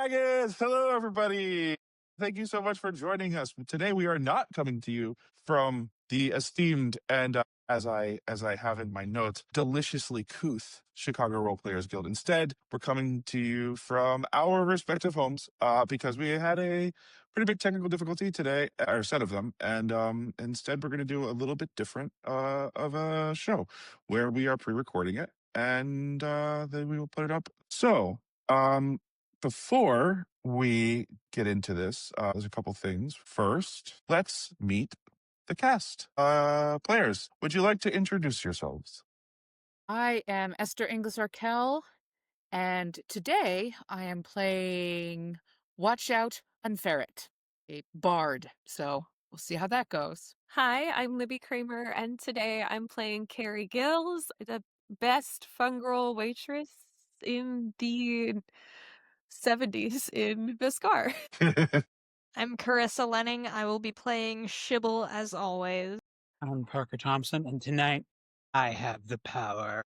Dragons! Hello, everybody! Thank you so much for joining us. Today, we are not coming to you from the esteemed and, as I have in my notes, deliciously couth Chicago Role Players Guild. Instead, we're coming to you from our respective homes because we had a pretty big technical difficulty today, or a set of them, and instead, we're going to do a little bit different of a show where we are pre-recording it, and then we will put it up. So, before we get into this, there's a couple things. First, let's meet the cast. Players, would you like to introduce yourselves? I am Esther Inglis Arkell, and today I am playing Watch Out Unferret, a bard. So we'll see how that goes. Hi, I'm Libby Kramer, and today I'm playing Carrie Gills, the best fungirl waitress in the 70s in Vescarre. I'm Carissa Lenning. I will be playing Shibble as always. I'm Parker Thompson, and tonight I have the power.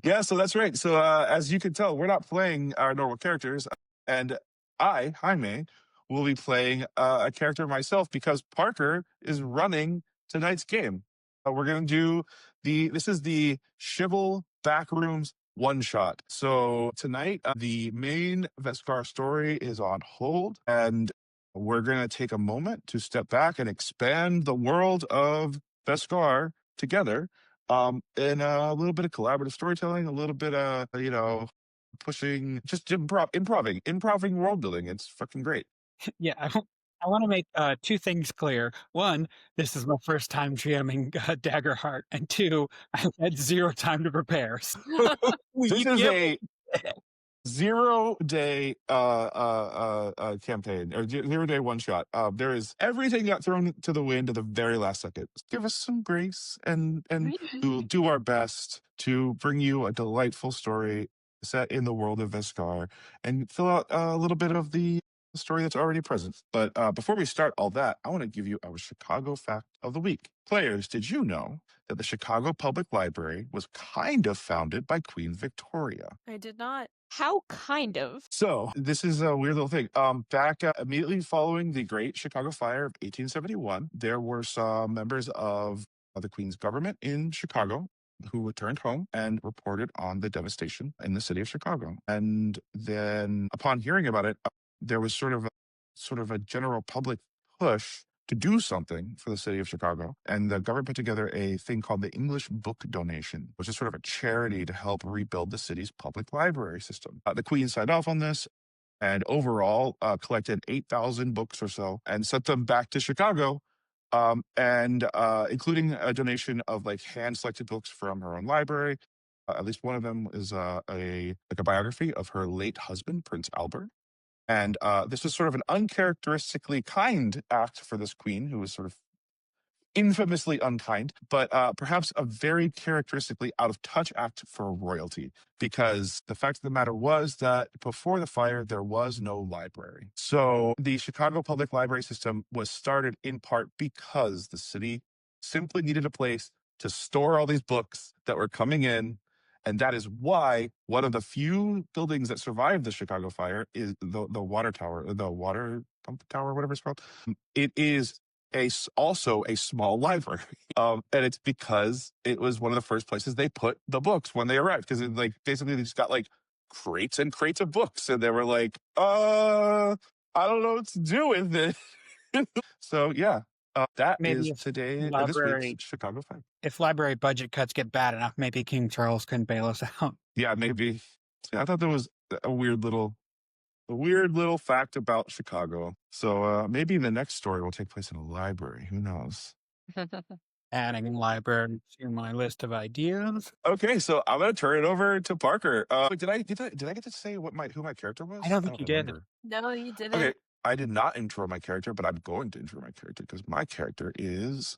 Yeah, so that's right. So as you can tell, we're not playing our normal characters, and I, Jaime, will be playing a character myself because Parker is running tonight's game. We're gonna do this is the Shibble Backrooms one shot. So tonight, the main Vescar story is on hold, and we're gonna take a moment to step back and expand the world of Vescar together. And a little bit of collaborative storytelling, a little bit of, pushing, just improving world building. It's fucking great. Yeah, I want to make two things clear. One, this is my first time GMing Daggerheart, and two, I've had zero time to prepare. So This is a 0-day campaign or 0-day one shot. There is everything got thrown to the wind at the very last second. Give us some grace, and we will do our best to bring you a delightful story set in the world of Vescar and fill out a little bit of the story that's already present. But before we start all that, I want to give you our Chicago fact of the week. Players, did you know that the Chicago Public Library was kind of founded by Queen Victoria? I did not. How kind of? So this is a weird little thing. Back immediately following the Great Chicago Fire of 1871, there were some members of the Queen's government in Chicago who returned home and reported on the devastation in the city of Chicago. And then, upon hearing about it, there was sort of a general public push to do something for the city of Chicago. And the government put together a thing called the English Book Donation, which is sort of a charity to help rebuild the city's public library system. The Queen signed off on this and overall collected 8,000 books or so and sent them back to Chicago, and including a donation of like hand-selected books from her own library. At least one of them is a biography of her late husband, Prince Albert. And this was sort of an uncharacteristically kind act for this queen, who was sort of infamously unkind, but perhaps a very characteristically out of touch act for royalty, because the fact of the matter was that before the fire, there was no library. So the Chicago Public Library system was started in part because the city simply needed a place to store all these books that were coming in. And that is why one of the few buildings that survived the Chicago fire is the water tower, the water pump tower, whatever it's called. It is also a small library. And it's because it was one of the first places they put the books when they arrived. Because basically they just got like crates and crates of books. And they were like, I don't know what to do with it. So yeah, that Maybe is if today, this library, week's Chicago Fire. if library budget cuts get bad enough, maybe King Charles can bail us out. Yeah, maybe. I thought there was a weird little fact about Chicago. So maybe the next story will take place in a library. Who knows? Adding library to my list of ideas. Okay, so I'm gonna turn it over to Parker. Wait, did I get to say who my character was? I don't think you did. remember. No, you didn't. Okay, I did not intro my character, but I'm going to intro my character because my character is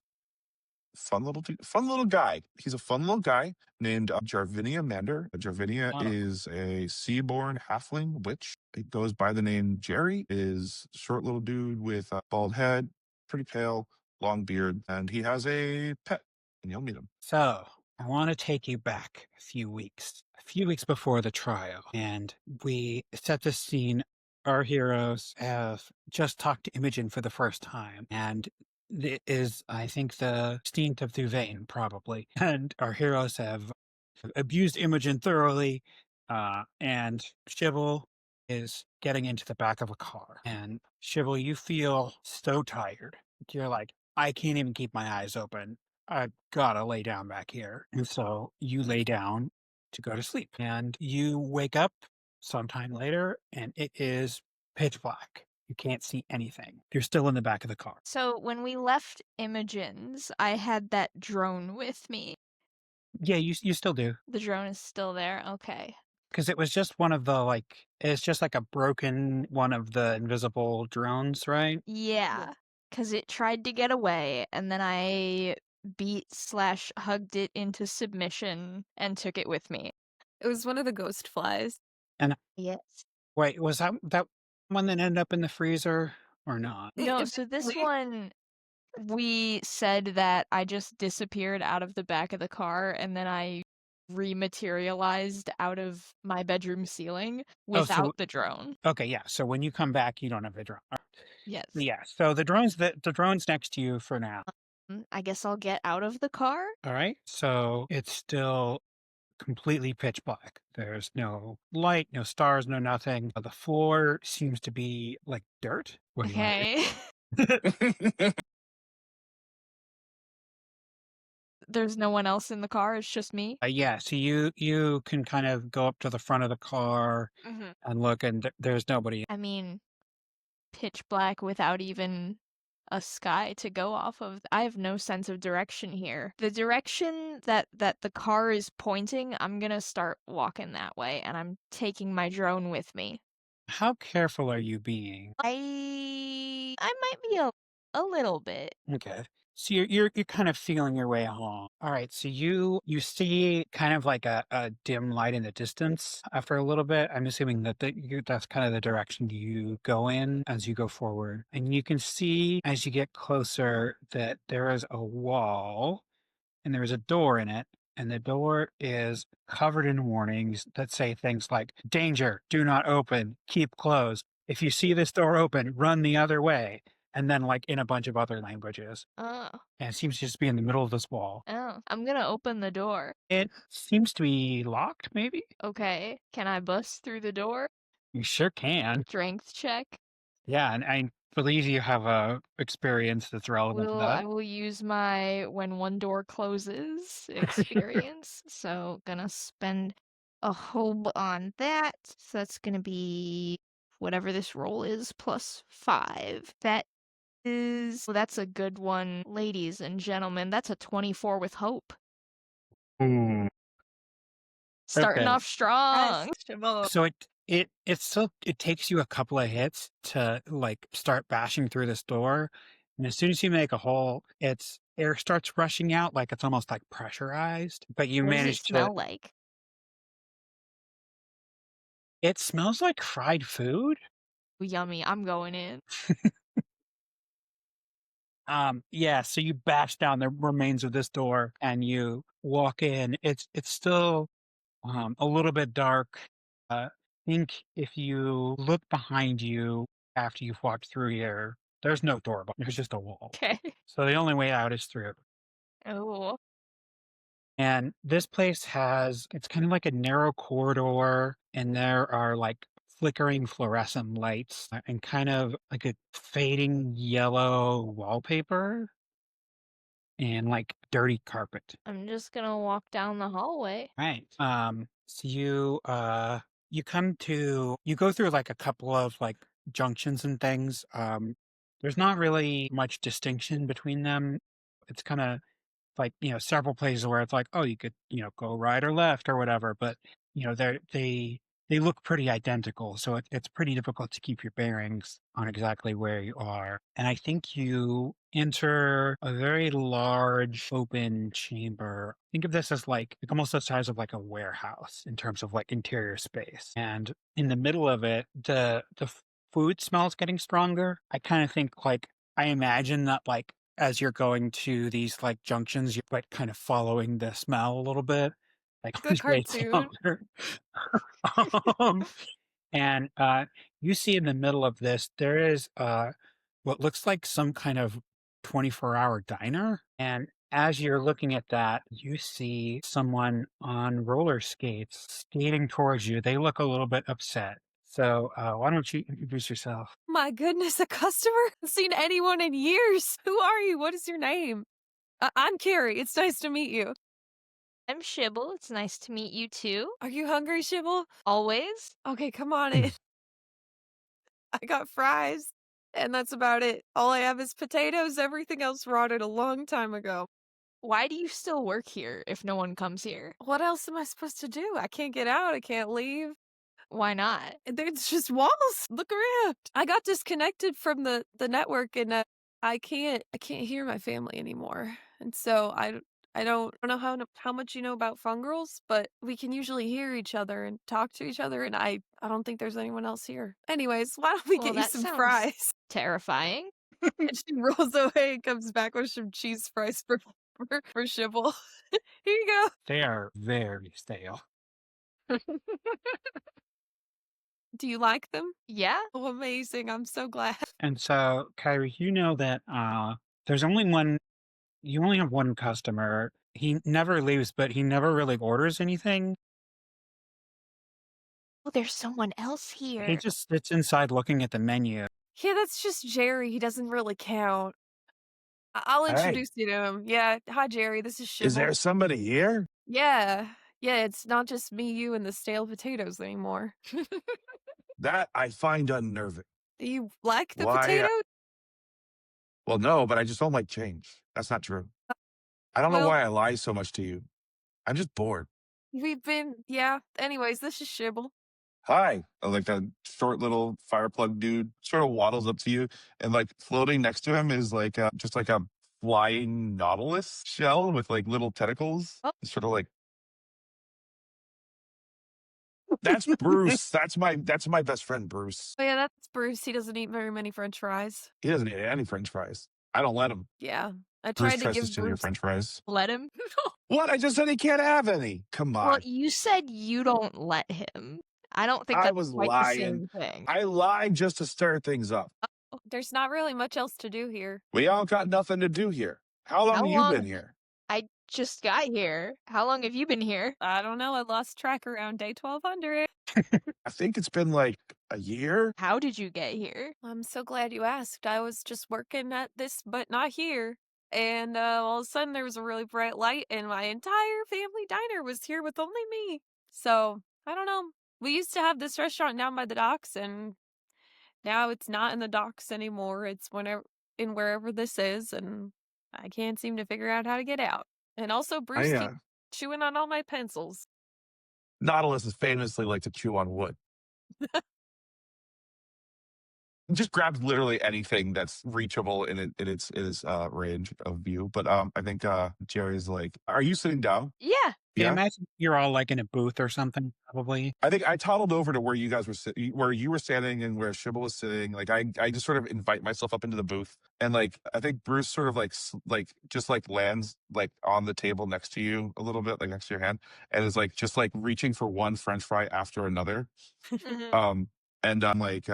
fun little guy. He's a fun little guy named Jarvinia Mander. Jarvinia is a seaborn halfling witch. It goes by the name Jerry. Is short little dude with a bald head, pretty pale, long beard, and he has a pet. And you'll meet him. So I want to take you back a few weeks before the trial, and we set the scene. Our heroes have just talked to Imogen for the first time, and it is, I think, the 16th of Thuvain, probably. And our heroes have abused Imogen thoroughly, and Shibble is getting into the back of a car. And Shibble, you feel so tired. You're like, I can't even keep my eyes open. I've gotta lay down back here. And so you lay down to go to sleep. And you wake up sometime later, and it is pitch black. You can't see anything. You're still in the back of the car. So when we left Imogen's, I had that drone with me. Yeah, you still do. The drone is still there. Okay. Because it was just one of the, it's just like a broken one of the invisible drones, right? Yeah, because it tried to get away, and then I beat/hugged it into submission and took it with me. It was one of the ghost flies. And Yes. wait, was that one that ended up in the freezer or not? No, so this one, we said that I just disappeared out of the back of the car, and then I rematerialized out of my bedroom ceiling without the drone. Okay, yeah. So when you come back, you don't have the drone. Yes. Yeah. So the drone's next to you for now. I guess I'll get out of the car. All right. So it's still completely pitch black. There's no light, no stars, no nothing. The floor seems to be like dirt. What do you want to Okay. do? There's no one else in the car. It's just me. Yeah. So you can kind of go up to the front of the car and look, and there's nobody. I mean, pitch black without even a sky to go off of. I have no sense of direction here. The direction that the car is pointing, I'm gonna start walking that way, and I'm taking my drone with me. How careful are you being? I might be a little bit. Okay. So you're kind of feeling your way along. All right. So you see kind of like a dim light in the distance after a little bit. I'm assuming that that's kind of the direction you go in as you go forward. And you can see as you get closer that there is a wall and there is a door in it. And the door is covered in warnings that say things like danger, do not open, keep closed. If you see this door open, run the other way. And then in a bunch of other languages. Oh. And it seems to just be in the middle of this wall. Oh. I'm gonna open the door. It seems to be locked, maybe? Okay. Can I bust through the door? You sure can. Strength check. Yeah, and I believe you have a experience that's relevant to I that. will use my when one door closes experience. So gonna spend a hob on that. So that's gonna be whatever this roll is plus 5. That's a good one, ladies and gentlemen. That's a 24 with hope. Starting Okay. off strong. So it takes you a couple of hits to start bashing through this door. And as soon as you make a hole, air starts rushing out like it's almost like pressurized. But you What does it manage to smell like? It smells like fried food. Yummy. I'm going in. Yeah, so you bash down the remains of this door and you walk in. It's still a little bit dark. Think if you look behind you after you've walked through here, there's no door, but there's just a wall. Okay. So the only way out is through. Oh. And this place it's kind of like a narrow corridor, and there are flickering fluorescent lights and kind of like a fading yellow wallpaper and dirty carpet. I'm just gonna walk down the hallway. Right. So you go through a couple of junctions and things. There's not really much distinction between them. It's kind of several places where it's oh, you could, go right or left or whatever, but they look pretty identical. So it's pretty difficult to keep your bearings on exactly where you are. And I think you enter a very large open chamber. Think of this as almost the size of a warehouse in terms of interior space. And in the middle of it, the food smells getting stronger. I kind of think I imagine that as you're going to these like junctions, you're like kind of following the smell a little bit, like on Good your way cartoon. somewhere. Um, and you see in the middle of this, there is what looks like some kind of 24-hour diner. And as you're looking at that, you see someone on roller skates skating towards you. They look a little bit upset. So why don't you introduce yourself? My goodness, a customer? I've seen anyone in years. Who are you? What is your name? I'm Carrie. It's nice to meet you. I'm Shibble. It's nice to meet you too. Are you hungry, Shibble? Always. Okay, come on in. I got fries, and that's about it. All I have is potatoes. Everything else rotted a long time ago. Why do you still work here if no one comes here? What else am I supposed to do? I can't get out. I can't leave. Why not? There's just walls. Look around. I got disconnected from the network, and I can't hear my family anymore. And so I don't know how much you know about fungals, but we can usually hear each other and talk to each other, and I don't think there's anyone else here. Anyways, why don't we Well, get you that some sounds fries? terrifying. And she rolls away and comes back with some cheese fries for Shibble. Here you go. They are very stale. Do you like them? Yeah? Oh, amazing. I'm so glad. And so, Kyrie, you know that there's only one, you only have one customer. He never leaves, but he never really orders anything. Oh, there's someone else He here. just sits inside looking at the menu. Yeah, that's just Jerry. He doesn't really count. I'll Hey, introduce you to him. Yeah, hi Jerry. This is is there Shibble. somebody here? Yeah, yeah. It's not just me, you, and the stale potatoes anymore. That I find unnerving. Do you like the Why? potatoes? Well, no, but I just don't like change. That's not true. I don't know Well, why I lie so much to you. I'm just bored. yeah. Anyways, this is Shibble. Hi. Like a short little fire plug dude sort of waddles up to you, and like floating next to him is like just like a flying nautilus shell with like little tentacles. Oh. It's sort of like that's Bruce. That's my best friend Bruce. Oh yeah, that's Bruce. He doesn't eat very many French fries. He doesn't eat any French fries. I don't let him. Yeah, I Bruce tried to tries to give steal your Bruce. French fries. Let him? What? I just said he can't have any. Come Well, on. you said you don't let him. I don't think I that's was quite the lying. same thing. I lied just to stir things up. Oh, there's not really much else to do here. We all got nothing to do here. How long How have you long? been here? I just got here. How long have you been here? I don't know. I lost track around day 1200. I think it's been like a year. How did you get here? I'm so glad you asked. I was just working at this, but not here. And all of a sudden, there was a really bright light, and my entire family diner was here with only me. So, I don't know. We used to have this restaurant down by the docks, and now it's not in the docks anymore. It's wherever this is, and I can't seem to figure out how to get out. And also, Bruce I keeps chewing on all my pencils. Nautilus is famously like to chew on wood. Just grabs literally anything that's reachable in its range of view. But I think Jerry's like, "Are you sitting down?" Yeah. Yeah, Yeah. imagine you're all like in a booth or something, probably. I think I toddled over to where you guys were where you were standing and where Shibble was sitting. Like I just sort of invite myself up into the booth, and like I think Bruce sort of like just like lands like on the table next to you a little bit, like next to your hand, and is like just like reaching for one French fry after another. Mhm. And I'm like,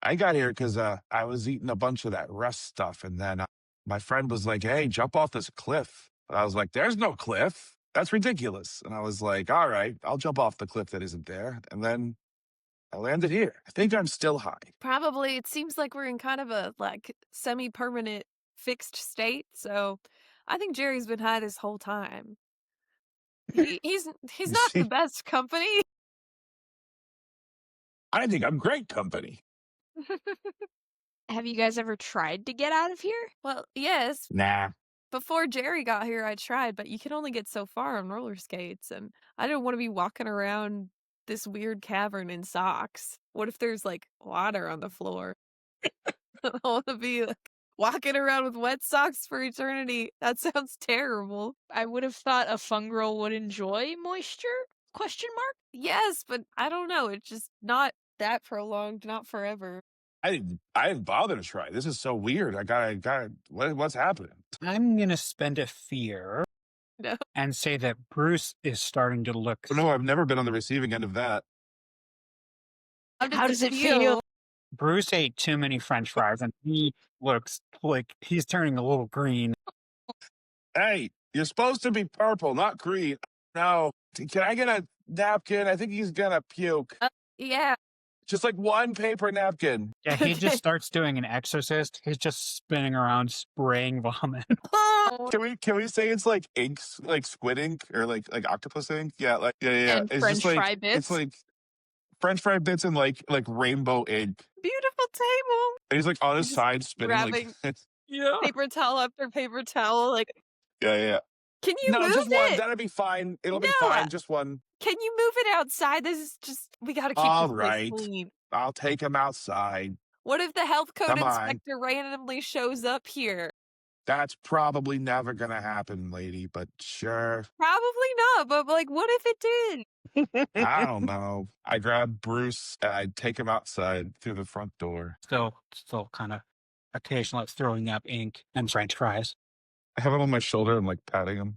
I got here because I was eating a bunch of that rust stuff, and then my friend was like, "Hey, jump off this cliff." And I was like, "There's no cliff. That's ridiculous." And I was like, "All right, I'll jump off the cliff that isn't there." And then I landed here. I think I'm still high. Probably. It seems like we're in kind of a like semi-permanent fixed state. So I think Jerry's been high this whole time. He's You not the see, best company. I think I'm great company. Have you guys ever tried to get out of here? Well, yes. Nah. Before Jerry got here, I tried, but you can only get so far on roller skates, and I didn't want to be walking around this weird cavern in socks. What if there's like water on the floor? I don't want to be like walking around with wet socks for eternity. That sounds terrible. I would have thought a fungal would enjoy moisture? Question mark? Yes, but I don't know. It's just not that prolonged, not forever. I didn't bother to try. This is so weird. What's happening? I'm gonna spend a fear No. and say that Bruce is starting to look. No, I've never been on the receiving end of that. How does it feel? Bruce ate too many French fries, and he looks like he's turning a little green. Hey, you're supposed to be purple, not green. No, can I get a napkin? I think he's gonna puke. Yeah. Just like one paper napkin. Yeah, he just starts doing an exorcist. He's just spinning around, spraying vomit. Can we say it's like ink, like squid ink or like octopus ink? Yeah, like yeah. And It's French just like fry bits. it's like French fry bits and like rainbow ink. Beautiful table. And he's like on his Just side spinning grabbing- like Yeah. Paper towel after paper towel. Like, yeah. can you No, move just one. it? That'll be fine. It'll be No. fine. Just one. Can you move it outside? This is just, we gotta keep All this place right. clean. I'll take him outside. What if the health code Come on. inspector randomly shows up here? That's probably never gonna happen, lady, but sure. Probably not, but like, what if it did? I don't know. I grab Bruce and I take him outside through the front door. Still kind of occasionally throwing up ink and French fries. I have him on my shoulder and like patting him.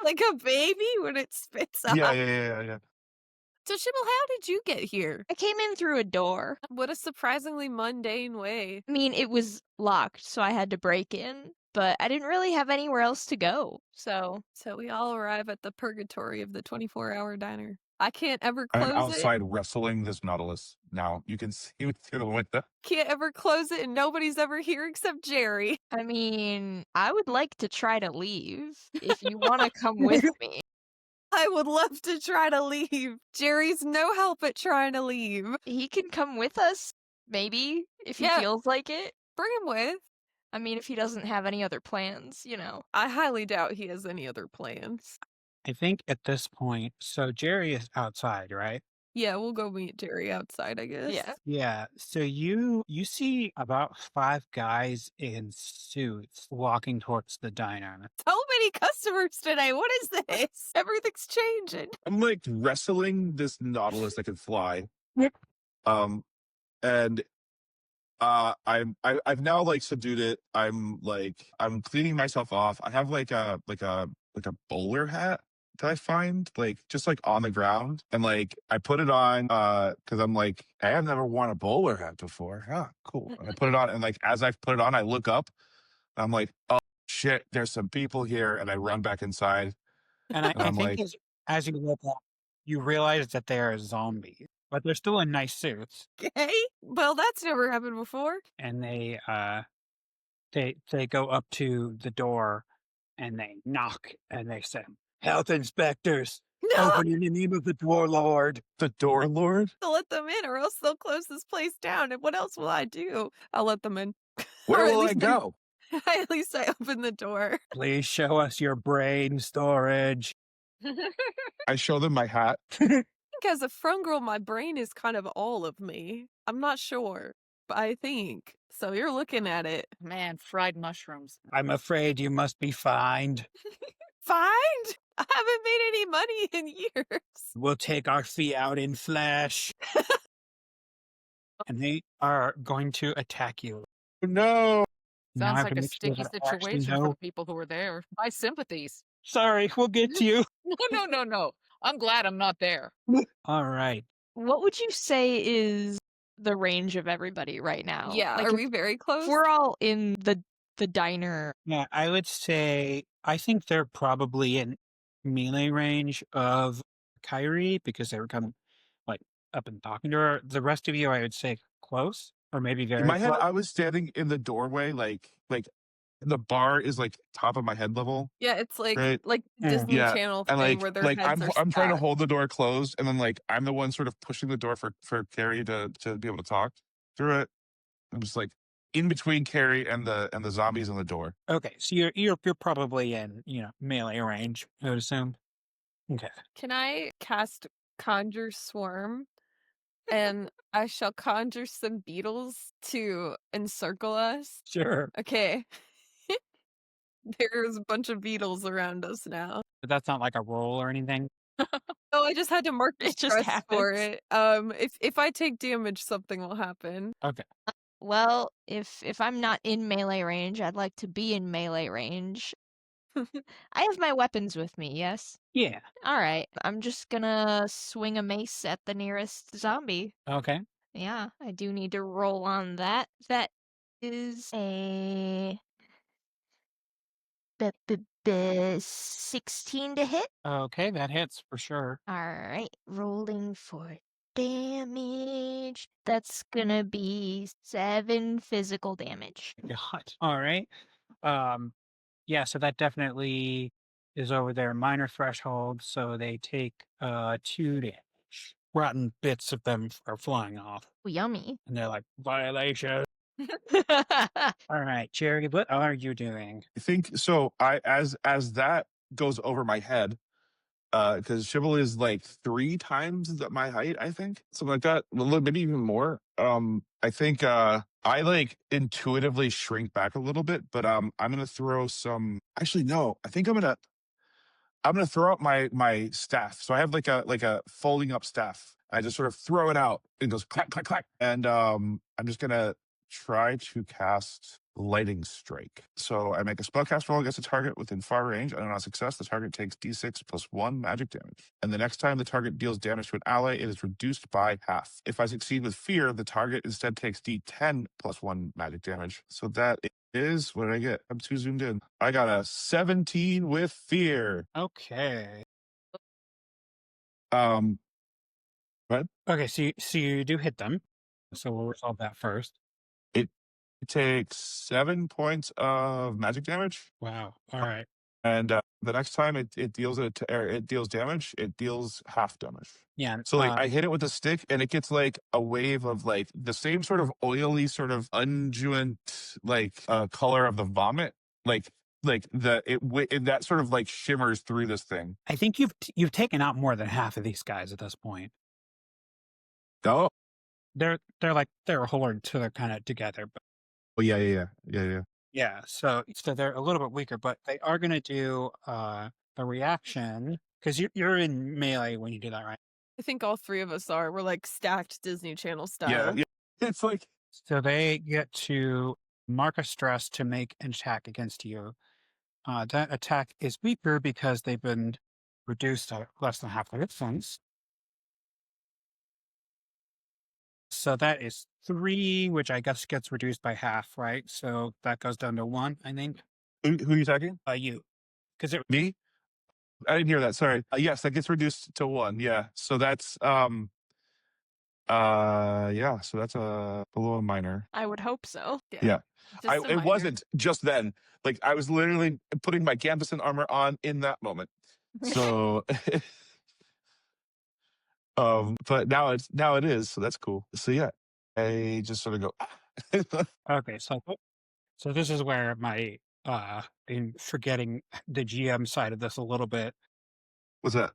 Like a baby when it spits out. Yeah. So, Shibble, how did you get here? I came in through a door. What a surprisingly mundane way. I mean, it was locked, so I had to break in, but I didn't really have anywhere else to go. So we all arrive at the purgatory of the 24-hour diner. I can't ever I'm close outside wrestling this Nautilus now. You can see it through the window. Can't ever close it, and nobody's ever here except Jerry. I mean, I would like to try to leave if you want to come with me. I would love to try to leave. Jerry's no help at trying to leave. He can come with us, maybe, if he Yeah. feels like it. Bring him with. I mean, if he doesn't have any other plans, I highly doubt he has any other plans. I think at this point, so Jerry is outside, right? Yeah, we'll go meet Jerry outside, I guess. Yeah. Yeah. So you see about 5 guys in suits walking towards the diner. So many customers today. What is this? Everything's changing. I'm like wrestling this Nautilus that can fly. And I've now like subdued it. I'm cleaning myself off. I have like a bowler hat that I find like just like on the ground, and like I put it on because I'm like, I have never worn a bowler hat before. Ah, cool. And I put it on, and like as I put it on, I look up and I'm like, oh shit, there's some people here, and I run back inside. And I I'm think like- as you look up, you realize that they are zombies, but they're still in nice suits. Okay. Well, that's never happened before. And they go up to the door and they knock and they say, "Health inspectors, No, open in the name of the Door Lord." The door lord? to let them in, or else they'll close this place down. And what else will I do? I'll let them in. Where Or at will I least go? At least I open the door. Please show us your brain storage. I show them my hat. I think as a front girl, my brain is kind of all of me. I'm not sure, but I think. So you're looking at it. Man, fried mushrooms. I'm afraid you must be fined. Fined? I haven't made any money in years. We'll take our fee out in flesh. And they are going to attack you. No. Now I Sounds have like to a make sure sticky that I actually situation for know. the people who were there. My sympathies. Sorry, we'll get to you. No. I'm glad I'm not there. All right. What would you say is the range of everybody right now? Yeah, Like, are if we very close? we're all in the diner. Yeah, I would say I think they're probably in melee range of Kyrie because they were kind of like up and talking to her. The rest of you, I would say close or maybe very In my head, close. I was standing in the doorway, like the bar is like top of my head level, Yeah, it's like Right. Disney Yeah, Channel and thing where their like heads are I'm trying to stuck. hold the door closed, and then like I'm the one sort of pushing the door for Carrie to be able to talk through it. I'm just like in between Carrie and the zombies and the door. Okay, so you're probably in melee range, I would assume. Okay. Can I cast Conjure Swarm? And I shall conjure some beetles to encircle us. Sure. Okay. There's a bunch of beetles around us now. But that's not like a roll or anything. Oh, I just had to mark the It just stress for happens. it. If I take damage, something will happen. Okay. Well, if I'm not in melee range, I'd like to be in melee range. I have my weapons with me, yes? Yeah. Alright, I'm just gonna swing a mace at the nearest zombie. Okay. Yeah, I do need to roll on that. That is a 16 to hit. Okay, that hits for sure. Alright, rolling for damage. That's gonna be 7 physical damage. God. All right. Yeah, so that definitely is over their minor threshold, so they take 2 damage. Rotten bits of them are flying off. Ooh, yummy. And they're like, violation. All right, Jerry, what are you doing? I think so. As that goes over my head, because Shibble is like 3 times my height, I think, something like that, maybe even more. I think I like intuitively shrink back a little bit, but I'm gonna throw some. Actually, no, I think I'm gonna throw out my staff. So I have like a folding up staff. I just sort of throw it out. It goes clack clack clack, and I'm just gonna try to cast Lighting Strike. So I make a spellcast roll against a target within far range, and on a success, the target takes d6 plus 1 magic damage. And the next time the target deals damage to an ally, it is reduced by half. If I succeed with Fear, the target instead takes d10 plus 1 magic damage. So that is what did I get? I'm too zoomed in. I got a 17 with Fear. Okay. What? Okay, so you do hit them. So we'll resolve that first. It takes 7 points of magic damage, Wow. All right. and the next time it deals it deals damage, it deals half damage. Yeah. So like I hit it with a stick, and it gets like a wave of like the same sort of oily, sort of unguent like color of the vomit, like that sort of like shimmers through this thing. I think you've taken out more than half of these guys at this point. Oh, They're a horde, so they're kind of together. But oh yeah. yeah, so they're a little bit weaker, but they are going to do a reaction because you're in melee when you do that, right? I think all 3 of us are. We're like stacked Disney Channel Yeah, style. yeah. It's like So they get to mark a stress to make an attack against you. That attack is weaker because they've been reduced to less than half their hit points. So that is 3, which I guess gets reduced by half, right? So that goes down to 1, I think. who are you attacking? You, because it. Me? I didn't hear that. Sorry. Yes, that gets reduced to 1. Yeah. So that's yeah. So that's below a minor. I would hope so. Yeah. Just a It minor. wasn't just then. Like I was literally putting my canvas and armor on in that moment. So but now it is, so that's cool. So yeah. I just sort of go Okay, so this is where my in forgetting the GM side of this a little bit. What's that?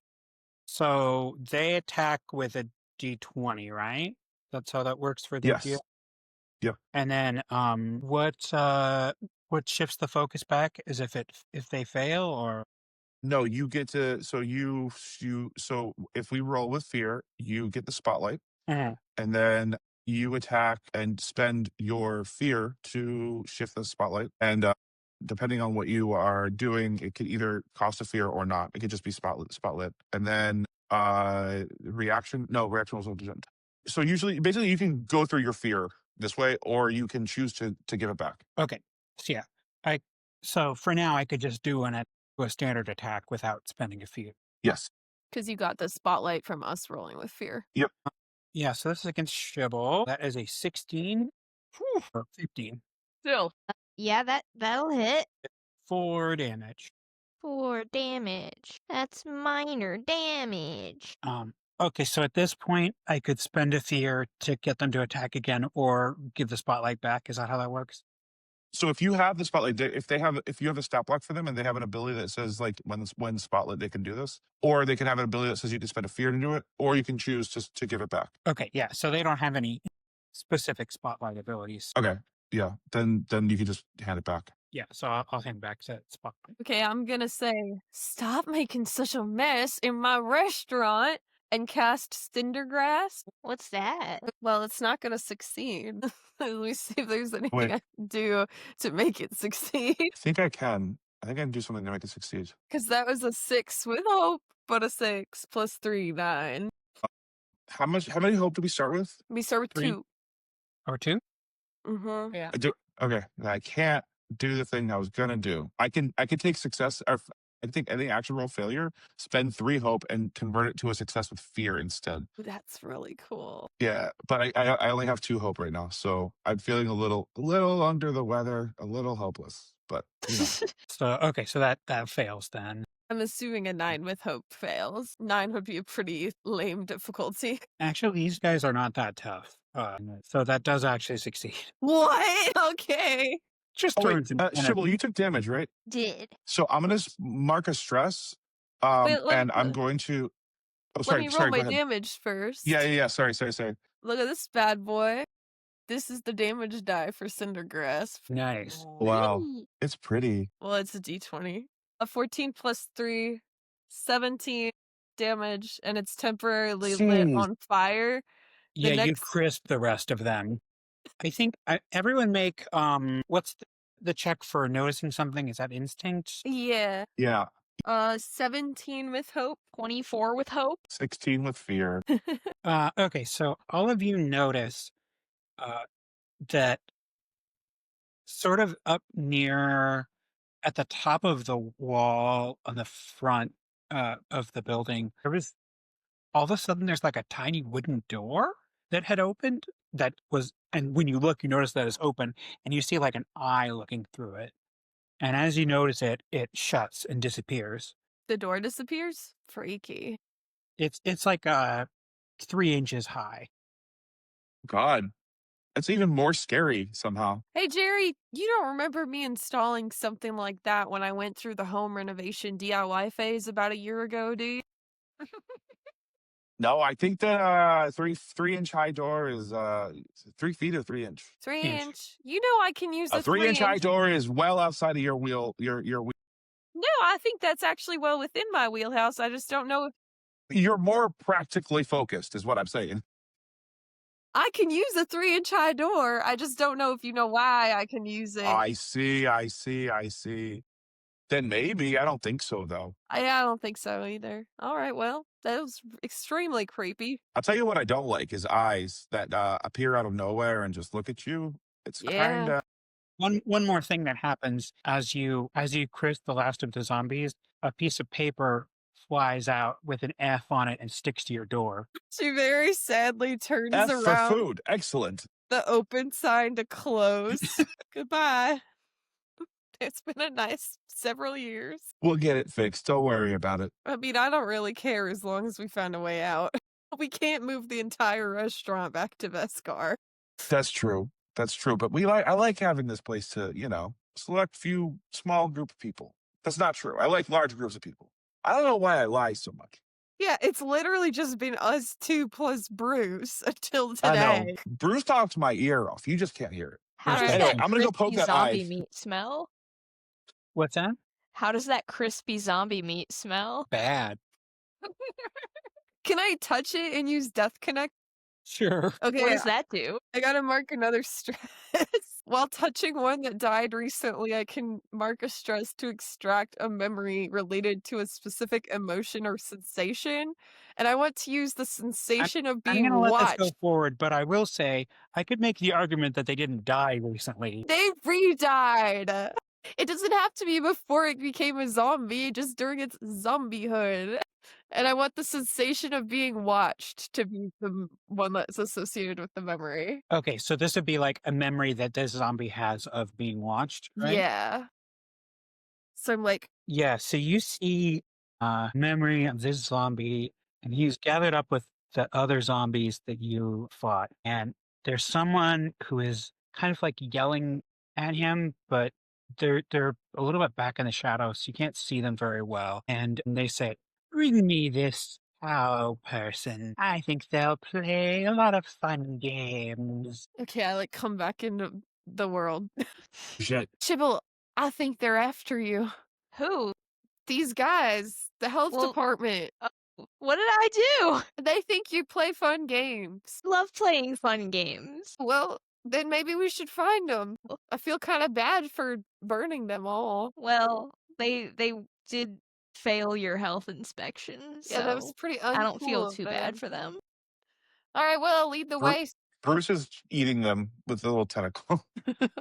So they attack with a D20, right? That's how that works for the GM. Yes. Yep. And then what shifts the focus back is if they fail, or No, you get to so so if we roll with Fear, you get the spotlight. Mhm. And then you attack and spend your Fear to shift the spotlight. And depending on what you are doing, it could either cost a Fear or not. It could just be spotlit. And then reaction was done. So usually, basically, you can go through your Fear this way, or you can choose to give it back. Okay. So yeah, so for now I could just do a standard attack without spending a fear. Yes. Because you got the spotlight from us rolling with Fear. Yep. Yeah, so this is against Shibble. That is a 16 or 15. Still. Yeah, that'll hit. 4 damage. 4 damage. That's minor damage. Okay, so at this point, I could spend a fear to get them to attack again or give the spotlight back. Is that how that works? So if you have the spotlight, if you have a stat block for them and they have an ability that says like when spotlight they can do this, or they can have an ability that says you can spend a fear to do it, or you can choose to give it back. Okay, yeah. So they don't have any specific spotlight abilities. Okay, yeah. Then you can just hand it back. Yeah, so I'll hand back to spotlight. Okay, I'm gonna say, stop making such a mess in my restaurant. and cast Cindergrass. What's that? Well, it's not gonna succeed. Let me see if there's anything Wait. I can do to make it succeed. I think I can. I think I can do something to make it succeed. Because that was a 6 with hope, but a 6 plus 3, 9. How many hope do we start with? We start with 3. 2. Or 2? Mm-hmm. Yeah. Okay. I can't do the thing I was gonna do. I can take success or I think any action roll failure, spend 3 hope and convert it to a success with fear instead. That's really cool. Yeah, but I only have 2 hope right now, so I'm feeling a little under the weather, a little hopeless. But So okay, so that fails then. I'm assuming a 9 with hope fails. 9 would be a pretty lame difficulty. Actually, these guys are not that tough. So that does actually succeed. What? Okay. Just oh wait, throwing some Shibble, you took damage, right? Did. So I'm gonna mark a stress, Wait, and I'm going to. Oh, let sorry, me roll sorry. my Go ahead. damage first. Yeah. Sorry. Look at this bad boy. This is the damage die for Cindergrass. Nice. Wow, Pretty. it's pretty. Well, it's a d20. A 14 plus 3, 17 damage, and it's temporarily lit Jeez. on fire. Yeah, you next- crisp the rest of them. I think everyone make what's the check for noticing something? Is that instinct? Yeah. Yeah, 17 with hope. 24 with hope. 16 with fear. Okay, so all of you notice that sort of up near at the top of the wall on the front of the building, there was all of a sudden there's like a tiny wooden door that had opened that was, and when you look, you notice that it's open and you see like an eye looking through it. And as you notice it, it shuts and disappears. The door disappears? Freaky. It's like 3 inches high. God, that's even more scary somehow. Hey, Jerry, you don't remember me installing something like that when I went through the home renovation DIY phase about a year ago, do you? No, I think the 3-inch high door is 3 feet or 3 inch. 3 Inch. inch. You know I can use A a 3-inch high 3-inch. door is well outside of your wheel. Your wheel. No, I think that's actually well within my wheelhouse. I just don't know if You're more practically focused, is what I'm saying. I can use a 3-inch high door. I just don't know if you know why I can use it. I see. Then maybe. I don't think so, though. I don't think so either. All right, well, that was extremely creepy. I'll tell you what I don't like is eyes that appear out of nowhere and just look at you. It's Yeah. kind of. One more thing that happens as you crisp the last of the zombies, a piece of paper flies out with an F on it and sticks to your door. She very sadly turns F for around food. Excellent. the open sign to close. Goodbye. It's been a nice several years. We'll get it fixed. Don't worry about it. I mean, I don't really care as long as we find a way out. We can't move the entire restaurant back to Vescarre. That's true. But I like having this place to, select few small group of people. That's not true. I like large groups of people. I don't know why I lie so much. Yeah, it's literally just been us 2 plus Bruce until I know. today. Bruce talked my ear off. You just can't hear it. How does Anyway, that I'm gonna go poke crispy that zombie eye. meat smell? What's that? How does that crispy zombie meat smell? Bad. Can I touch it and use Death Connect? Sure. Okay, What does that do? I gotta mark another stress. While touching one that died recently, I can mark a stress to extract a memory related to a specific emotion or sensation. And I want to use the sensation of I'm being going to let this go watched. forward, but I will say I could make the argument that they didn't die recently. They re-died. It doesn't have to be before it became a zombie, just during its zombiehood. And I want the sensation of being watched to be the one that's associated with the memory. Okay, so this would be like a memory that this zombie has of being watched, right? Yeah. So I'm like, Yeah, so you see memory of this zombie, and he's gathered up with the other zombies that you fought. And there's someone who is kind of like yelling at him, but they're a little bit back in the shadows, so you can't see them very well. And they say, "Bring me this cow person. I think they'll play a lot of fun games." okay, I like come back into the world. Shit. Shibble, I think they're after you. Who? These guys, the health Well, department. What did I do? They think you play fun games. Love playing fun games. Well, then maybe we should find them. I feel kind of bad for burning them all. Well, they did fail your health inspection, Yeah, that was so pretty I don't feel uncool of too them. bad for them. All right, well, lead the way. Bruce is eating them with the little tentacle.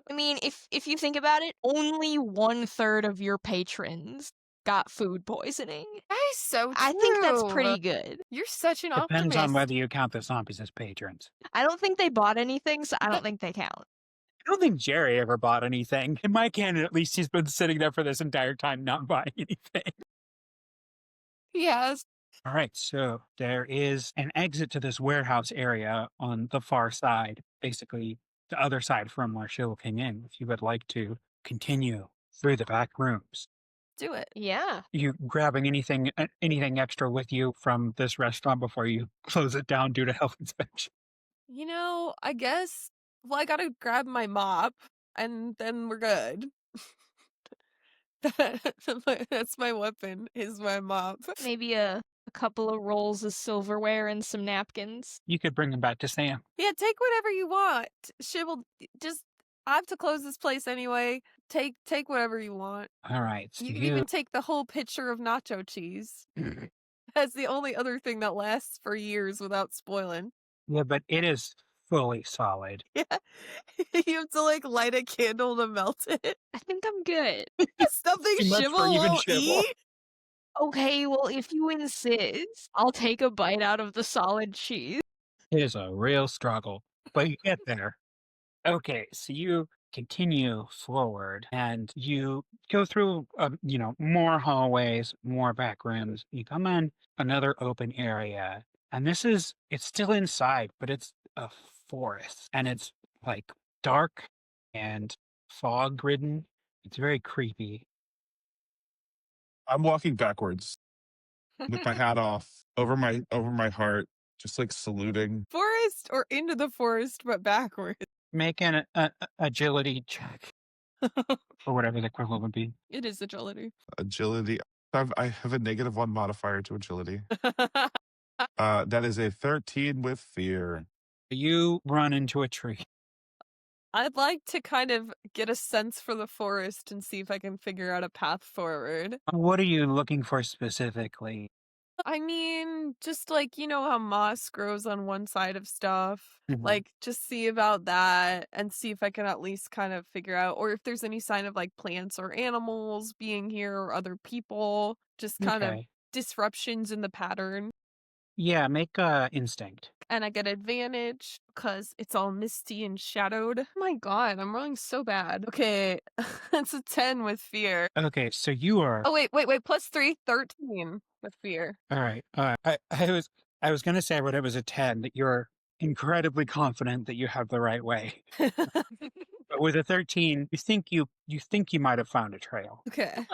I mean, if you think about it, only 1/3 of your patrons got food poisoning. That is so true. I think that's pretty good. You're such an Depends on optimist. whether you count the zombies as patrons. I don't think they bought anything, so I don't think they count. I don't think Jerry ever bought anything. In my canon, at least, he's been sitting there for this entire time not buying anything. Yes. All right, so there is an exit to this warehouse area on the far side, basically the other side from where Shibble came in. If you would like to continue through the back rooms, Do it. Yeah. you grabbing anything extra with you from this restaurant before you close it down due to health inspection. You know, I guess, well, I gotta grab my mop, and then we're good. That's my weapon, is my mop. Maybe a couple of rolls of silverware and some napkins. You could bring them back to Sam. Yeah, take whatever you want. Shibble, just, I have to close this place anyway. Take whatever you want. All right, so You can even take the whole pitcher of nacho cheese. That's the only other thing that lasts for years without spoiling. yeah, but it is fully solid. Yeah. You have to like light a candle to melt it. I think I'm good. Something Too much for Shibble even won't Shibble. eat. Okay, well, if you insist, I'll take a bite out of the solid cheese. It is a real struggle, but you get there. Okay, so you continue forward and you go through, more hallways, more back rooms. You come in another open area, and it's still inside, but it's a forest, and it's like dark and fog ridden. It's very creepy. I'm walking backwards with my hat off over my heart, just like saluting. Forest or into the forest, but backwards. Make an agility check, or whatever the equivalent would be. It is agility. Agility. I have a -1 modifier to agility. That is a 13 with fear. You run into a tree. I'd like to kind of get a sense for the forest and see if I can figure out a path forward. What are you looking for specifically? I mean, just like, you know how moss grows on one side of stuff? Mhm. Like, just see about that and see if I can at least kind of figure out, or if there's any sign of like plants or animals being here or other people, just kind of Okay. disruptions in the pattern. Yeah, make instinct. And I get advantage because it's all misty and shadowed. Oh my god, I'm rolling so bad. Okay, it's a 10 with fear. Okay, so you are Oh, wait, plus 3, 13 with fear. all right. I was gonna say when it was a 10 that you're incredibly confident that you have the right way. But with a 13, you think you might have found a trail. Okay.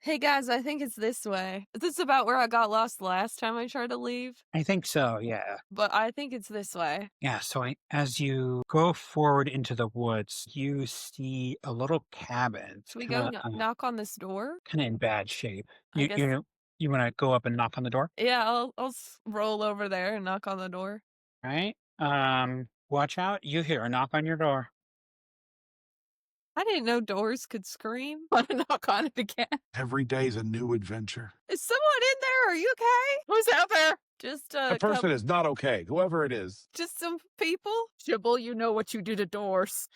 Hey guys, I think it's this way. Is this about where I got lost last time I tried to leave? I think so, yeah. But I think it's this way. Yeah, so as you go forward into the woods, you see a little cabin. Should we go knock on this door? Kind of in bad shape. I You guess- you want to go up and knock on the door? Yeah, I'll roll over there and knock on the door. All right. Watch out. You hear a knock on your door. I didn't know doors could scream. Want to knock on it again? Every day is a new adventure. Is someone in there? Are you okay? Who's out there? Just The person is not okay, whoever it is. just some people. Shibble, you know what you do to doors.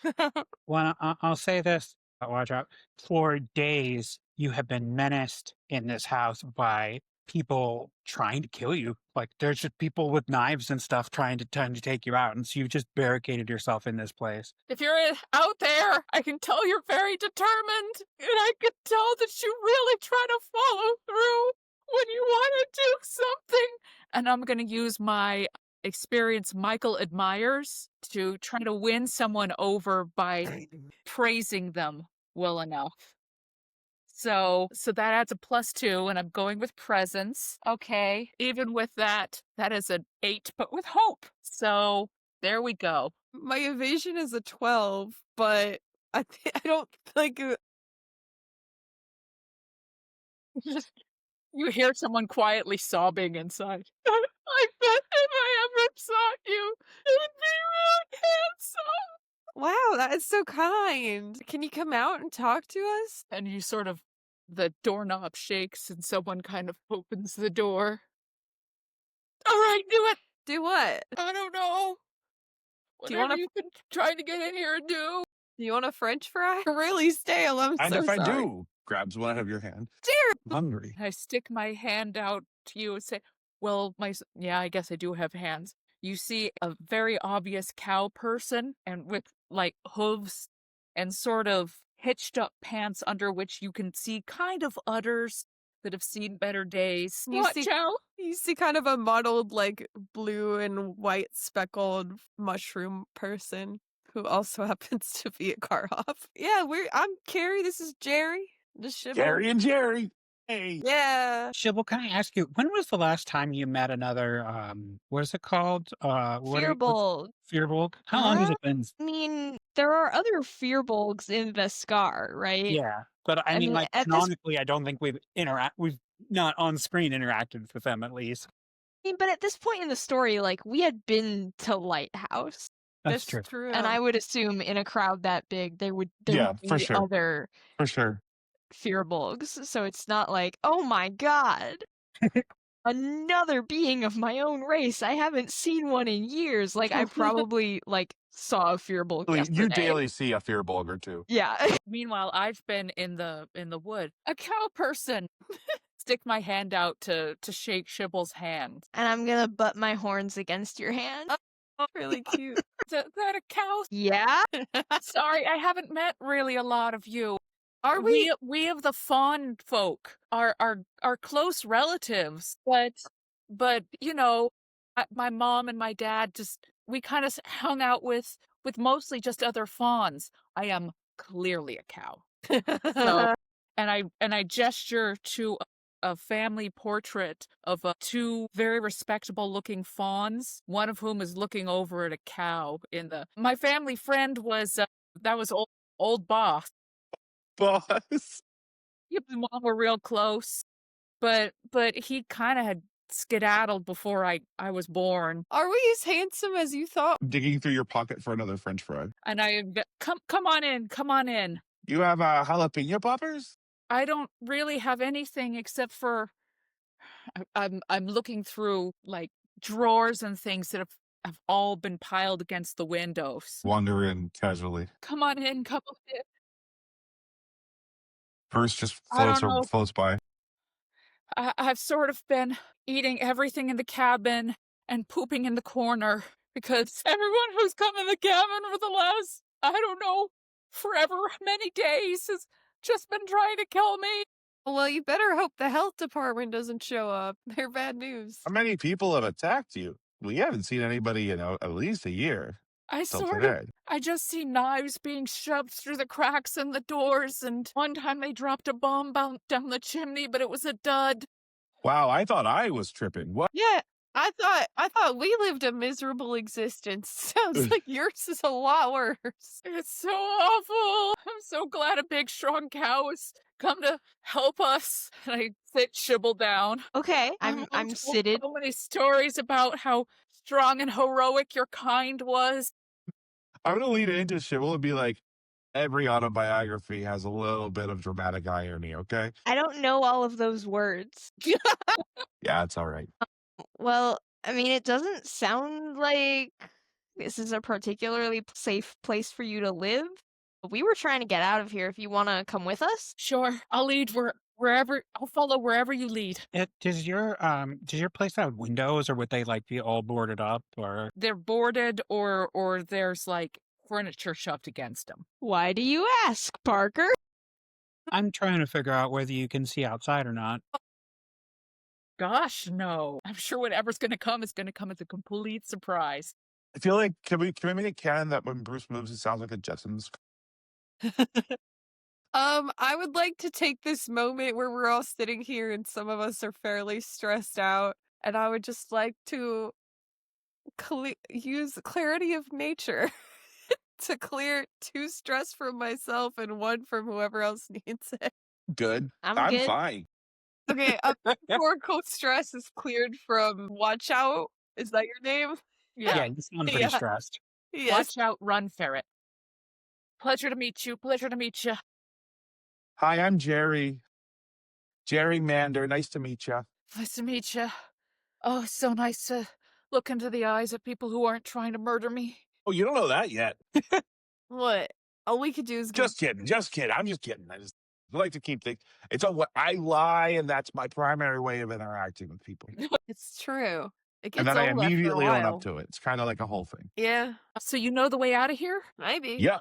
Well, I'll say this. Watch out. For days, you have been menaced in this house by people trying to kill you. Like, there's just people with knives and stuff trying to take you out. And so you've just barricaded yourself in this place. If you're out there, I can tell you're very determined, and I can tell that you really try to follow through when you want to do something. And I'm going to use my experience Michael admires to try to win someone over by praising them well enough. So that adds a +2, and I'm going with presence. Okay. Even with that, that is an 8, but with hope. So there we go. My evasion is a 12, but I don't think You hear someone quietly sobbing inside. I bet if I ever saw you, it would be really handsome. Wow, that is so kind. Can you come out and talk to us? And you sort of, the doorknob shakes and someone kind of opens the door. All right, do it. Do what? I don't know. Do you Whatever wanna- you've been trying to get in here and do. Do you want a French fry? Really stale. I'm And so if I sorry. do, grabs one out of your hand. Dear. I'm hungry. I stick my hand out to you and say, well, yeah, I guess I do have hands. You see a very obvious cow person and with like hooves and sort of hitched up pants under which you can see kind of udders that have seen better days. You What, see- Chow? You see kind of a mottled, like, blue and white speckled mushroom person who also happens to be a Karhoff. Yeah, I'm Carrie, this is Jerry. The Shibble. Gary and Jerry. Hey. Yeah. Shibble, can I ask you, when was the last time you met another, what is it called? Fearbolg. Fearbolg? How long has it been? I mean, there are other Fearbolgs in Vescarre, right? Yeah, but I mean, like, at this canonically, I don't think we've not on screen interacted with them at least. but at this point in the story, like, we had been to Lighthouse. That's true. And I would assume in a crowd that big, there would Yeah, be for sure. other For sure. Fearbolgs. So it's not like, oh my god, another being of my own race. I haven't seen one in years. Like, I probably like saw a Fearbolg yesterday. You daily see a Fearbolg or two. Yeah. Meanwhile, I've been in the wood. A cow person. Stick my hand out to shake Shibble's hand. And I'm gonna butt my horns against your hand. Oh, really cute. Is that a cow? Yeah. Sorry, I haven't met really a lot of you. Are we? We of the fawn folk are close relatives, but you know, my mom and my dad we kind of hung out with mostly just other fawns. I am clearly a cow. So, and I gesture to a family portrait of two very respectable looking fawns, one of whom is looking over at a cow my family friend was that was old boss. Boss. He and mom were real close, but he kind of had skedaddled before I was born. Are we as handsome as you thought? Digging through your pocket for another French fry. And I come on in. You have jalapeno poppers? I don't really have anything except for I'm looking through like drawers and things that have all been piled against the windows. Wander in casually. Come on in. Bruce just I don't know. floats by. I've sort of been eating everything in the cabin and pooping in the corner because everyone who's come in the cabin for the last, I don't know, forever many days has just been trying to kill me. Well, you better hope the health department doesn't show up. They're bad news. How many people have attacked you? We haven't seen anybody in at least a year. I just see knives being shoved through the cracks in the doors, and one time they dropped a bomb down the chimney, but it was a dud. Wow, I thought I was tripping. What? Yeah, I thought we lived a miserable existence. Sounds like yours is a lot worse. It's so awful. I'm so glad a big strong cow has come to help us. And I sit Shibble down. Okay, I'm told seated. So many stories about how strong and heroic your kind was. I'm going to lead into Shibble and be like, every autobiography has a little bit of dramatic irony, okay? I don't know all of those words. Yeah, it's all right. Well, I mean, it doesn't sound like this is a particularly safe place for you to live. We were trying to get out of here. If you want to come with us? Sure, I'll lead wherever. I'll follow wherever you lead. Does your place have windows, or would they like be all boarded up, or? They're boarded, or there's like furniture shoved against them. Why do you ask, Parker? I'm trying to figure out whether you can see outside or not. Gosh, no. I'm sure whatever's going to come is going to come as a complete surprise. I feel like, can we make it canon that when Bruce moves, it sounds like the Jetsons? I would like to take this moment where we're all sitting here and some of us are fairly stressed out, and I would just like to use clarity of nature to clear 2 stress from myself and 1 from whoever else needs it. Good. I'm good. Fine. Okay, before Cold Stress is cleared from Watch Out, is that your name? Yeah, you sound pretty Yeah. stressed. Yes. Watch out, run, ferret. Pleasure to meet you. Pleasure to meet you. Hi, I'm Jerry. Jerry Mander. Nice to meet you. Nice to meet you. Oh, it's so nice to look into the eyes of people who aren't trying to murder me. Oh, you don't know that yet. What? All we could do is Just kidding. Just kidding. I'm just kidding. I just like to keep things. It's a what I lie, and that's my primary way of interacting with people. It's true. It And gets then I old after a immediately own while. up to it. It's kind of like a whole thing. Yeah, So you know the way out of here? maybe. Yeah.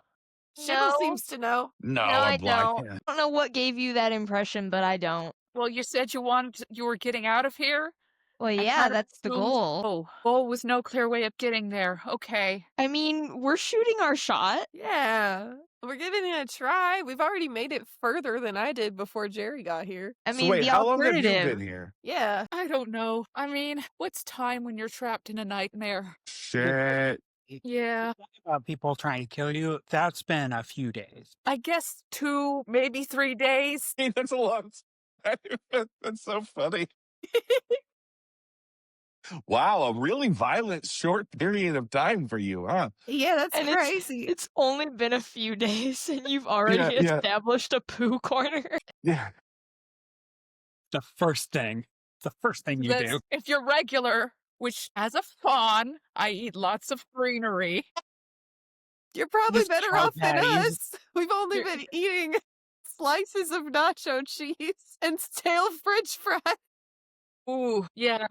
Shibble No. seems to know. No, No, I I'm blind. don't. I don't know what gave you that impression, but I don't. Well, you said you were getting out of here? Well, I yeah, kinda that's the assumed- goal. Oh, goal was no clear way of getting there. Okay. I mean, we're shooting our shot. Yeah, we're giving it a try. We've already made it further than I did before Jerry got here. I So mean, wait, the how long have you alternative. been here? Yeah. I don't know. I mean, what's time when you're trapped in a nightmare? Shit. Yeah, People trying to kill you, that's been a few days. I guess 2, maybe 3 days. Hey, that's a lot. That's so funny. Wow, a really violent short period of time for you, huh? Yeah, that's And crazy. it's only been a few days, and you've already yeah. established a poo corner. Yeah. The first thing you That's- do. If you're regular, which as a fawn, I eat lots of greenery. You're probably Just better cow off than patties. us. We've only You're- been eating slices of nacho cheese and stale french fries. Ooh, yeah.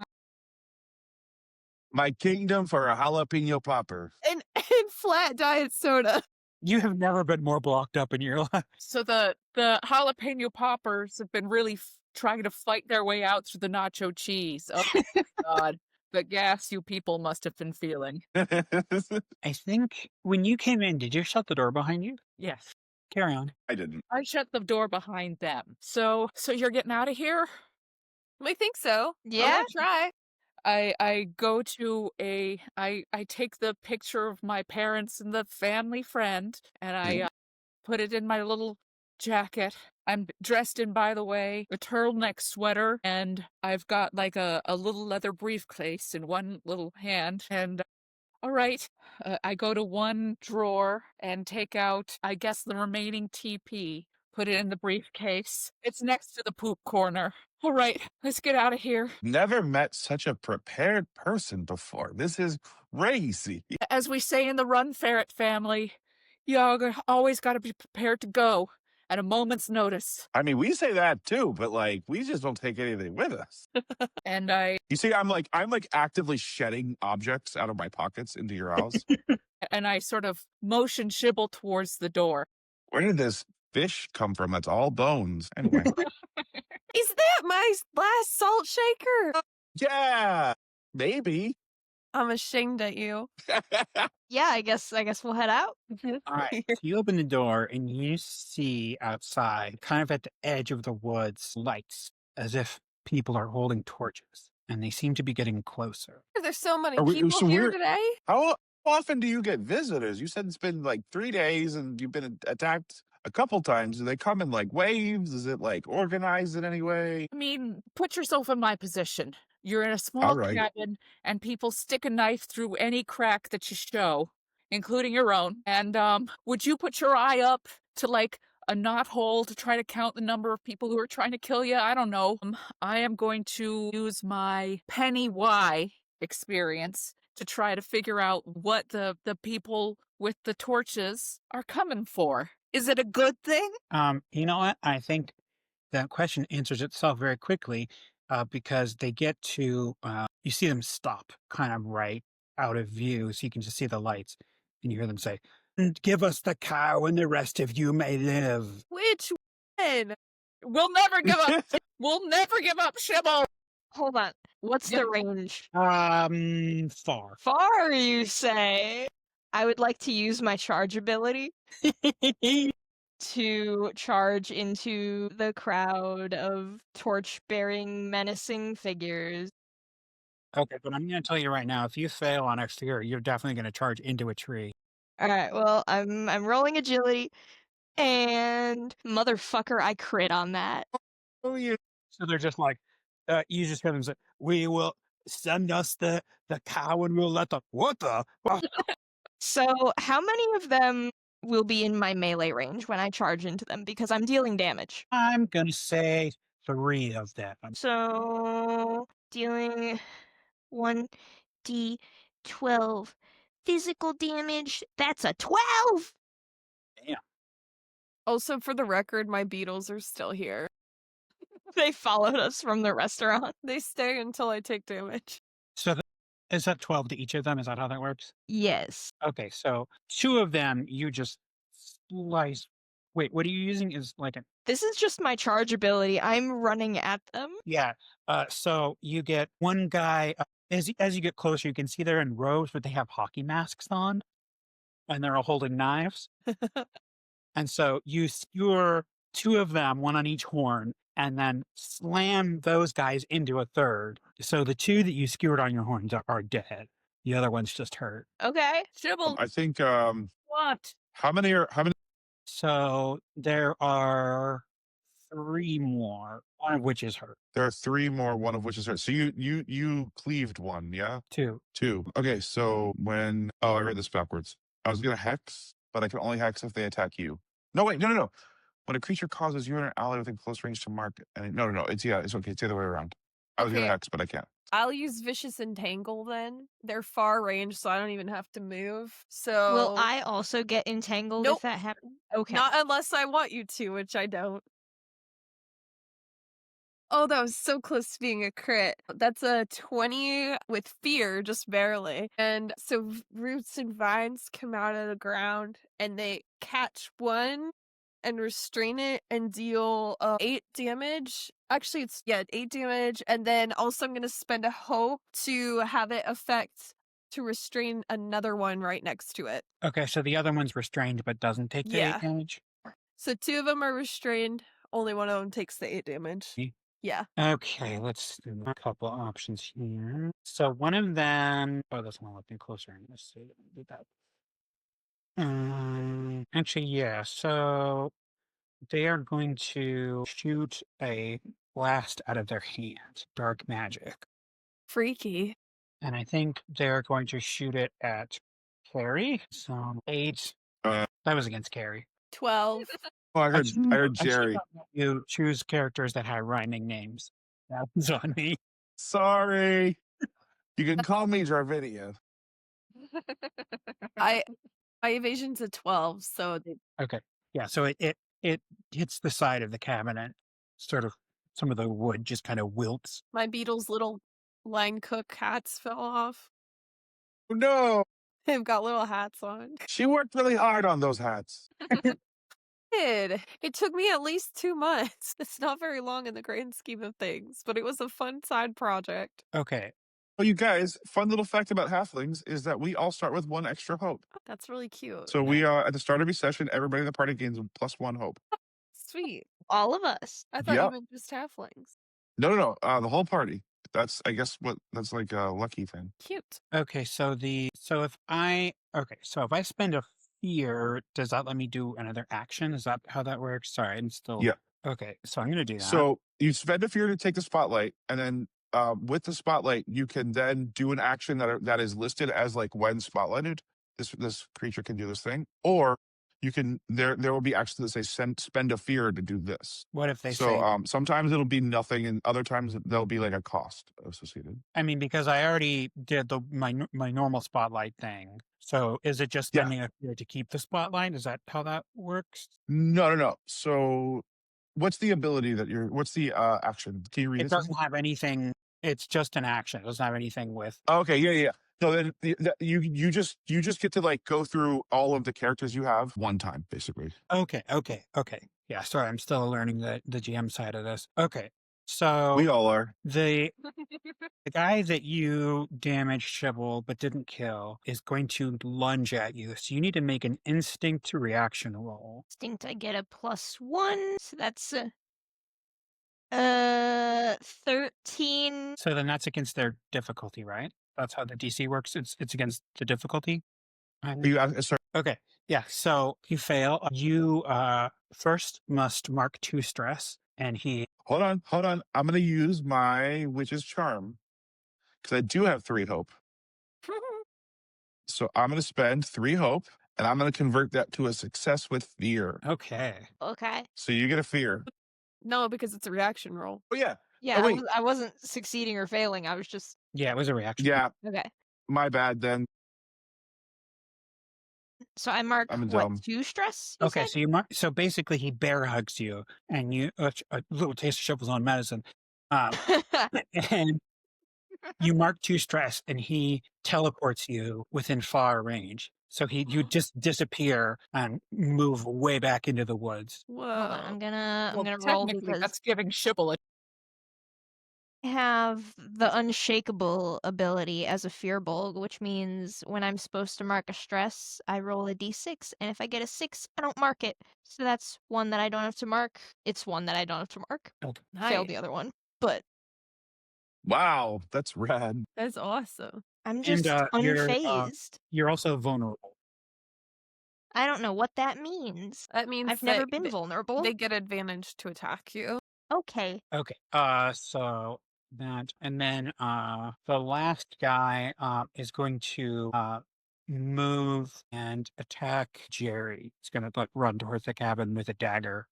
My kingdom for a jalapeno popper. And flat diet soda. You have never been more blocked up in your life. So the jalapeno poppers have been really trying to fight their way out through the nacho cheese. Oh my God, the gas you people must have been feeling. I think when you came in, did you shut the door behind you? Yes, Carry on. I didn't. I shut the door behind them. So you're getting out of here? I think so. Yeah? I'm gonna try. I go to I take the picture of my parents and the family friend, and I put it in my little jacket. I'm dressed in, by the way, a turtleneck sweater, and I've got like a little leather briefcase in one little hand. And all right, I go to one drawer and take out, I guess, the remaining TP. Put it in the briefcase. It's next to the poop corner. All right, let's get out of here. Never met such a prepared person before. This is crazy. As we say in the Run Ferret family, you always got to be prepared to go at a moment's notice. I mean, we say that too, but like we just don't take anything with us. And I You see, I'm like actively shedding objects out of my pockets into your house. sort of motion Shibble towards the door. Where did this fish come from? That's all bones. Anyway. Is that my last salt shaker? Yeah, maybe. I'm ashamed at you. Yeah, I guess we'll head out. All right. So you open the door and you see outside, kind of at the edge of the woods, lights, as if people are holding torches, and they seem to be getting closer. There's so many Are we- people so here we're- today. How often do you get visitors? You said it's been like 3 days and you've been attacked a couple times. Do they come in like waves? Is it like organized in any way? I mean, put yourself in my position. You're in a small All right. cabin, and people stick a knife through any crack that you show, including your own. And would you put your eye up to like a knothole to try to count the number of people who are trying to kill you? I don't know. I am going to use my Penny Y experience to try to figure out what the people with the torches are coming for. Is it a good thing? You know what? I think that question answers itself very quickly because they get to, you see them stop kind of right out of view, so you can just see the lights, and you hear them say, "And give us the cow and the rest of you may live." Which one? We'll never give up. We'll never give up, Shibble. Hold on. What's Yeah. the range? Far. Far, you say? I would like to use my charge ability to charge into the crowd of torch-bearing, menacing figures. Okay, but I'm going to tell you right now, if you fail on exterior, you're definitely going to charge into a tree. All right, well, I'm rolling agility, and motherfucker, I crit on that. Oh, you So they're just like, you just hear them say, "We will send us the cow, and we'll let the what the." So, how many of them will be in my melee range when I charge into them? Because I'm dealing damage. I'm gonna say 3 of them. So, dealing 1d12 physical damage. That's a 12! Damn. Also, for the record, my beetles are still here. They followed us from the restaurant. They stay until I take damage. So is that 12 to each of them? Is that how that works? Yes. Okay, so 2 of them you just slice. Wait, what are you using? Is like a This is just my charge ability. I'm running at them. yeah. So you get one guy as you get closer, you can see they're in rows, but they have hockey masks on, and they're all holding knives. And so you skewer 2 of them, one on each horn, and then slam those guys into a third. So the 2 that you skewered on your horns are dead. The other one's just hurt. Okay. Shibble, I think what? how many? So there are 3 more, one of which is hurt. There are 3 more, one of which is hurt. So you cleaved one, yeah? 2. 2. Okay, so when I read this backwards. I was gonna hex, but I can only hex if they attack you. No, wait, no. When a creature causes you and an ally within close range to mark, and no, it's okay. It's the other way around. I was gonna Okay. hex, but I can't. I'll use Vicious Entangle then. They're far range, so I don't even have to move. So Will I also get entangled Nope. if that happens? Okay. Not unless I want you to, which I don't. Oh, that was so close to being a crit. That's a 20 with fear, just barely. And so roots and vines come out of the ground and they catch one and restrain it and deal 8 damage. Actually, it's 8 damage. And then also I'm going to spend a hope to have it affect to restrain another one right next to it. Okay, so the other one's restrained but doesn't take the 8 Yeah. damage? So 2 of them are restrained. Only one of them takes the 8 damage. Me? Yeah. Okay, let's do a couple options here. So one of them, that's one let me closer in this. So do that. Actually, yeah. So they are going to shoot a blast out of their hand, dark magic, Freaky. and I think they're going to shoot it at Carrie. So 8. Uh, That was against Carrie. 12. Oh, I heard shouldn't Jerry. have let you choose characters that have rhyming names. That was on me. Sorry. You can call me Jarvinia. My evasion's a 12, so Okay. Yeah, so it hits the side of the cabinet. Sort of some of the wood just kind of wilts. my beetle's little line cook hats fell off. Oh, no, They've got little hats on. she worked really hard on those hats. It took me at least 2 months. It's not very long in the grand scheme of things, but it was a fun side project. Okay. Oh, you guys, fun little fact about halflings is that we all start with 1 extra hope. That's really cute. So we at the start of every session, everybody in the party gains +1 hope. Sweet. All of us. I thought Yep. you meant just halflings. No, the whole party. That's I guess that's like a lucky thing. Cute. Okay, so if I spend a fear, does that let me do another action? Is that how that works? Sorry, I'm still Yeah. Okay, so I'm gonna do that. So you spend a fear to take the spotlight, and then with the spotlight, you can then do an action that is listed as like when spotlighted. This creature can do this thing, or you can there will be actions that say spend a fear to do this. What if they So say sometimes it'll be nothing, and other times there'll be like a cost associated. I mean, because I already did my normal spotlight thing. So is it just Yeah. spending a fear to keep the spotlight? Is that how that works? No. So what's the ability what's the action? Can you read It this? doesn't have anything. It's just an action. It doesn't have anything with. Okay, yeah. No, then you just get to like go through all of the characters you have one time, basically. Okay. Yeah, sorry, I'm still learning the GM side of this. Okay, so We all are. the guy that you damaged Shibble but didn't kill is going to lunge at you. So you need to make an instinct reaction roll. Instinct, I get a +1. So that's 13. So then that's against their difficulty, right? That's how the DC works. It's against the difficulty. Are you sorry? Okay. Yeah. So you fail. You first must mark 2 stress, and he Hold on. I'm going to use my witch's charm because I do have 3 hope. So I'm going to spend 3 hope, and I'm going to convert that to a success with fear. Okay. Okay. So you get a fear. No, because it's a reaction roll. Oh, yeah. Yeah, Oh, wait. I wasn't succeeding or failing. I was just Yeah, it was a reaction. Yeah, okay. my bad then. So I mark I'm what, dumb. 2 stress? You Okay, said? so basically he bear hugs you, and you a little taste of Shibble's on medicine, and you mark 2 stress, and he teleports you within far range. So you just disappear and move way back into the woods. Whoa. Hold on, I'm Well, gonna roll technically, because that's giving Shibble a I have the unshakable ability as a fearbulg, which means when I'm supposed to mark a stress, I roll a d6, and if I get a 6, I don't mark it. So that's one that I don't have to mark. It's one that I don't have to mark. Okay. Failed Nice. the other one, but Wow, that's rad. That's awesome. I'm And just unfazed. you're also vulnerable. I don't know what that means. That means I've never that been vulnerable. they get advantage to attack you. Okay. Okay. So that, and then the last guy is going to move and attack Jerry. He's gonna like run towards the cabin with a dagger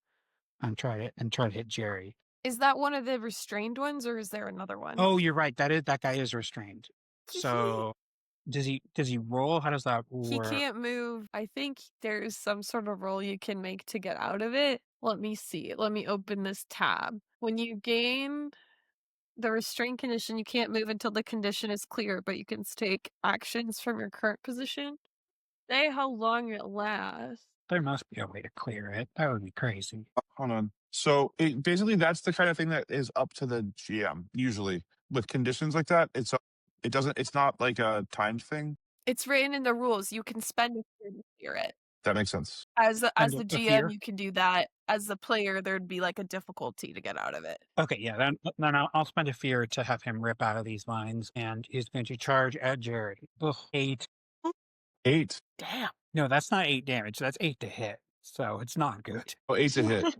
and try to hit Jerry. Is that one of the restrained ones, or is there another one? Oh, you're right. That guy is restrained. So does he roll? How does that He work? can't move. I think there's some sort of roll you can make to get out of it. Let me see. Let me open this tab. When you gain the restraint condition, you can't move until the condition is clear, but you can take actions from your current position. Say how long it lasts. There must be a way to clear it. That would be crazy. Hold on. So basically, that's the kind of thing that is up to the GM usually with conditions like that. It's not like a timed thing. It's written in the rules. You can spend a turn to clear it. That makes sense. As the a GM, fear? you can do that. As the player, there'd be like a difficulty to get out of it. Okay, yeah, then I'll spend a fear to have him rip out of these vines, and he's going to charge at Jerry. Ugh, 8. 8. Damn. No, that's not 8 damage. That's 8 to hit. So it's not good. Oh, 8 to hit.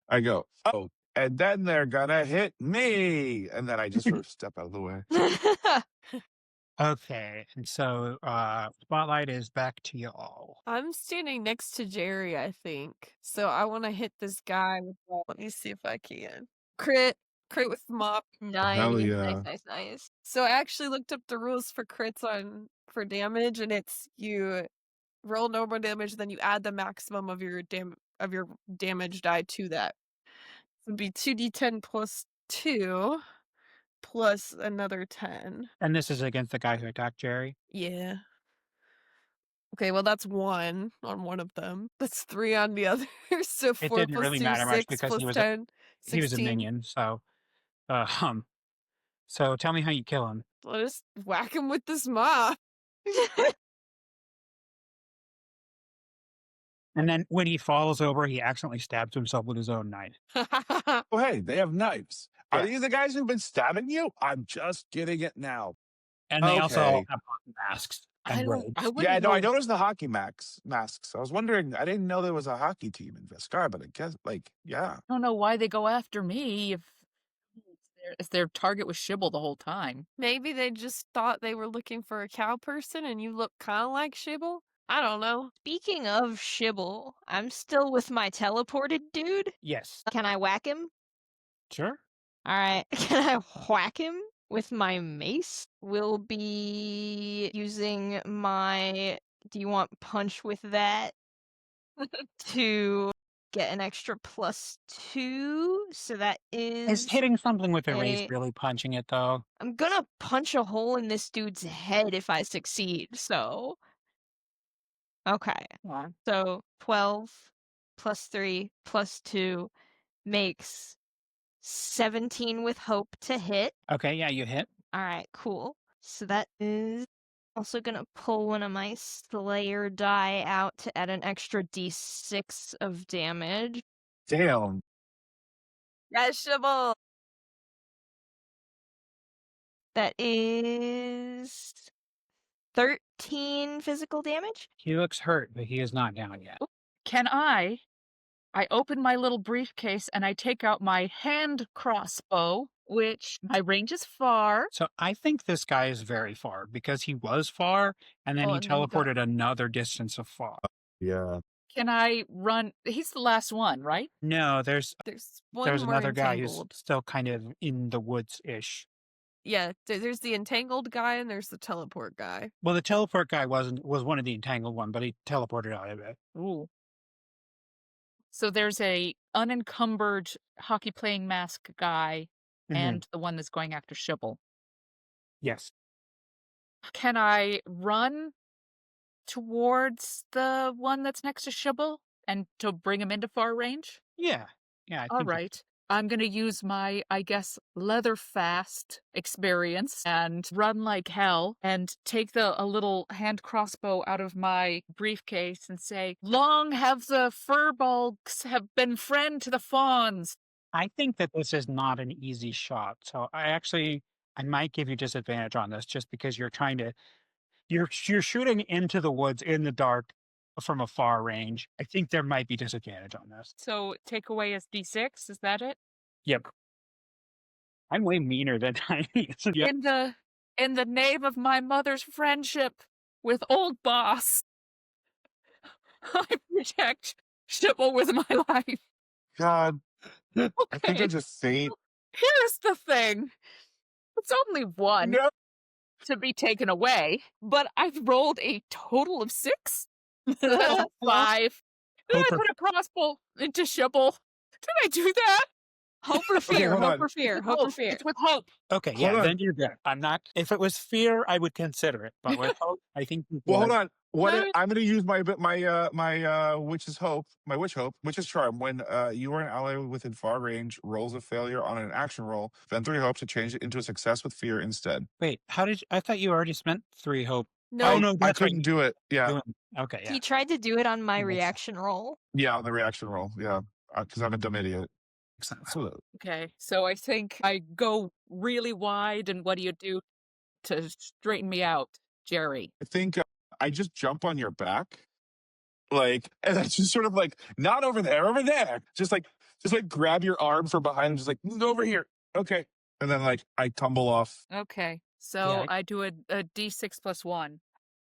I go, oh, and then they're gonna hit me, and then I just sort of step out of the way. Okay, and so spotlight is back to y'all. I'm standing next to Jerry, I think. So I want to hit this guy with let me see if I can. Crit with mop. Hell Nice, yeah. nice. So I actually looked up the rules for crits for damage, and it's you roll normal damage, then you add the maximum of your damage die to that. So it'd be 2d10 plus 2 plus another 10. And this is against the guy who attacked Jerry. Yeah. Okay, well that's 1 on one of them. That's 3 on the other. So 4 It didn't plus really 2, matter much 6 because plus he was 10, he was a 16. minion. So tell me how you kill him. I'll just whack him with this mop. And then when he falls over, he accidentally stabs himself with his own knife. Oh, hey, they have knives. Are Yeah. these the guys who've been stabbing you? I'm just getting it now. And they also all Okay. have hockey masks I and don't. robes. I wouldn't Yeah, no, know. I noticed the hockey masks. I was wondering, I didn't know there was a hockey team in Vescarre, but I guess, yeah. I don't know why they go after me if their target was Shibble the whole time. Maybe they just thought they were looking for a cow person, and you look kind of like Shibble. I don't know. Speaking of Shibble, I'm still with my teleported dude. Yes. Can I whack him? Sure. Alright, can I whack him with my mace? We'll be using my do you want punch with that to get an extra +2. So that Is is hitting something with a raise a really punching it though? I'm gonna punch a hole in this dude's head if I succeed, so okay. Yeah. So 12 plus 3 plus 2 makes 17 with hope to hit. Okay, yeah, you hit. Alright, cool. So that is also gonna pull one of my Slayer die out to add an extra d6 of damage. Damn. Yes, Shibble. That is 13 physical damage. He looks hurt, but he is not down yet. Can I I open my little briefcase and I take out my hand crossbow, which my range is far. So I think this guy is very far because he was far and then Oh, he and then he got- teleported another distance of far. Yeah. Can I run? He's the last one, right? No, there's one more another guy who's entangled. still kind of in the woods-ish. Yeah, there's the entangled guy and there's the teleport guy. Well, the teleport guy was one of the entangled one, but he teleported out of it. Ooh. So there's a unencumbered hockey playing mask guy and the one that's going after Shibble. Yes. Can I run towards the one that's next to Shibble and to bring him into far range? Yeah. Yeah. I All think right. I'm going to use my, I guess, leather fast experience and run like hell and take a little hand crossbow out of my briefcase and say, "Long have the furbolgs have been friend to the fawns." I think that this is not an easy shot. So I might give you disadvantage on this just because you're trying to you're shooting into the woods in the dark from a far range. I think there might be disadvantage on this. So take away as D6, is that it? Yep. I'm way meaner than Tiny. So yep. In the name of my mother's friendship with old boss, I protect Shibble with my life. God, I think Okay. I just faint. Here's the thing. It's only one No. to be taken away, but I've rolled a total of 6. So that's 5. Did I Hope or- put a crossbow into Shibble? Did I do that? Hope or fear, hold hope on. or fear, hope or fear. It's with hope. Okay, Hold yeah, on. then you're good. I'm not. If it was fear, I would consider it. But with hope, I think. Well, hold on. No. I'm going to use my witch's hope, my witch's charm. When you or an ally within far range rolls a failure on an action roll, spend 3 hope to change it into a success with fear instead. Wait, I thought you already spent 3 hope. No, Oh no, I that's right. couldn't do it. Yeah, Okay, yeah. He tried to do it on my Yes. reaction roll. yeah, on the reaction roll. Yeah, because I'm a dumb idiot. Makes sense. So, Okay, so I think I go really wide, and what do you do to straighten me out, Jerry? I think I just jump on your back, like, and that's just sort of like not over there, just like grab your arm from behind, and just like over here, okay, and then like I tumble off. Okay, so Yeah. I do a D6 plus 1.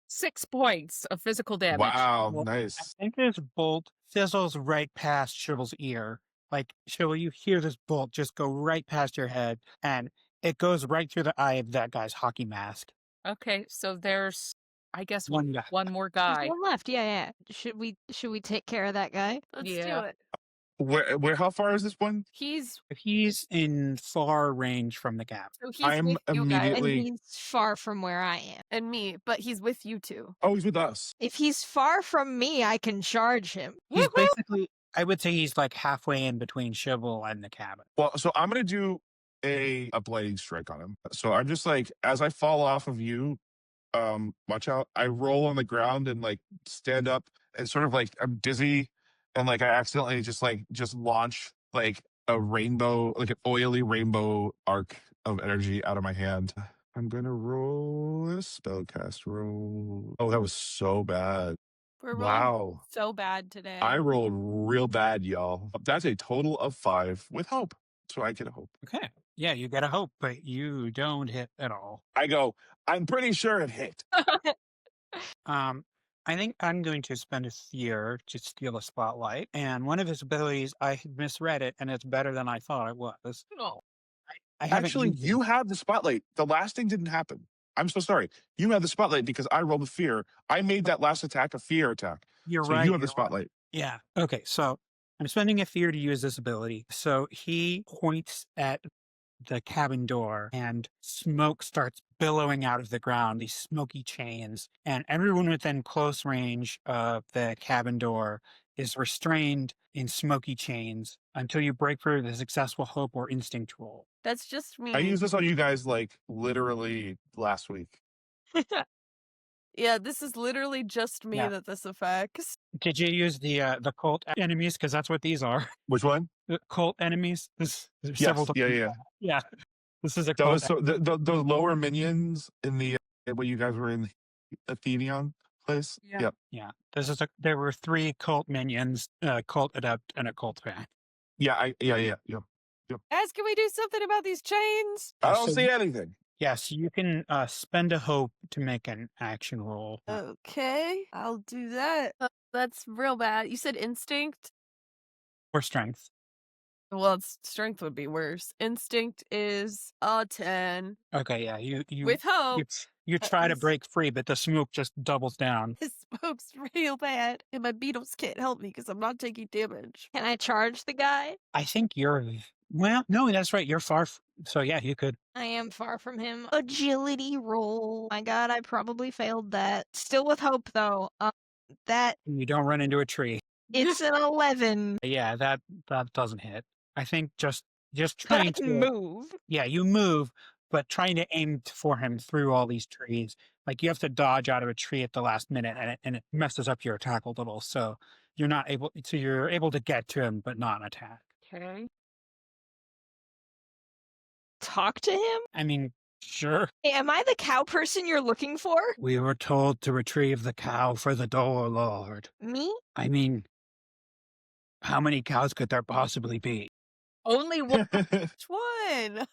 6 points of physical damage. Wow, Well, I nice. think this bolt fizzles right past Shibble's ear. Like, Shibble, you hear this bolt just go right past your head, and it goes right through the eye of that guy's hockey mask. Okay, so there's, I guess, One guy. one more There's guy. one left. Yeah. Should we take care of that guy? let's Yeah. do it. Where? How far is this one? He's in far range from the gap. So he's I'm with you guys And immediately. he's far from where I am. and me, but he's with you two. Oh, he's with us. If he's far from me, I can charge him. He's basically, I would say he's like halfway in between Shibble and the cabin. Well, so I'm gonna do a blighting strike on him. So I'm just like, as I fall off of you, watch out. I roll on the ground and like stand up and sort of like I'm dizzy and like I accidentally just launch like a rainbow, like an oily rainbow arc of energy out of my hand. I'm gonna roll a spellcast roll. Oh, that was so bad. We're rolling Wow. so bad today. I rolled real bad, y'all. That's a total of 5 with hope. So I get a hope. Okay. Yeah, you gotta hope, but you don't hit at all. I go, I'm pretty sure it hit. I think I'm going to spend a fear to steal a spotlight, and one of his abilities, I misread it, and it's better than I thought it was. No. I haven't Actually, used it. you have the spotlight. The last thing didn't happen. I'm so sorry. You have the spotlight because I rolled a fear. I made that last attack a fear attack. You're So right. you have the you're right. spotlight. Yeah. Okay. So I'm spending a fear to use this ability. So he points at the cabin door and smoke starts billowing out of the ground, these smoky chains, and everyone within close range of the cabin door is restrained in smoky chains until you break through the successful hope or instinct roll. That's just me. I used this on you guys like literally last week. Yeah, this is literally just me Yeah. that this affects. Did you use the cult enemies? Because that's what these are. Which one? The cult enemies. There's Yes. several. Yeah. Yeah. This is a That cult. was so the lower minions in the when you guys were in Athenion. place. Yeah. Yep. Yeah. There were 3 cult minions, cult adept, and a cult fan. Yeah. Yep. Guys, can we do something about these chains? I Yeah, don't so see anything. Yes, you can spend a hope to make an action roll. Okay, I'll do that. That's real bad. You said instinct? Or strength. Well, strength would be worse. Instinct is a 10. Okay, yeah, you With hope. you try to least- break free, but the smoke just doubles down. This smoke's real bad, and my beetles can't help me because I'm not taking damage. Can I charge the guy? I think no, that's right. You're far. So yeah, you could. I am far from him. Agility roll. My God, I probably failed that. Still with hope though. That You don't run into a tree. it's an 11. Yeah, that doesn't hit. I think just But I trying can to move. Yeah, you move, but trying to aim for him through all these trees. Like you have to dodge out of a tree at the last minute, and it messes up your attack a little. So you're able to get to him, but not attack. Okay. Talk to him? I mean, sure. Hey, am I the cow person you're looking for? We were told to retrieve the cow for the Door Lord. Me? I mean, how many cows could there possibly be? Only one. Which one?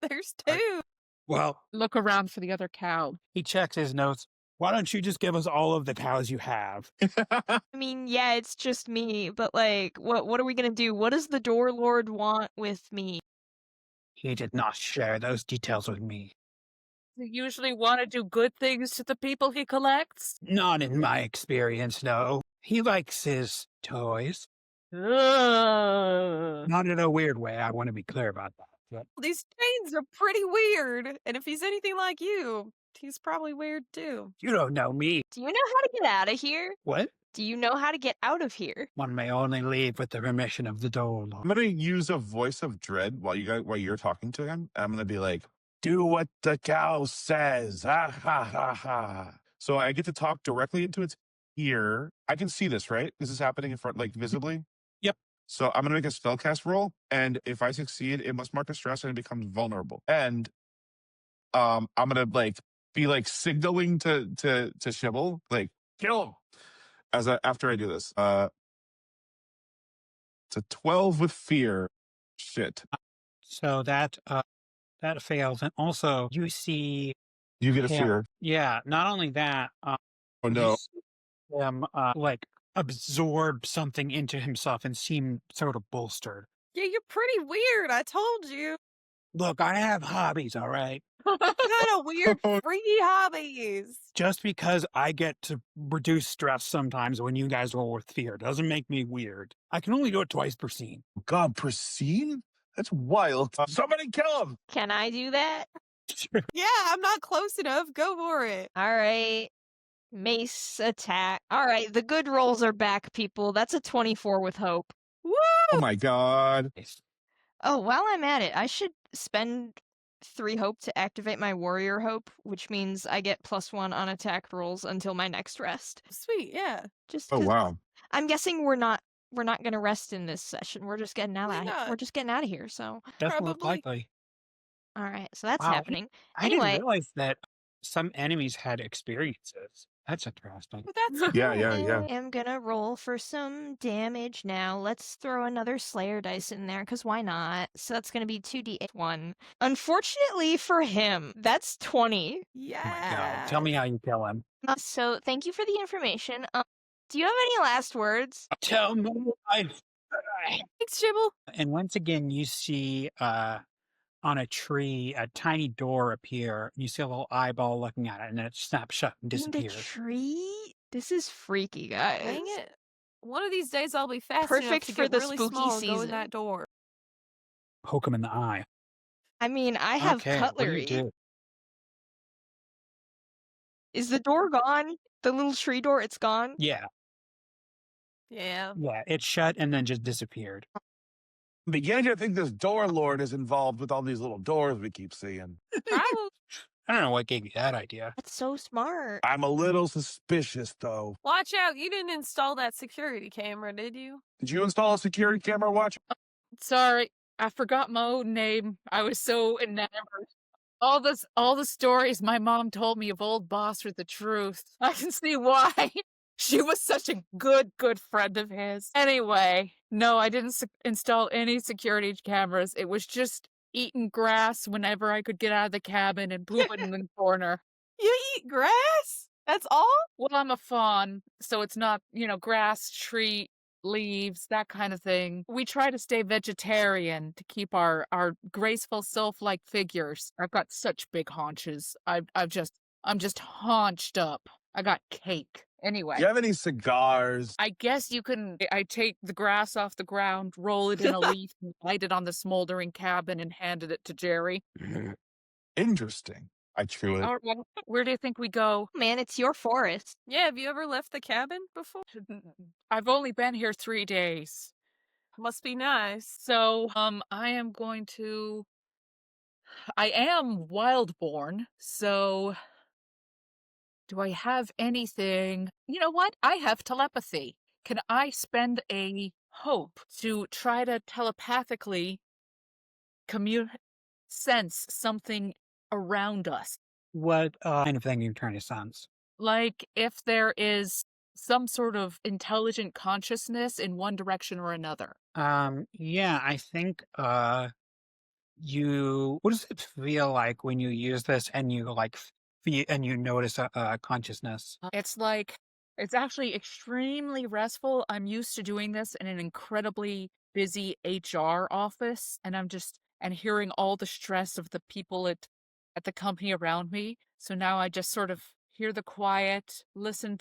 There's 2. Well, Look around for the other cow. he checks his notes. Why don't you just give us all of the cows you have? I mean, yeah, it's just me, but like, what are we gonna do? What does the Door Lord want with me? He did not share those details with me. He usually want to do good things to the people he collects. Not in my experience, no. He likes his toys. Ugh. Not in a weird way, I want to be clear about that. But These chains are pretty weird, and if he's anything like you, he's probably weird too. you don't know me. Do you know how to get out of here? What? Do you know how to get out of here? One may only leave with the permission of the Door I'm Lord. gonna use a voice of dread while you're talking to him. I'm gonna be like, "Do what the cow says." Ha ha ha ha. So I get to talk directly into its ear. I can see this, right? This is happening in front, like visibly. Yep. So I'm gonna make a spellcast roll, and if I succeed, it must mark a stress and it becomes vulnerable. And I'm gonna be signaling to Shibble, like, kill him. After I do this. It's a 12 with fear. Shit. So that fails. And also, you see You get a him. fear. Yeah, not only that, Oh you no. see him absorb something into himself and seem sort of bolstered. Yeah, you're pretty weird. I told you. Look, I have hobbies, all right? What kind of weird, freaky hobbies? Just because I get to reduce stress sometimes when you guys roll with fear doesn't make me weird. I can only do it twice per scene. God, Pristine? That's wild. Somebody kill him. Can I do that? Yeah, I'm not close enough. Go for it. All right. Mace attack. All right, the good rolls are back, people. That's a 24 with hope. Woo! Oh my God. Oh, while I'm at it, I should spend 3 hope to activate my warrior hope, which means I get +1 on attack rolls until my next rest. Sweet, yeah. Just Oh 'cause wow. I'm guessing we're not gonna rest in this session. We're just getting out Why of here. not? We're just getting out of here. So, Doesn't look Probably. likely. all right. So that's Wow. happening. I didn't Anyway. realize that some enemies had experiences. That's interesting. But that's Yeah, cool. yeah. I am gonna roll for some damage now. Let's throw another Slayer dice in there, because why not? So that's gonna be 2d1. Unfortunately for him, that's 20. Yeah. Oh my God. Tell me how you kill him. So thank you for the information. Do you have any last words? Tell me. Thanks, Shibble. And once again, you see on a tree a tiny door appear. You see a little eyeball looking at it, and then it snaps shut and In the disappears. tree? This is freaky, guys. Dang it. One of these days I'll be fast Perfect enough to for get the really spooky small and go season. in that door. Poke him in the eye. I mean, I have Okay, what do cutlery. you do? Is the door gone? The little tree door, it's gone? Yeah, Yeah. it shut and then just disappeared. I'm beginning to think this door lord is involved with all these little doors we keep seeing. Probably. I don't know what gave you that idea. That's so smart. I'm a little suspicious though. Watch out. You didn't install that security camera, did you? Did you install a security camera watch? Sorry, I forgot my own name. I was so enamored. all the stories my mom told me of old Boss are the truth. I can see why. She was such a good friend of his. Anyway, no, I didn't install any security cameras. It was just eating grass whenever I could get out of the cabin and pooping in the corner. You eat grass? That's all? Well, I'm a fawn, so it's not, grass, tree, leaves, that kind of thing. We try to stay vegetarian to keep our graceful sylph-like figures. I've got such big haunches. I'm just haunched up. I got cake. Anyway. Do you have any cigars? I guess you can. I take the grass off the ground, roll it in a leaf, and light it on the smoldering cabin, and handed it to Jerry. Interesting. I chew it. All right, where do you think we go? Man, it's your forest. Yeah, have you ever left the cabin before? I've only been here 3 days. Must be nice. So, I am Wildborn, so do I have anything? You know what? I have telepathy. Can I spend a hope to try to telepathically sense something around us? What kind of thing are you trying to sense? Like if there is some sort of intelligent consciousness in one direction or another. Yeah, I think what does it feel like when you use this and you and you notice a consciousness? It's actually extremely restful. I'm used to doing this in an incredibly busy HR office, and and hearing all the stress of the people at the company around me. So now I just sort of hear the quiet, listen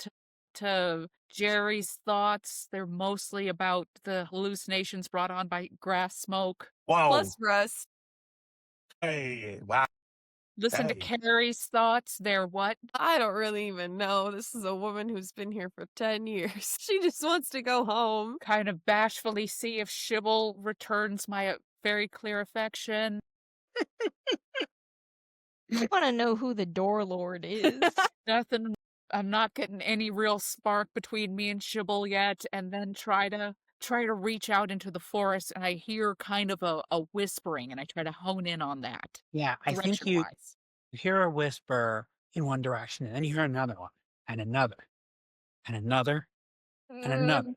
to Jerry's thoughts. They're mostly about the hallucinations brought on by grass smoke. Whoa. Plus rust. Hey, wow. Listen to Carrie's thoughts. They're what? I don't really even know. This is a woman who's been here for 10 years. She just wants to go home. Kind of bashfully see if Shibble returns my very clear affection. I want to know who the door lord is. Nothing. I'm not getting any real spark between me and Shibble yet, and then try to reach out into the forest, and I hear kind of a whispering, and I try to hone in on that. Yeah, I think you Direction-wise. hear a whisper in one direction, and then you hear another one, and another, and another, and another.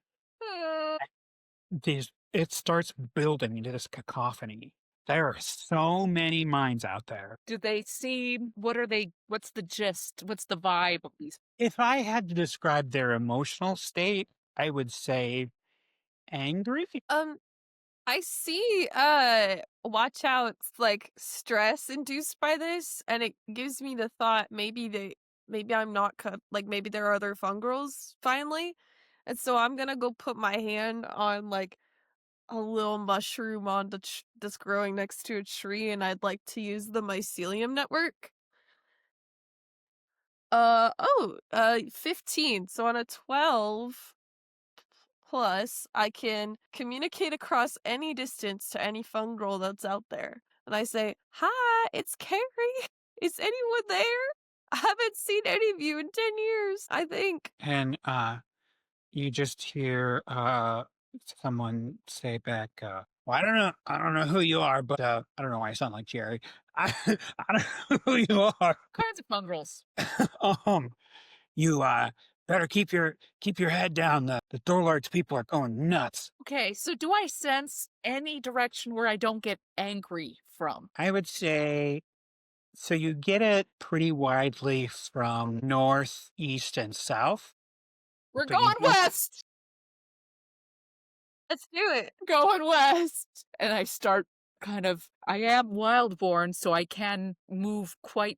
It starts building into this cacophony. There are so many minds out there. Do they seem? What are they? What's the gist? What's the vibe of these? If I had to describe their emotional state, I would say angry. I see watch out's like stress induced by this, and it gives me the thought maybe I'm not like maybe there are other fungrels finally. And so I'm gonna go put my hand on like a little mushroom on that's growing next to a tree, and I'd like to use the mycelium network. 15. So on a 12 plus, I can communicate across any distance to any fungal that's out there. And I say, "Hi, it's Carrie. Is anyone there? I haven't seen any of you in 10 years, I think." And you just hear someone say back, well, I don't know who you are, but I don't know why I sound like Jerry. I don't know who you are. Kinds of fungrels. You better keep your head down. The Thorlord's people are going nuts. Okay, so do I sense any direction where I don't get angry from? I would say so you get it pretty widely from north, east, and south. We're But you going don't- west. Let's do it. Going west. And I start I am wildborn, so I can move I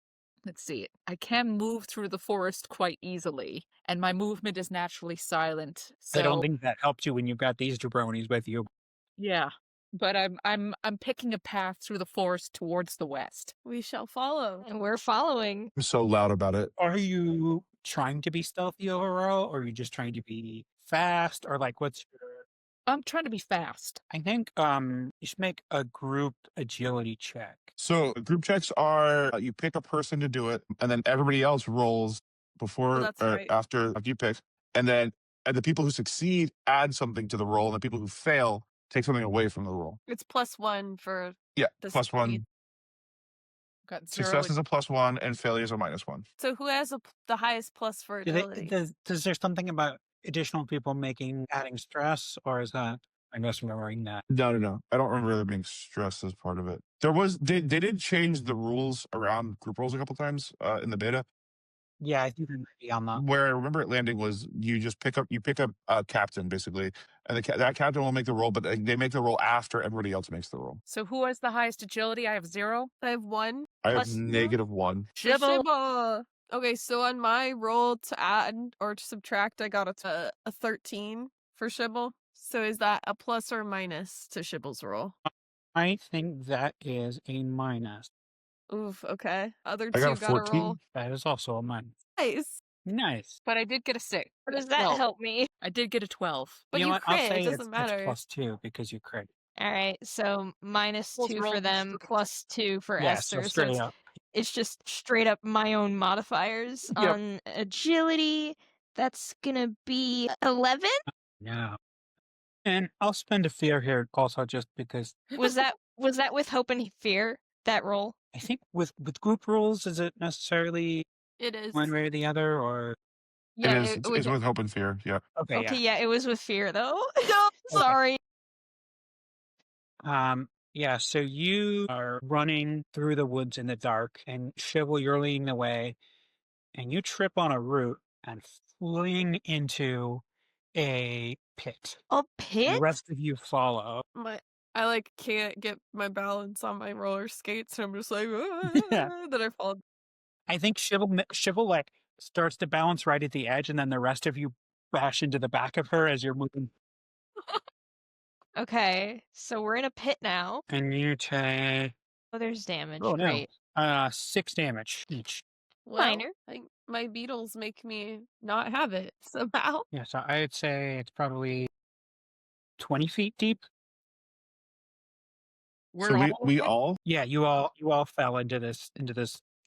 can move through the forest quite easily, and my movement is naturally silent. So I don't think that helps you when you've got these jabronis with you. yeah. But I'm picking a path through the forest towards the west. We shall follow. And we're following. I'm so loud about it. Are you trying to be stealthy overall, or are you just trying to be fast, or like what's your... I'm trying to be fast. I think you should make a group agility check. So group checks are you pick a person to do it, and then everybody else rolls before that's or right. after you pick, and then the people who succeed add something to the roll, and the people who fail take something away from the roll. It's +1 for Yeah, the plus speed. Got 0. Success is a +1 and failure is a -1. So who has the highest plus for agility? Does there something about additional people adding stress, or is that I'm misremembering that? No. I don't remember there being stress as part of it. They did change the rules around group roles a couple times in the beta. Yeah, I think I might be on that. Where I remember it landing was you pick up a captain basically, and that captain will make the roll, but they make the roll after everybody else makes the roll. So who has the highest agility? I have 0. I have 1. I have plus -1. Shibble. Shibble. Okay, so on my roll to add or to subtract, I got a 13 for Shibble. So is that a plus or minus to Shibble's roll? I think that is a minus. Oof, okay. Other I two got a got a 14. roll. That is also a minus. Nice. Nice. But I did get a 6. How does that 12. help me? I did get a 12. But you know you what? I'll crit, say it doesn't matter. It's +2 because you crit. All right, so -2 for rolled them, +2 for Yeah, Esther. so straight up. It's just straight up my own modifiers Yep. on agility. That's gonna be 11. Yeah. And I'll spend a fear here also just because Was that with hope and fear, that roll? I think with group rules, is it necessarily It is. one way or the other, or Yeah, it is. It's with hope and fear. Yeah. okay, okay, yeah, it was with fear though. No, Sorry. yeah. So you are running through the woods in the dark, and Shibble, you're leading the way, and you trip on a root and fling into a pit. A And pit? the rest of you follow. I like can't get my balance on my roller skates, and I'm just like, Yeah. then I fall. I think Shibble like starts to balance right at the edge, and then the rest of you bash into the back of her as you're moving. Okay, so we're in a pit now. And you take Oh, there's damage. no, Great. 6 damage each. Well, Minor. I think my beetles make me not have it somehow. Yeah, so I'd say it's probably 20 feet deep. We're So all we all Yeah, you all fell into this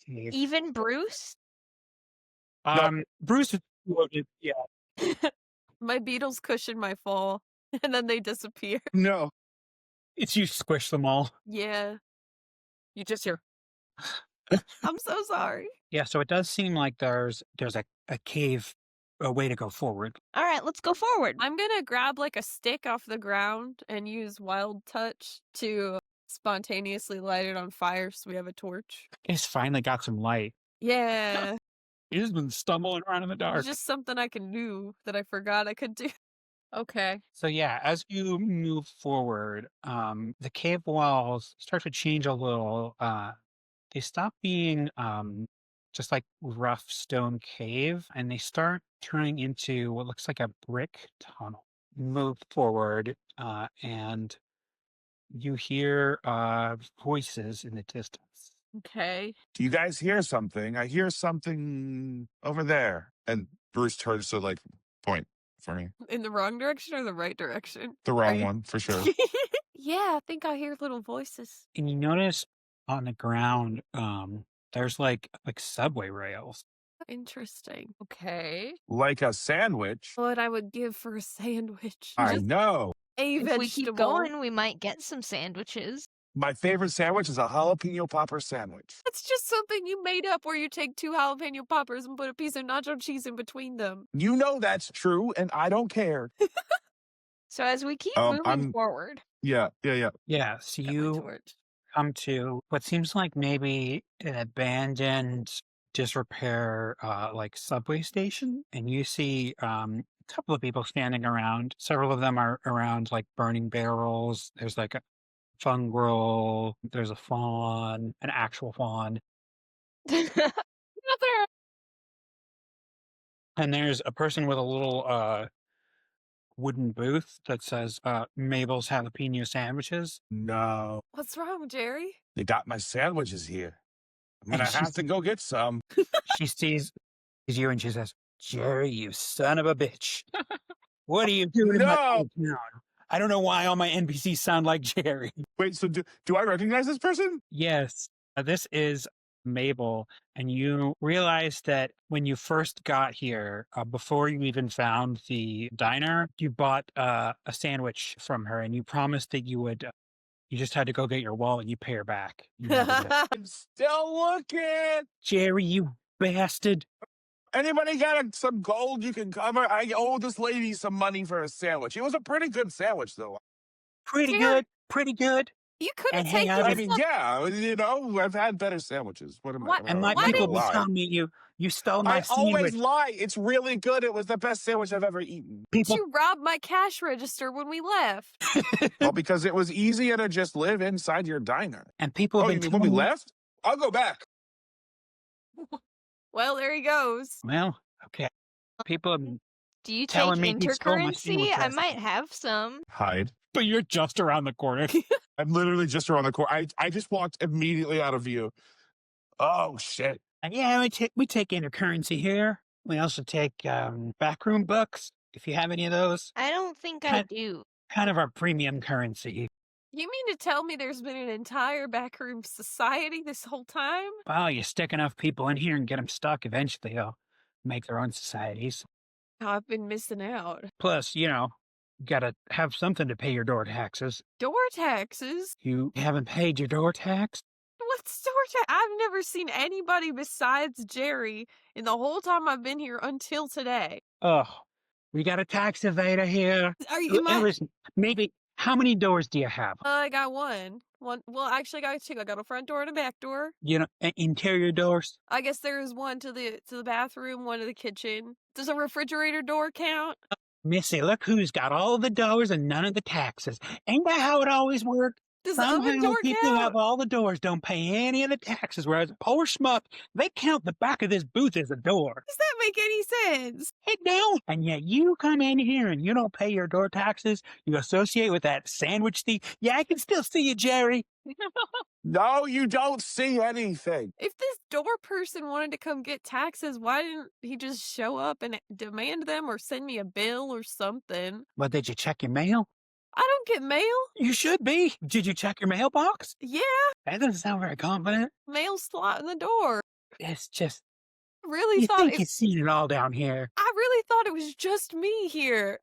cave. Even Bruce? Bruce floated. Yeah, My beetles cushion my fall, and then they disappear. no. it's you squish them all. Yeah, you just hear. I'm so sorry. Yeah, so it does seem like there's a cave, a way to go forward. All right, let's go forward. I'm gonna grab like a stick off the ground and use Wild Touch to spontaneously light it on fire so we have a torch. It's finally got some light. Yeah, He's been stumbling around in the dark. it's just something I can do that I forgot I could do. Okay. So yeah, as you move forward, the cave walls start to change a little. They stop being just like rough stone cave, and they start turning into what looks like a brick tunnel. Move forward, and you hear voices in the distance. Okay. Do you guys hear something? I hear something over there. And Bruce turns to like point for me. In the wrong direction or the right direction? The wrong Right. one for sure. Yeah, I think I hear little voices. And you notice on the ground, there's like subway rails. Interesting. Okay. Like a sandwich. What I would give for a sandwich. I Just know. a If vegetable. we keep going, we might get some sandwiches. My favorite sandwich is a jalapeno popper sandwich. It's just something you made up where you take 2 jalapeno poppers and put a piece of nacho cheese in between them. You know that's true, and I don't care. So as we keep Um, moving I'm- forward, Yeah. Yeah, so Got my you torch. come to what seems like maybe an abandoned disrepair like subway station, and you see a couple of people standing around. Several of them are around like burning barrels. There's like a fungal, there's a fawn, an actual fawn, and there's a person with a little wooden booth that says Mabel's jalapeno sandwiches. No. What's wrong, Jerry? They got my sandwiches here. I'm gonna And have she's- to go get some. She sees you and she says, "Jerry, you son of a bitch. What are you doing in my No! town? I don't know why all my NPCs sound like Jerry." Wait, so do I recognize this person? Yes, this is Mabel, and you realize that when you first got here, before you even found the diner, you bought a sandwich from her, and you promised that you would You just had to go get your wallet and you pay her back. You never did. I'm still looking. Jerry, you bastard. Anybody got some gold you can cover? I owe this lady some money for a sandwich. It was a pretty good sandwich, though. Pretty Jerry, good. Pretty good. you could have And hey, taken I've I his mean, luck. yeah, you know, I've had better sandwiches. What am I? What- And my Why people didn't be telling me you stole my I always sandwich. lie. It's really good. It was the best sandwich I've ever eaten. People, you rob my cash register when we left? Well, because it was easier to just live inside your diner. and people have Oh, been you mean when we telling me. left? I'll go back. Well, there he goes. Well, okay. People have been Do you take telling me he stole my intercurrency? sandwich I recipe. might have some. Hide. But you're just around the corner. I'm literally just around the corner. I just walked immediately out of view. Oh shit. And yeah, we take intercurrency here. We also take backroom books, if you have any of those. I don't think I Kind- do. Kind of our premium currency. You mean to tell me there's been an entire backroom society this whole time? Well, you stick enough people in here and get them stuck, eventually they'll make their own societies. Oh, I've been missing out. Plus, you know, gotta have something to pay your door taxes. Door taxes? You haven't paid your door tax? What's door tax? I've never seen anybody besides Jerry in the whole time I've been here until today. Oh, we got a tax evader here. Are you Maybe, how many doors do you have? I got one. Well, actually, I got two. I got a front door and a back door. You know, interior doors? I guess there's one to the bathroom, one to the kitchen. Does a refrigerator door count? Missy, look who's got all the doors and none of the taxes. Ain't that how it always worked? Does the oven Somehow door people who have count? all the doors don't pay any of the taxes, whereas a poor schmuck, they count the back of this booth as a door. Does that make any sense? It don't. And yet you come in here and you don't pay your door taxes. You associate with that sandwich thief. Yeah, I can still see you, Jerry. No, you don't see anything. If this door person wanted to come get taxes, why didn't he just show up and demand them or send me a bill or something? But did you check your mail? I don't get mail. You should be. Did you check your mailbox? Yeah, That doesn't sound very confident. mail slot in the door. It's just, Really you thought think it, you've seen it all down here. I really thought it was just me here.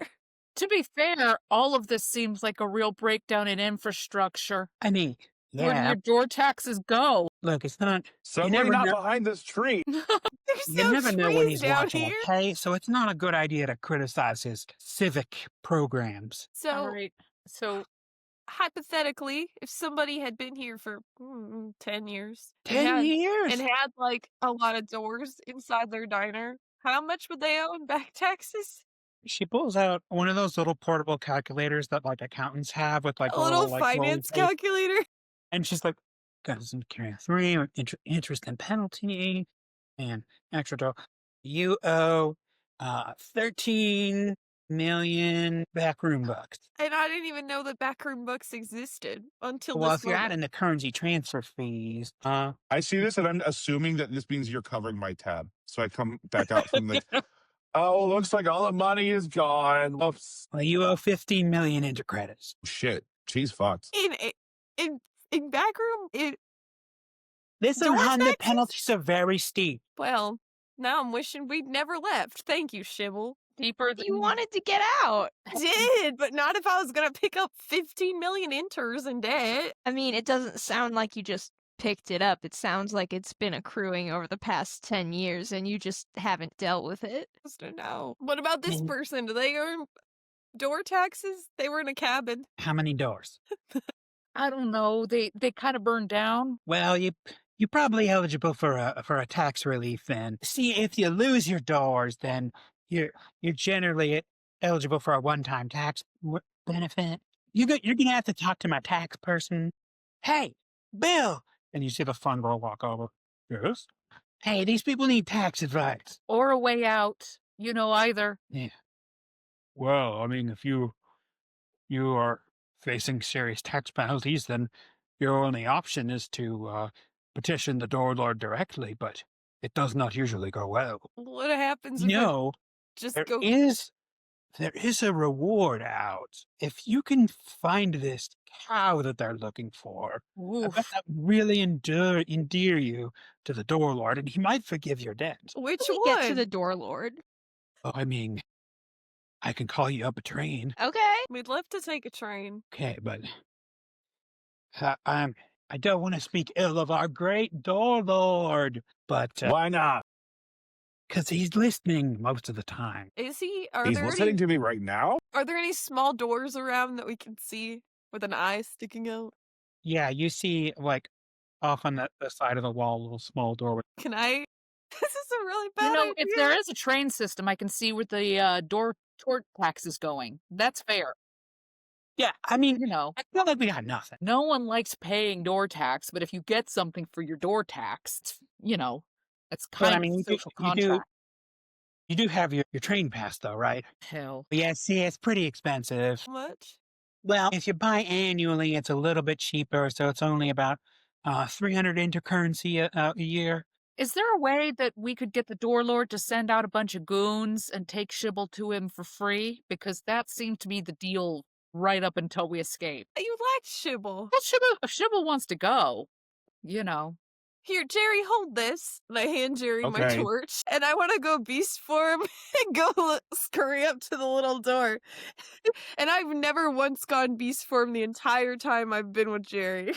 To be fair, all of this seems like a real breakdown in infrastructure. I mean, Where do yeah, your door taxes go? look, it's not, Certainly never not know- behind this tree. There's you no never know when trees he's down watching, here. okay? So it's not a good idea to criticize his civic programs. So All right. So hypothetically, if somebody had been here for 10 years, and 10 had- years? and had like a lot of doors inside their diner, how much would they owe in back taxes? She pulls out one of those little portable calculators that like accountants have with like A little like, rolling finance tape. calculator. And she's like, doesn't carry 3 or interest and penalty and extra dough. You owe 13 million backroom bucks. And I didn't even know that backroom books existed until Well, this if you're moment. adding the currency transfer fees, I see this and I'm assuming that this means you're covering my tab. So I come back out from the. Oh, looks like all the money is gone. Oops. well, you owe 15 million into credits. Shit. She's fucked. In backroom, Listen, Door hon, the taxes? penalties are very steep. well, now I'm wishing we'd never left. Thank you, Shibble. deeper than You wanted to get out. I did, but not if I was gonna pick up 15 million inters in debt. I mean, it doesn't sound like you just picked it up. It sounds like it's been accruing over the past 10 years and you just haven't dealt with it. Just to know. What about this Mm. person? Do they earn door taxes? They were in a cabin. How many doors? I don't know. They kind of burned down. Well, you're probably eligible for a tax relief then. See, if you lose your doors, then you're generally eligible for a one-time tax benefit. You're gonna have to talk to my tax person. Hey, Bill, and you see the fun girl walk over. Yes. Hey, these people need tax advice. Or a way out. You know, either. Yeah. Well, I mean, if you are facing serious tax penalties, then your only option is to petition the door lord directly, but it does not usually go well. What happens if I No, just there go? is a reward out. If you can find this cow that they're looking for, I Oof. bet that would really endear you to the door lord, and he might forgive your debt. Which We one? get to the door lord. Oh, I mean, I can call you up a train. Okay. We'd love to take a train. Okay, but I don't want to speak ill of our great door lord, but Why not? because he's listening most of the time. Is he? He's listening to me right now? Are there any small doors around that we can see with an eye sticking out? Yeah, you see, like, off on the side of the wall, a little small doorway. Can I? This is a really bad You know, idea. if there is a train system, I can see where the door tort tax is going. That's fair. Yeah, I mean, You know, I feel like we got nothing. no one likes paying door tax, but if you get something for your door tax, you know, that's But kind I of mean, a social contract. you do have your train pass, though, right? Hell. Yeah, see, it's pretty expensive. How much? Well, if you buy annually, it's a little bit cheaper, so it's only about 300 intercurrency a year. Is there a way that we could get the door lord to send out a bunch of goons and take Shibble to him for free? Because that seemed to be the deal right up until we escaped. You like Shibble. Well, if Shibble wants to go, you know. Here, Jerry, hold this. And I hand Jerry my Okay. torch. And I want to go beast form and go scurry up to the little door. And I've never once gone beast form the entire time I've been with Jerry.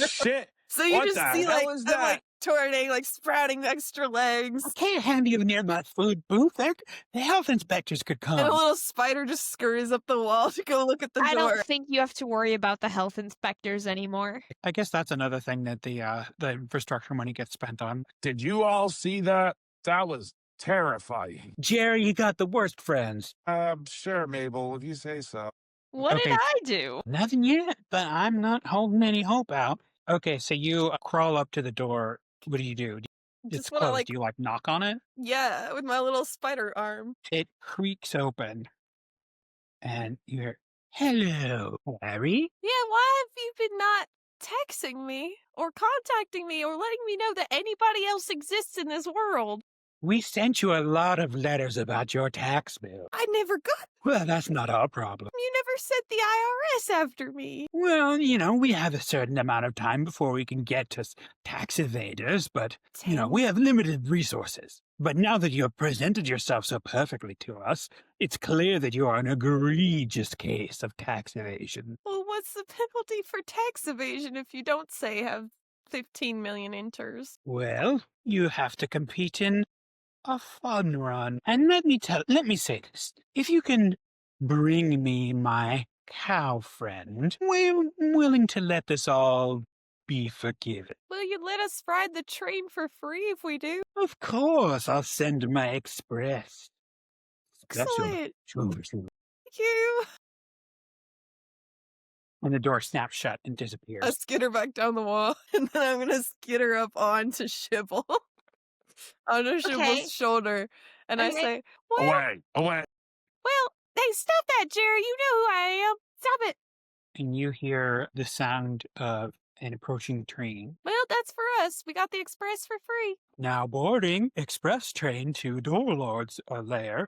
Shit. So you What just the see hell like is I'm that? like tornating, like sprouting extra legs. I can't have you near my food booth. The health inspectors could And a come. little spider just scurries up the wall to go look at the I door. don't think you have to worry about the health inspectors anymore. I guess that's another thing that the infrastructure money gets spent on. Did you all see that? That was terrifying. Jerry, you got the worst friends. Sure, Mabel, if you say so. What Okay. did I do? Nothing yet, but I'm not holding any hope out. Okay, so you crawl up to the door. What do you do? It's Just wanna, closed. like- Do you like knock on it? Yeah, with my little spider arm. It creaks open, and you hear, "Hello, Larry." Yeah, why have you been not texting me or contacting me or letting me know that anybody else exists in this world? We sent you a lot of letters about your tax bill. I never got. Well, that's not our problem. You never sent the IRS after me. Well, we have a certain amount of time before we can get to tax evaders, but, we have limited resources. But now that you have presented yourself so perfectly to us, it's clear that you are an egregious case of tax evasion. Well, what's the penalty for tax evasion if you don't say have 15 million enters? Well, you have to compete in a fun run. And let me say this. If you can bring me my cow friend, we're willing to let this all be forgiven. Will you let us ride the train for free if we do? Of course, I'll send my express. Excellent. Sure. Thank you. And the door snaps shut and disappears. I skitter back down the wall, and then I'm gonna skitter up onto Shibble. Onto Shibble's shoulder. And I Okay. say, well, Away. hey, stop that, Jerry. You know who I am. Stop it. And you hear the sound of an approaching train. Well, that's for us. We got the express for free. Now boarding express train to Doorlord's lair.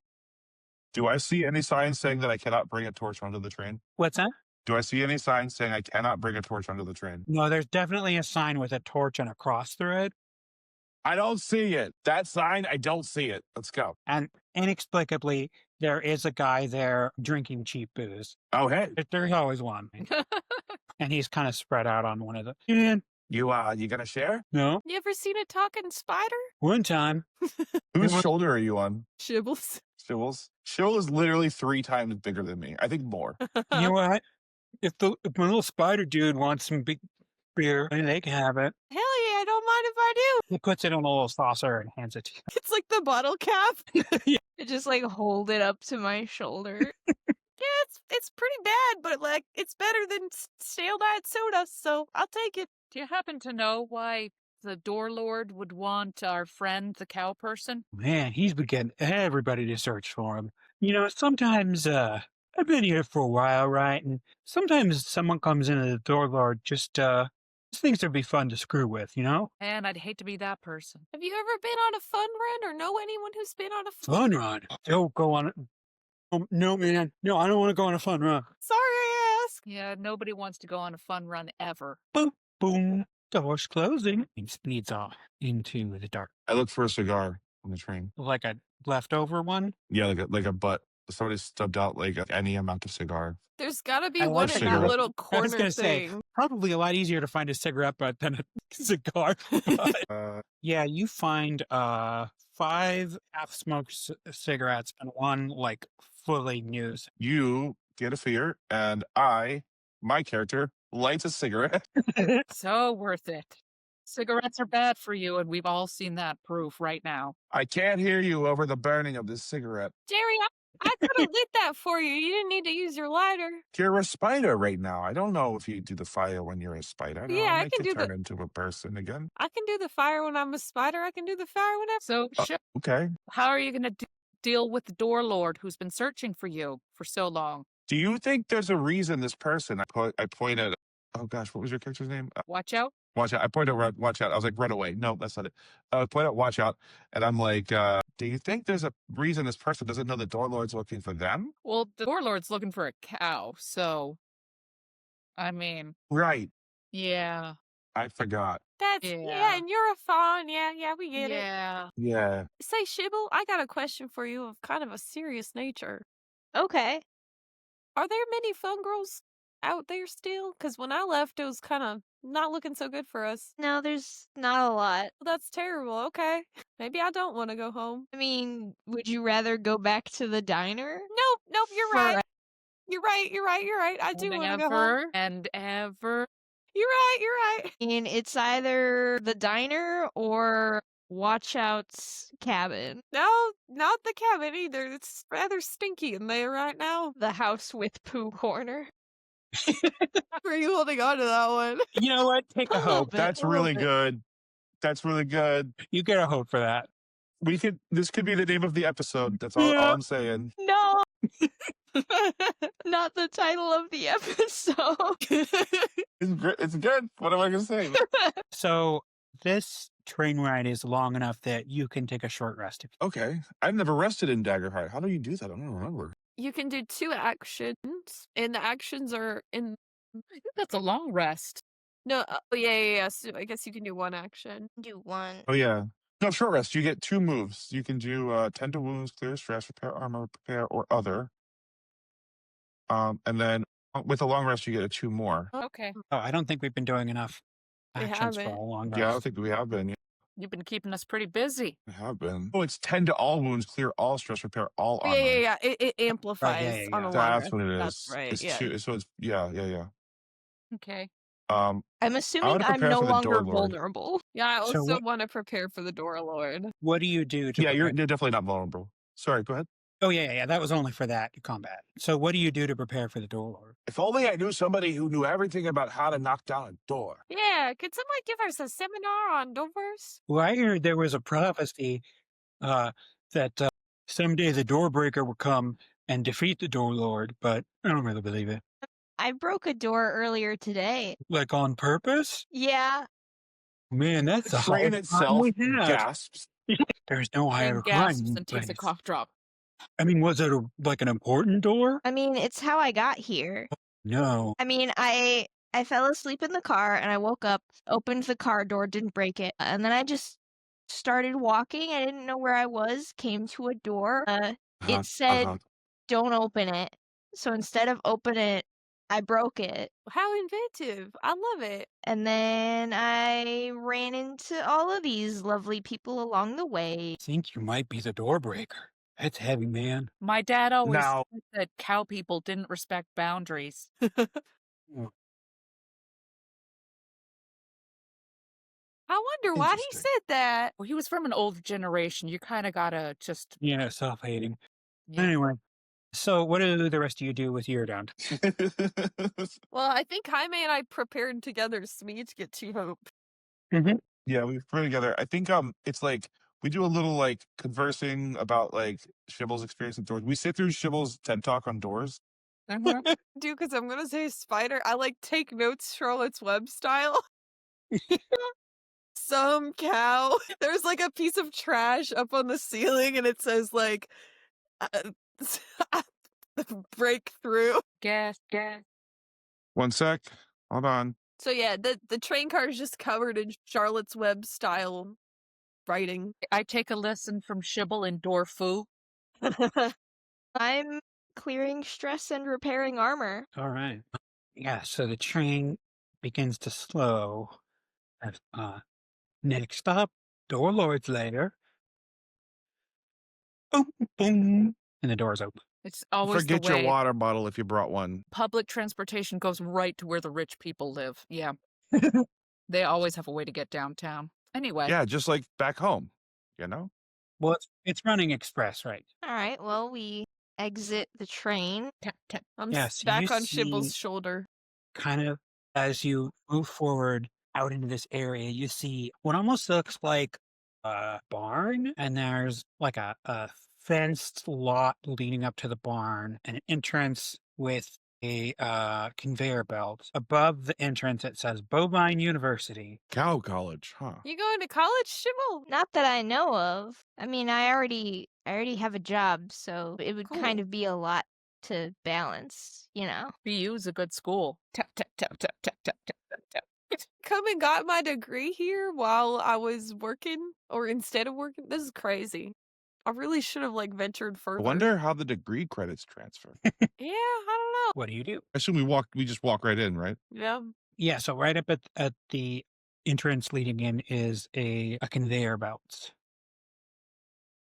Do I see any signs saying that I cannot bring a torch onto the train? What's that? Do I see any signs saying I cannot bring a torch onto the train? No, there's definitely a sign with a torch and a cross through it. I don't see it. That sign, I don't see it. Let's go. And inexplicably, there is a guy there drinking cheap booze. Oh, hey. There's always one. And he's kind of spread out on one of the... Yeah, You gonna share? no. You ever seen a talking spider? One time. Whose What? shoulder are you on? Shibbles. Shibble's? Shibble is literally 3 times bigger than me. I think more. You know what? If my little spider dude wants some big beer, they can have it. Hell yeah, I don't mind if I do. He puts it on a little saucer and hands it to you. It's like the bottle cap. I just like hold it up to my shoulder. Yeah, it's pretty bad, but like it's better than stale diet soda, so I'll take it. Do you happen to know why the door lord would want our friend, the cow person? Man, he's been getting everybody to search for him. Sometimes, I've been here for a while, right? And sometimes someone comes into the door lord just thinks it'd be fun to screw with, And I'd hate to be that person. Have you ever been on a fun run or know anyone who's been on a Fun run. Don't go on it. Oh, no, man. No, I don't want to go on a fun run. Sorry I asked. Yeah, nobody wants to go on a fun run ever. Boom, boom. Doors closing. He speeds off into the dark. I look for a cigar on the train. Like a leftover one. Yeah, like a butt. somebody stubbed out like any amount of cigar. There's gotta be I one like in that cigarette. little I was corner going to say, thing. probably a lot easier to find a cigarette butt than a cigar butt. Yeah, you find 5 half-smoked cigarettes and 1 like fully new. You get a fear, and my character, lights a cigarette. So worth it. Cigarettes are bad for you, and we've all seen that proof right now. I can't hear you over the burning of this cigarette. Jerry, I could have lit that for you. You didn't need to use your lighter. You're a spider right now. I don't know if you do the fire when you're a spider. Yeah, I make can you do turn into a person again. I can do the fire when I'm a spider. I can do the fire whenever. So, Okay. how are you going to deal with the door lord who's been searching for you for so long? Do you think there's a reason this person? I pointed. Oh gosh, what was your character's name? Watch out. Watch out. I pointed at watch out. I was like, run away. No, that's not it. I pointed at watch out. And I'm like, do you think there's a reason this person doesn't know the door lord's looking for them? Well, the door lord's looking for a cow, so I mean, Right. yeah. I forgot. That's Yeah. and you're a fawn. Yeah, we get it. Yeah. Yeah. Say, Shibble, I got a question for you of kind of a serious nature. Okay. Are there many phone girls out there still? Because when I left, it was kind of not looking so good for us. No, there's not a lot. Well, that's terrible. Okay. Maybe I don't want to go home. I mean, would you rather go back to the diner? Nope, you're For- right. You're right. I do want to go home. Ever and ever. You're right. I mean, it's either the diner or Watch Out's cabin. No, not the cabin either. It's rather stinky in there right now. The house with poo corner. Were you holding on to that one? You know what? Take a A little hope. bit. That's a little really bit. good. That's really good. You get a hope for that. This could be the name of the episode. That's all Yeah. I'm saying. No! Not the title of the episode. It's good. What am I gonna say? So this train ride is long enough that you can take a short rest. Okay. I've never rested in Daggerheart. How do you do that? I don't remember. You can do 2 actions, and the actions are in. I think that's a long rest. No, yeah. So I guess you can do 1 action. Do one. Oh yeah. No, short rest. You get 2 moves. You can do tend to wounds, clear stress, repair armor, prepare, or other. And then with a long rest, you get a 2 more. Okay. Oh, I don't think we've been doing enough We actions for haven't. a long Yeah, I rest. think we have been. Yeah, You've been keeping us pretty busy. we have been. Oh, it's tend to all wounds, clear all stress, repair all armor. Yeah. It amplifies yeah. on a long That's rest. what it is. That's right. It's Yeah. 2. So it's yeah. Okay. I'm assuming wanna I'm prepare no for the longer door lord. vulnerable. Yeah, I So also what- want to prepare for the door lord. What do you do to Yeah, you're prepare? definitely not vulnerable. Sorry, go ahead. Oh, yeah. That was only for that combat. So what do you do to prepare for the door lord? If only I knew somebody who knew everything about how to knock down a door. Yeah, could somebody give us a seminar on doors? Well, I heard there was a prophecy that someday the doorbreaker would come and defeat the door lord, but I don't really believe it. I broke a door earlier today. Like on purpose? Yeah. Man, that's The a train hard itself time we have. gasps. There's no higher And crime. gasps in and takes a place. cough drop. I mean, was it like an important door? I mean, it's how I got here. No. I mean, I fell asleep in the car and I woke up, opened the car door, didn't break it, and then I just started walking. I didn't know where I was, came to a door. It said, "Don't open it." So instead of open it, I broke it. How inventive. I love it. And then I ran into all of these lovely people along the way. I think you might be the door breaker. That's heavy, man. My dad always Now- said that cow people didn't respect boundaries. I wonder why he Interesting. said that. Well, he was from an old generation. You kind of gotta just. Yeah, self-hating. Yeah. Anyway, so what do the rest of you do with your down? Well, I think Jaime and I prepared together to get to hope. Yeah, we put it together. I think it's like we do a little like conversing about like Shibble's experience with doors. We sit through Shibble's TED talk on doors. Uh-huh. Dude, because I'm gonna say spider. I like take notes Charlotte's Web style. Some cow. There's like a piece of trash up on the ceiling, and it says like breakthrough. Gas. One sec. Hold on. So yeah, the train car is just covered in Charlotte's Web style writing. I take a lesson from Shibble in door foo. I'm clearing stress and repairing armor. All right. Yeah, so the train begins to slow. Next stop, Door Lord's lair. Boom, boom. And the doors open. It's always Forget the your way. water bottle if you brought one. Public transportation goes right to where the rich people live. Yeah. They always have a way to get downtown. Anyway. Yeah, just like back home, you know? Well, it's running express, right? All right, well, we exit the train. Tap, tap. I'm Yeah, so back you on see Shibble's shoulder. kind of as you move forward out into this area, you see what almost looks like a barn, and there's like a fenced lot leading up to the barn, and an entrance with a conveyor belt. Above the entrance, it says Bovine University. Cow college, huh? You going to college, Shibble? Not that I know of. I mean, I already have a job, so it would kind Cool. of be a lot to balance, you know. BU is a good school. Tap, tap, tap, tap, tap, tap, tap, tap, tap. Come and got my degree here while I was working, or instead of working. This is crazy. I really should have ventured I further. wonder how the degree credits transfer. Yeah, I don't know. What do you do? I assume we just walk right in, right? Yeah. Yeah, so right up at the entrance leading in is a conveyor belt.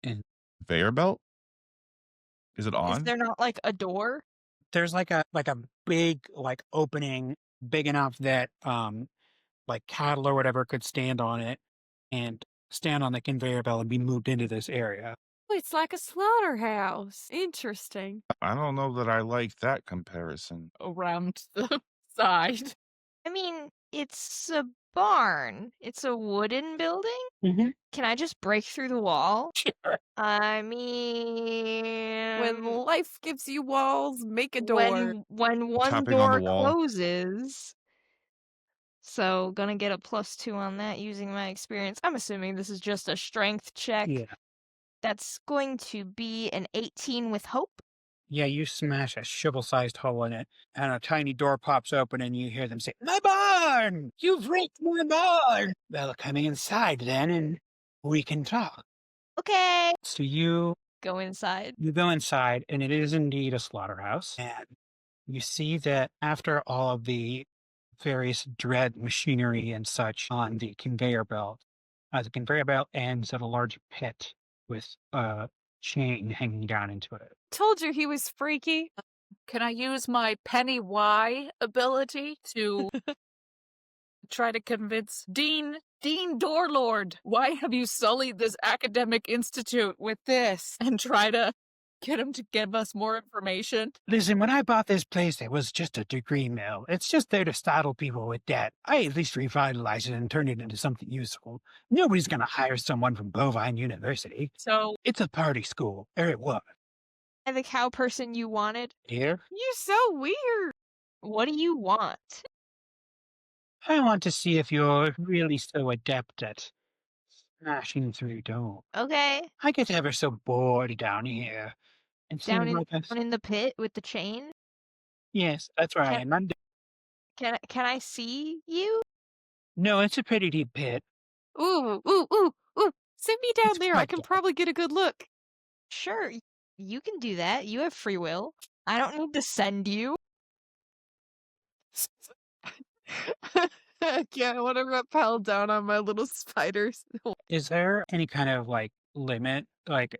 And Conveyor belt? Is it on? Is there not like a door? there's like a big opening big enough that cattle or whatever could stand on it and stand on the conveyor belt and be moved into this area. It's like a slaughterhouse. Interesting. I don't know that I like that comparison. Around the side. I mean, it's a barn. It's a wooden building. Mm-hmm. Can I just break through the wall? Sure. I mean, When life gives you walls, make a door. when one Tapping on the door wall. closes. So gonna get a +2 on that using my experience. I'm assuming this is just a strength check. Yeah. That's going to be an 18 with hope. Yeah, you smash a shovel-sized hole in it, and a tiny door pops open, and you hear them say, "My barn! You've wrecked my barn!" Well, come inside then, and we can talk. Okay. So you Go inside. go inside, and it is indeed a slaughterhouse. And you see that after all of the various dread machinery and such on the conveyor belt ends at a large pit with a chain hanging down into it. Told you he was freaky. Can I use my Penny Y ability to try to convince Dean Doorlord? Why have you sullied this academic institute with this? And try to get him to give us more information. Listen, when I bought this place, it was just a degree mill. It's just there to startle people with debt. I at least revitalize it and turn it into something useful. Nobody's going to hire someone from Bovine University. So It's a party school, or it was. And the cow person you wanted. Here, You're so weird. What do you want? I want to see if you're really so adept at smashing through doors. Okay. I get ever so bored down here. It Down seems like in the pit with the chain. Yes, that's where I am. Can I see you? No, it's a pretty deep pit. Ooh. Sit me down It's there. I quite can dark. probably get a good look. Sure. You can do that. You have free will. I don't need to send you. Yeah, I want to rappel down on my little spiders. Is there any kind of limit?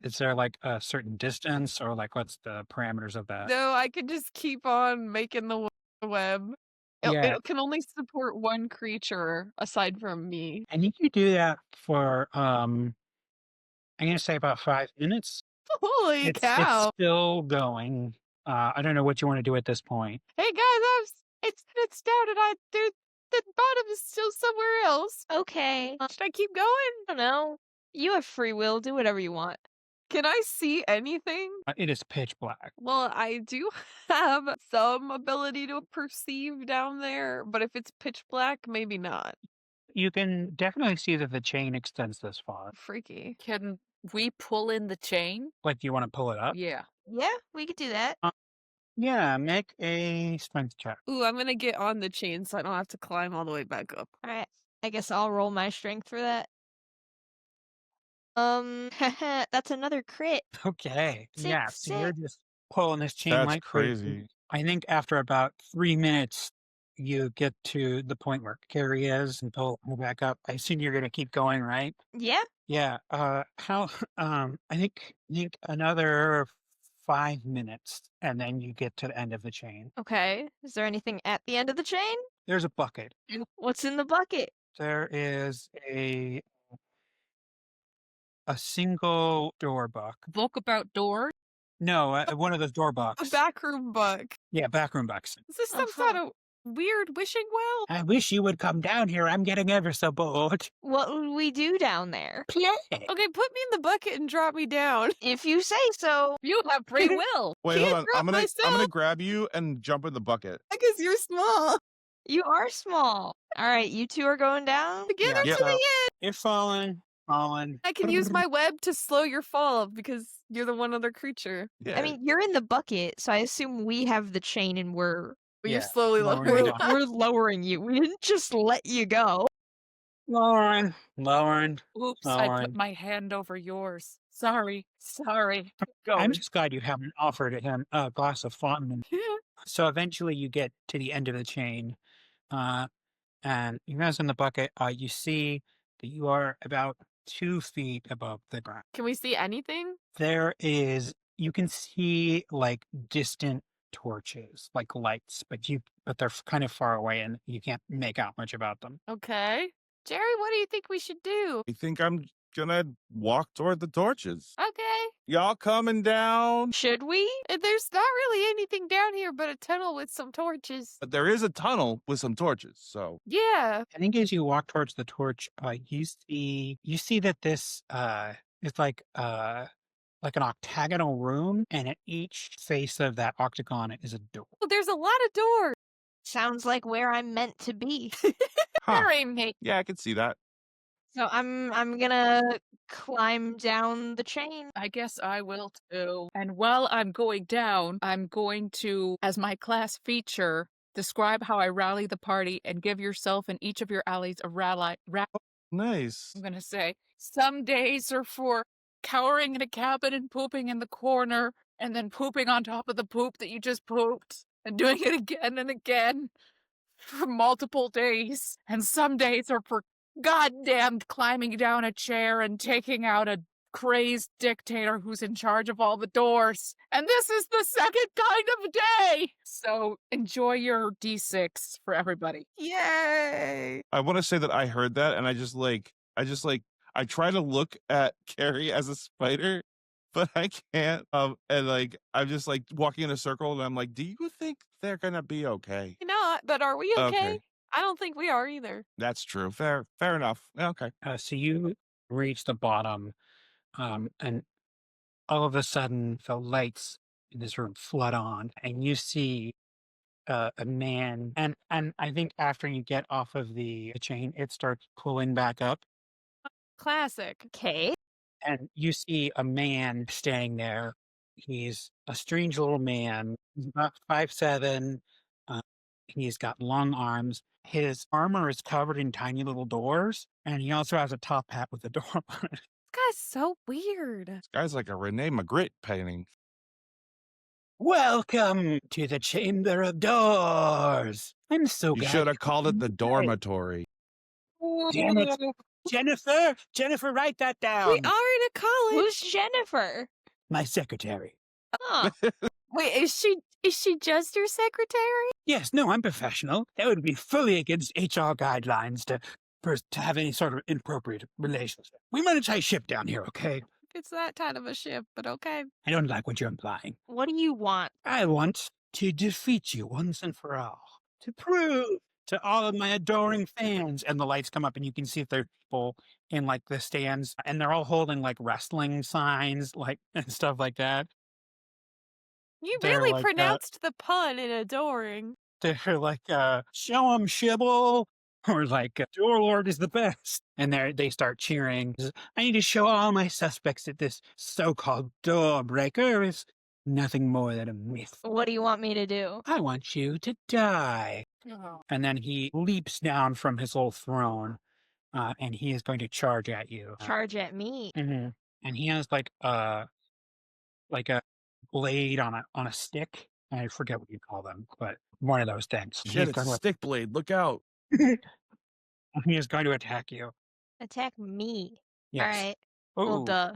Is there a certain distance, or what's the parameters of that? No, I can just keep on making the web. Yeah. It can only support one creature aside from me. And you could do that for I'm gonna say about 5 minutes. Holy It's cow! still going. I don't know what you want to do at this point. Hey guys, it's down and the bottom is still somewhere else. Okay. Should I keep going? I don't know. You have free will. Do whatever you want. Can I see anything? It is pitch black. Well, I do have some ability to perceive down there, but if it's pitch black, maybe not. You can definitely see that the chain extends this far. Freaky. can we pull in the chain? Do you want to pull it up? Yeah. Yeah, we could do that. Yeah, make a strength check. Ooh, I'm gonna get on the chain so I don't have to climb all the way back up. All right. I guess I'll roll my strength for that. That's another crit. Okay. Yeah, Six, so you're just pulling this chain That's like crazy. crazy. I think after about 3 minutes, you get to the point where Carrie is and pull her back up. I assume you're going to keep going, right? Yeah. Yeah. How? I think another 5 minutes, and then you get to the end of the chain. Okay. Is there anything at the end of the chain? There's a bucket. What's in the bucket? There is a single door book. Book about doors? No, one of those door A books. backroom book. Yeah, backroom box. Is this some sort of weird wishing well? I wish you would come down here. I'm getting ever so bored. What would we do down there? Play. Okay, put me in the bucket and drop me down. If you say so. You have free will. Wait, Can't hold on. drop I'm gonna myself. grab you and jump in the bucket. Because you're small. You are small. All right, you two are going down? Together Yeah. to the end. You're falling. I can use my web to slow your fall because you're the one other creature. Yeah. I mean, you're in the bucket, so I assume we have the chain and we're But Yeah, you're slowly lowering lowering you it. down. we're lowering you. We didn't just let you go. Lowering. Oops, I Alright. put my hand over yours. Sorry. Go. I'm just glad you haven't offered him a glass of fondant. So eventually you get to the end of the chain, and you guys in the bucket, you see that you are about 2 feet above the ground. Can we see anything? You can see like distant torches, like lights, but they're kind of far away and you can't make out much about them. Okay. Jerry, what do you think we should do? I think I'm gonna walk toward the torches. Okay. Y'all coming down? Should we? There's not really anything down here but a tunnel with some torches. But there is a tunnel with some torches, so Yeah. I think as you walk towards the torch, you see that this is like an octagonal room, and at each face of that octagon is a door. Well, there's a lot of doors. Sounds like where I'm meant to be. huh. Sorry, mate. Yeah, I can see that. So I'm gonna climb down the chain. I guess I will too. And while I'm going down, I'm going to, as my class feature, describe how I rally the party and give yourself and each of your allies a rally. Nice. I'm going to say, some days are for cowering in a cabin and pooping in the corner, and then pooping on top of the poop that you just pooped, and doing it again and again for multiple days. And some days are for goddamned climbing down a chair and taking out a crazed dictator who's in charge of all the doors. And this is the second kind of day. So enjoy your D6 for everybody. Yay. I want to say that I heard that and I try to look at Carrie as a spider, but I can't. And like I'm just like walking in a circle and I'm like, do you think they're gonna be okay? Not, but are we okay? Okay. I don't think we are either. That's true. Fair enough. Okay. So you reach the bottom, and all of a sudden the lights in this room flood on, and you see a man. And I think after you get off of the chain, it starts pulling back up, Classic. Okay. and you see a man standing there. He's a strange little man. He's about 5'7". He's got long arms. His armor is covered in tiny little doors, and he also has a top hat with a door on it. This guy's so weird. This guy's like a Rene Magritte painting. Welcome to the Chamber of Doors. I'm so You glad should have you called it the came. dormitory. Damn it. Jennifer, write that down. We are in a college. Who's Jennifer? My secretary. Huh. Wait, is she just your secretary? Yes, no, I'm professional. That would be fully against HR guidelines to have any sort of inappropriate relationship. We run a tight ship down here, okay? It's that kind of a ship, but okay. I don't like what you're implying. What do you want? I want to defeat you once and for all. To prove to all of my adoring fans. And the lights come up and you can see there are people in like the stands, and they're all holding like wrestling signs, like and stuff like that. You They're really like, pronounced the pun in adoring. They're like, show 'em Shibble, or like, Door Lord is the best. And they start cheering. I need to show all my suspects that this so-called door breaker is nothing more than a myth. What do you want me to do? I want you to die. And then he leaps down from his old throne, and he is going to charge at you. Charge at me. And he has like a blade on a stick. I forget what you call them, but one of those things. Shit, it's a stick blade. Look out. He is going to attack you. Attack me. Yes. Alright. Well, Oh, duh.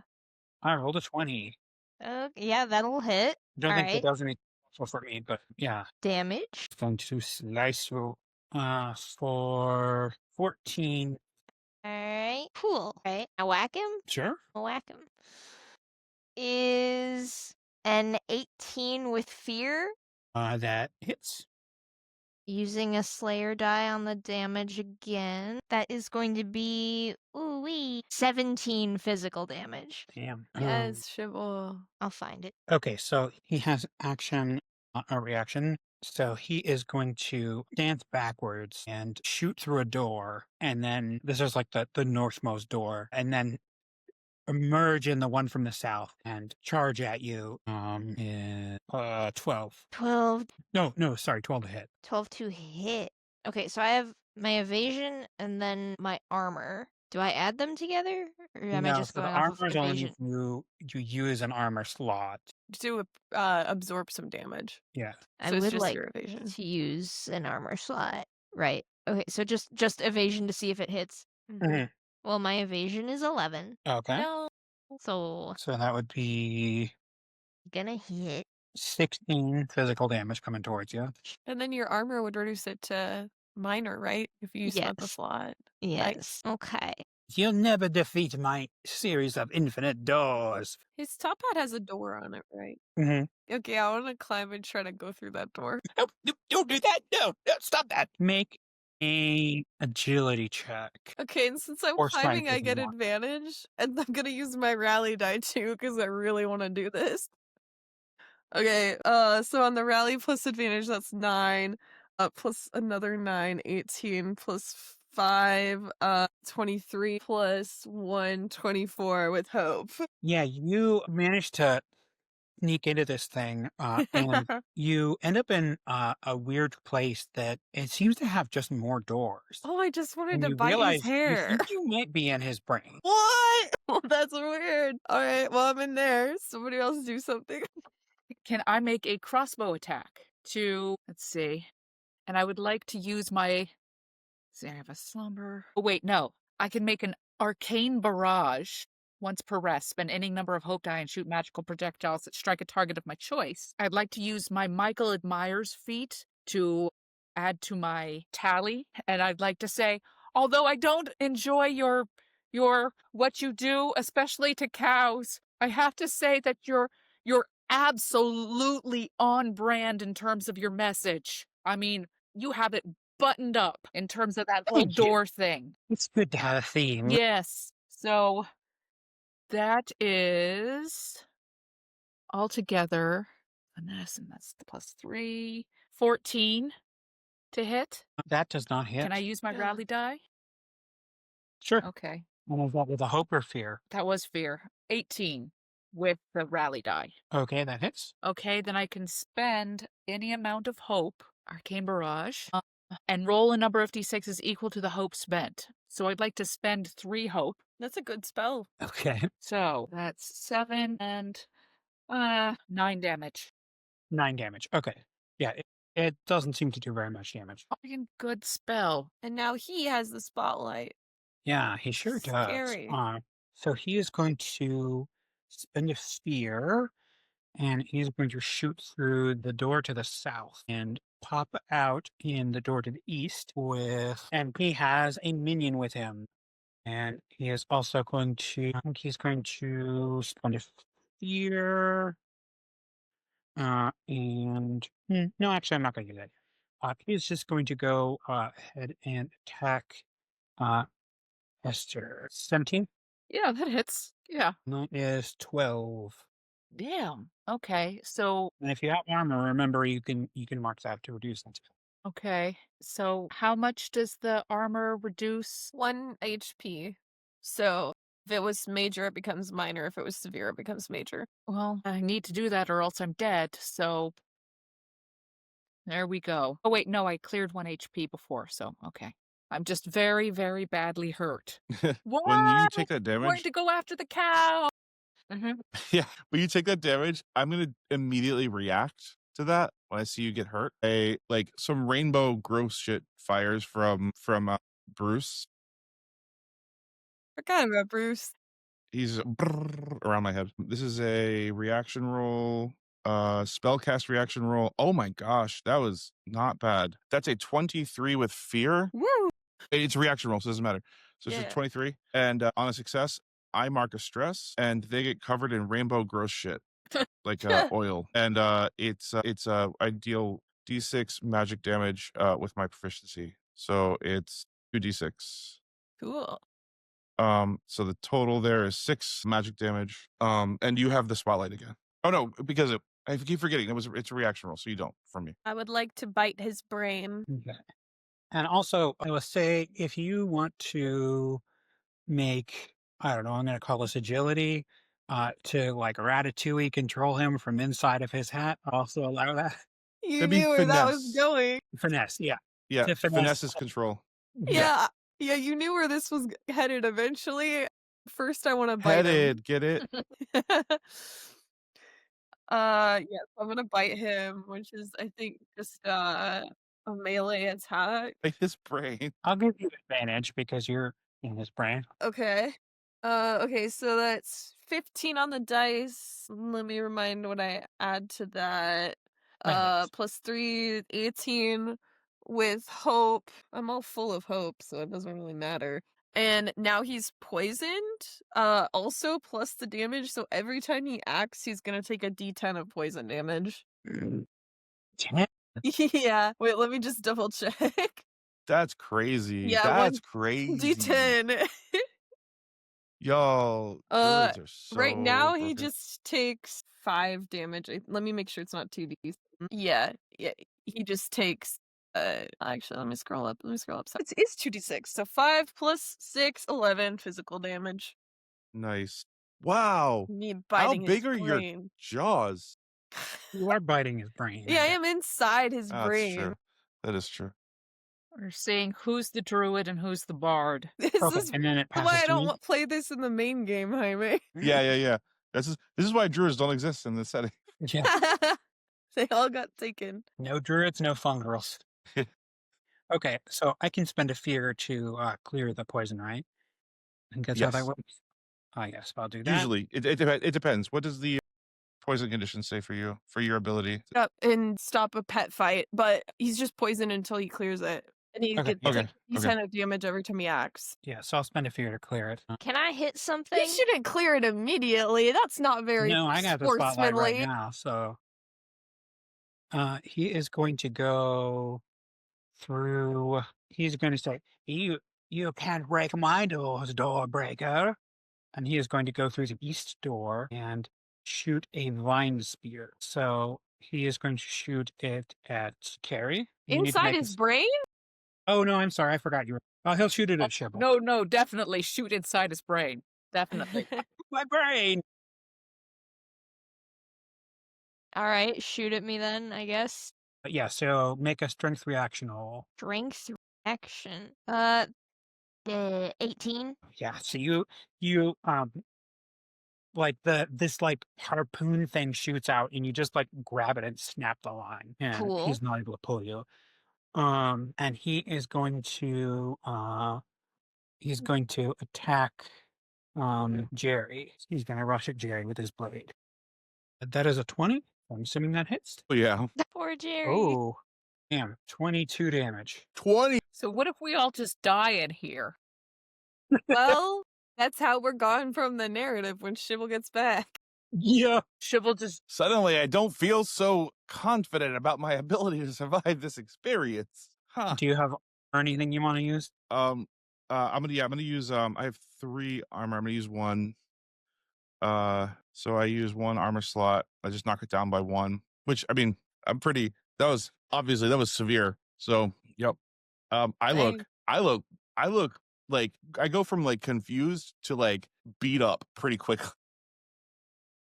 I rolled a 20. Yeah, that'll hit. Don't think that Alright. does anything for me, but yeah. Damage. It's going to slice you for 14. Alright. Cool. Alright. I whack him. Sure. I'll whack him. Is an 18 with fear. That hits. Using a Slayer die on the damage again. That is going to be, 17 physical damage. Damn. Yes, Shibble. I'll find it. Okay, so he has action, a reaction. So he is going to dance backwards and shoot through a door. And then this is like the northmost door. And then emerge in the one from the south and charge at you. 12. 12. No, sorry, 12 to hit. 12 to hit. Okay, so I have my evasion and then my armor. Do I add them together? Or am I No, just so the going off of armor is only evasion? if you use an armor slot. To absorb some damage. Yeah. I So it's would just like your evasion. to use an armor slot. Right. Okay, so just evasion to see if it hits. Mhm. Well, my evasion is 11. Okay. No. So So that would be gonna hit. 16 physical damage coming towards you. And then your armor would reduce it to minor, right? If you spent the Yes. slot. Yes. Okay. You'll never defeat my series of infinite doors. His top hat has a door on it, right? Mm-hmm. Okay, I want to climb and try to go through that door. No, don't do that. No, stop that. Make a agility check. Okay, and since I'm Or strength climbing, I if you get want. advantage, and I'm gonna use my rally die too, because I really want to do this. Okay, so on the rally plus advantage, that's 9, plus another 9, 18, plus 5, 23, plus 1, 24 with hope. Yeah, you managed to sneak into this thing, and you end up in a weird place that it seems to have just more doors. Oh, I just wanted And to you bite his realize hair. you think you might be in his brain. What? Well, that's weird. All right, well, I'm in there. Somebody else do something. Can I make a crossbow attack to, let's see, and I would like to use my, see, I have a slumber. Oh, wait, no. I can make an arcane barrage once per rest, spend any number of hope die and shoot magical projectiles that strike a target of my choice. I'd like to use my Michael Admires feat to add to my tally, and I'd like to say, although I don't enjoy your what you do, especially to cows, I have to say that you're absolutely on brand in terms of your message. I mean, you have it buttoned up in terms of that whole Thank you. door thing. It's good to have a theme. Yes. So that is altogether, and that's the plus 3, 14 to hit. That does not hit. Can I use my rally die? Sure. Okay. And is that with a hope or fear? That was fear. 18 with the rally die. Okay, that hits. Okay, then I can spend any amount of hope, arcane barrage, and roll a number of d6s equal to the hope spent. So I'd like to spend 3 hope. That's a good spell. Okay. So that's 7 and 9 damage. 9 damage. Okay. Yeah, it doesn't seem to do very much damage. Fucking good spell. And now he has the spotlight. Yeah, he sure Scary. does. So he is going to spend a sphere, and he's going to shoot through the door to the south and pop out in the door to the east and he has a minion with him. And he is also going to, I think he's going to spend a sphere. No, actually, I'm not going to do that. He's just going to go ahead and attack Esther. 17? Yeah, that hits. Yeah. That is 12. Damn. Okay. So, And if you have armor, remember you can mark that to reduce that. okay. So how much does the armor reduce? 1 HP. So if it was major, it becomes minor. If it was severe, it becomes major. Well, I need to do that or else I'm dead. So there we go. Oh, wait, no, I cleared 1 HP before. So, okay. I'm just very, very badly hurt. When you take that I'm going damage, to go after the cow. Yeah, when you take that damage, I'm gonna immediately react to that when I see you get hurt. Some rainbow gross shit fires from Bruce. Forgot about Bruce. He's around my head. This is a reaction roll, spellcast reaction roll. Oh my gosh, that was not bad. That's a 23 with fear. Woo! It's a reaction roll, so it doesn't matter. So it's Yeah. a 23, and on a success, I mark a stress, and they get covered in rainbow gross shit, like oil. And it's I deal d6 magic damage with my proficiency, so it's 2d6. Cool. So the total there is 6 magic damage. And you have the spotlight again. Oh no, because I keep forgetting it's a reaction roll, so you don't from me. I would like to bite his brain. Okay. And also, I will say, if you want to make, I don't know, I'm going to call this agility, to like Ratatouille control him from inside of his hat, I'll also allow that. You That'd be knew where that was finesse. going. Finesse, yeah. Yeah, To finesse is control. Yeah. Yeah, you knew where this was headed eventually. First, I want to bite him. Headed, get it? Yes, I'm gonna bite him, which is, I think, just a melee attack. Like his brain. I'll give you advantage because you're in his brain. Okay. Okay, so that's 15 on the dice. Let me remind what I add to that. That Plus 3, 18 with hope. I'm all full of hope, so it doesn't really matter. And now he's poisoned. Also plus the damage, so every time he acts, he's gonna take a d10 of poison damage. Damn it. Yeah. Wait, let me just double check. That's crazy. Yeah, That's 1 crazy. d10. Yo, druids are so Right now he broken. just takes 5 damage. Let me make sure it's not 2d. Yeah, he just takes actually let me scroll up. So it's 2d6. So 5 plus 6, 11 physical damage. Nice. Wow. Me How biting his big are your brain. jaws? You are biting his brain. Yeah, I am inside his That's brain. true. That is true. We're seeing who's the druid and who's the bard. This Okay, is and then it why passes I to me. don't play this in the main game, Jaime. Yeah. This is why druids don't exist in this setting. Yeah. They all got taken. No druids, no fun girls. Okay, so I can spend a fear to clear the poison, right? I think that's how that Yes. works. Yes, I'll do that. Usually, it depends. What does the poison condition say for you, for your ability? And stop a pet fight, but he's just poisoned until he clears it. And he Okay, gets yeah. like d10 of damage every time he acts. Yeah, so I'll spend a fear to clear it. Can I hit something? You shouldn't clear it immediately. That's not very No, I got the spotlight right sportsmanly. now, so he is going to go through. He's going to say, "You can't break my doors, door breaker," and he is going to go through the east door and shoot a vine spear. So he is going to shoot it at Carrie. You need to Inside make his brain? Oh no, I'm sorry, I forgot you were. Oh, he'll shoot it at Shibble. No, definitely shoot inside his brain. Definitely. My brain. All right, shoot at me then, I guess. But yeah, so make a strength reaction roll. Strength reaction. 18. Yeah, so you like this like harpoon thing shoots out and you just like grab it and snap the line and Cool. he's not able to pull you. And he is going to attack Jerry. He's gonna rush at Jerry with his blade. That is a 20. I'm assuming that hits. Oh yeah, Poor Jerry. Oh, damn, 22 damage. 20. So what if we all just die in here? Well, that's how we're gone from the narrative when Shibble gets back. Yeah. Shibble just Suddenly, I don't feel so confident about my ability to survive this experience. Huh. Do you have anything you want to use? I'm gonna use I have 3 armor. I'm gonna use 1. So I use 1 armor slot. I just knock it down by 1, which I mean, that was severe. So, yep. I look like I go from like confused to like beat up pretty quickly.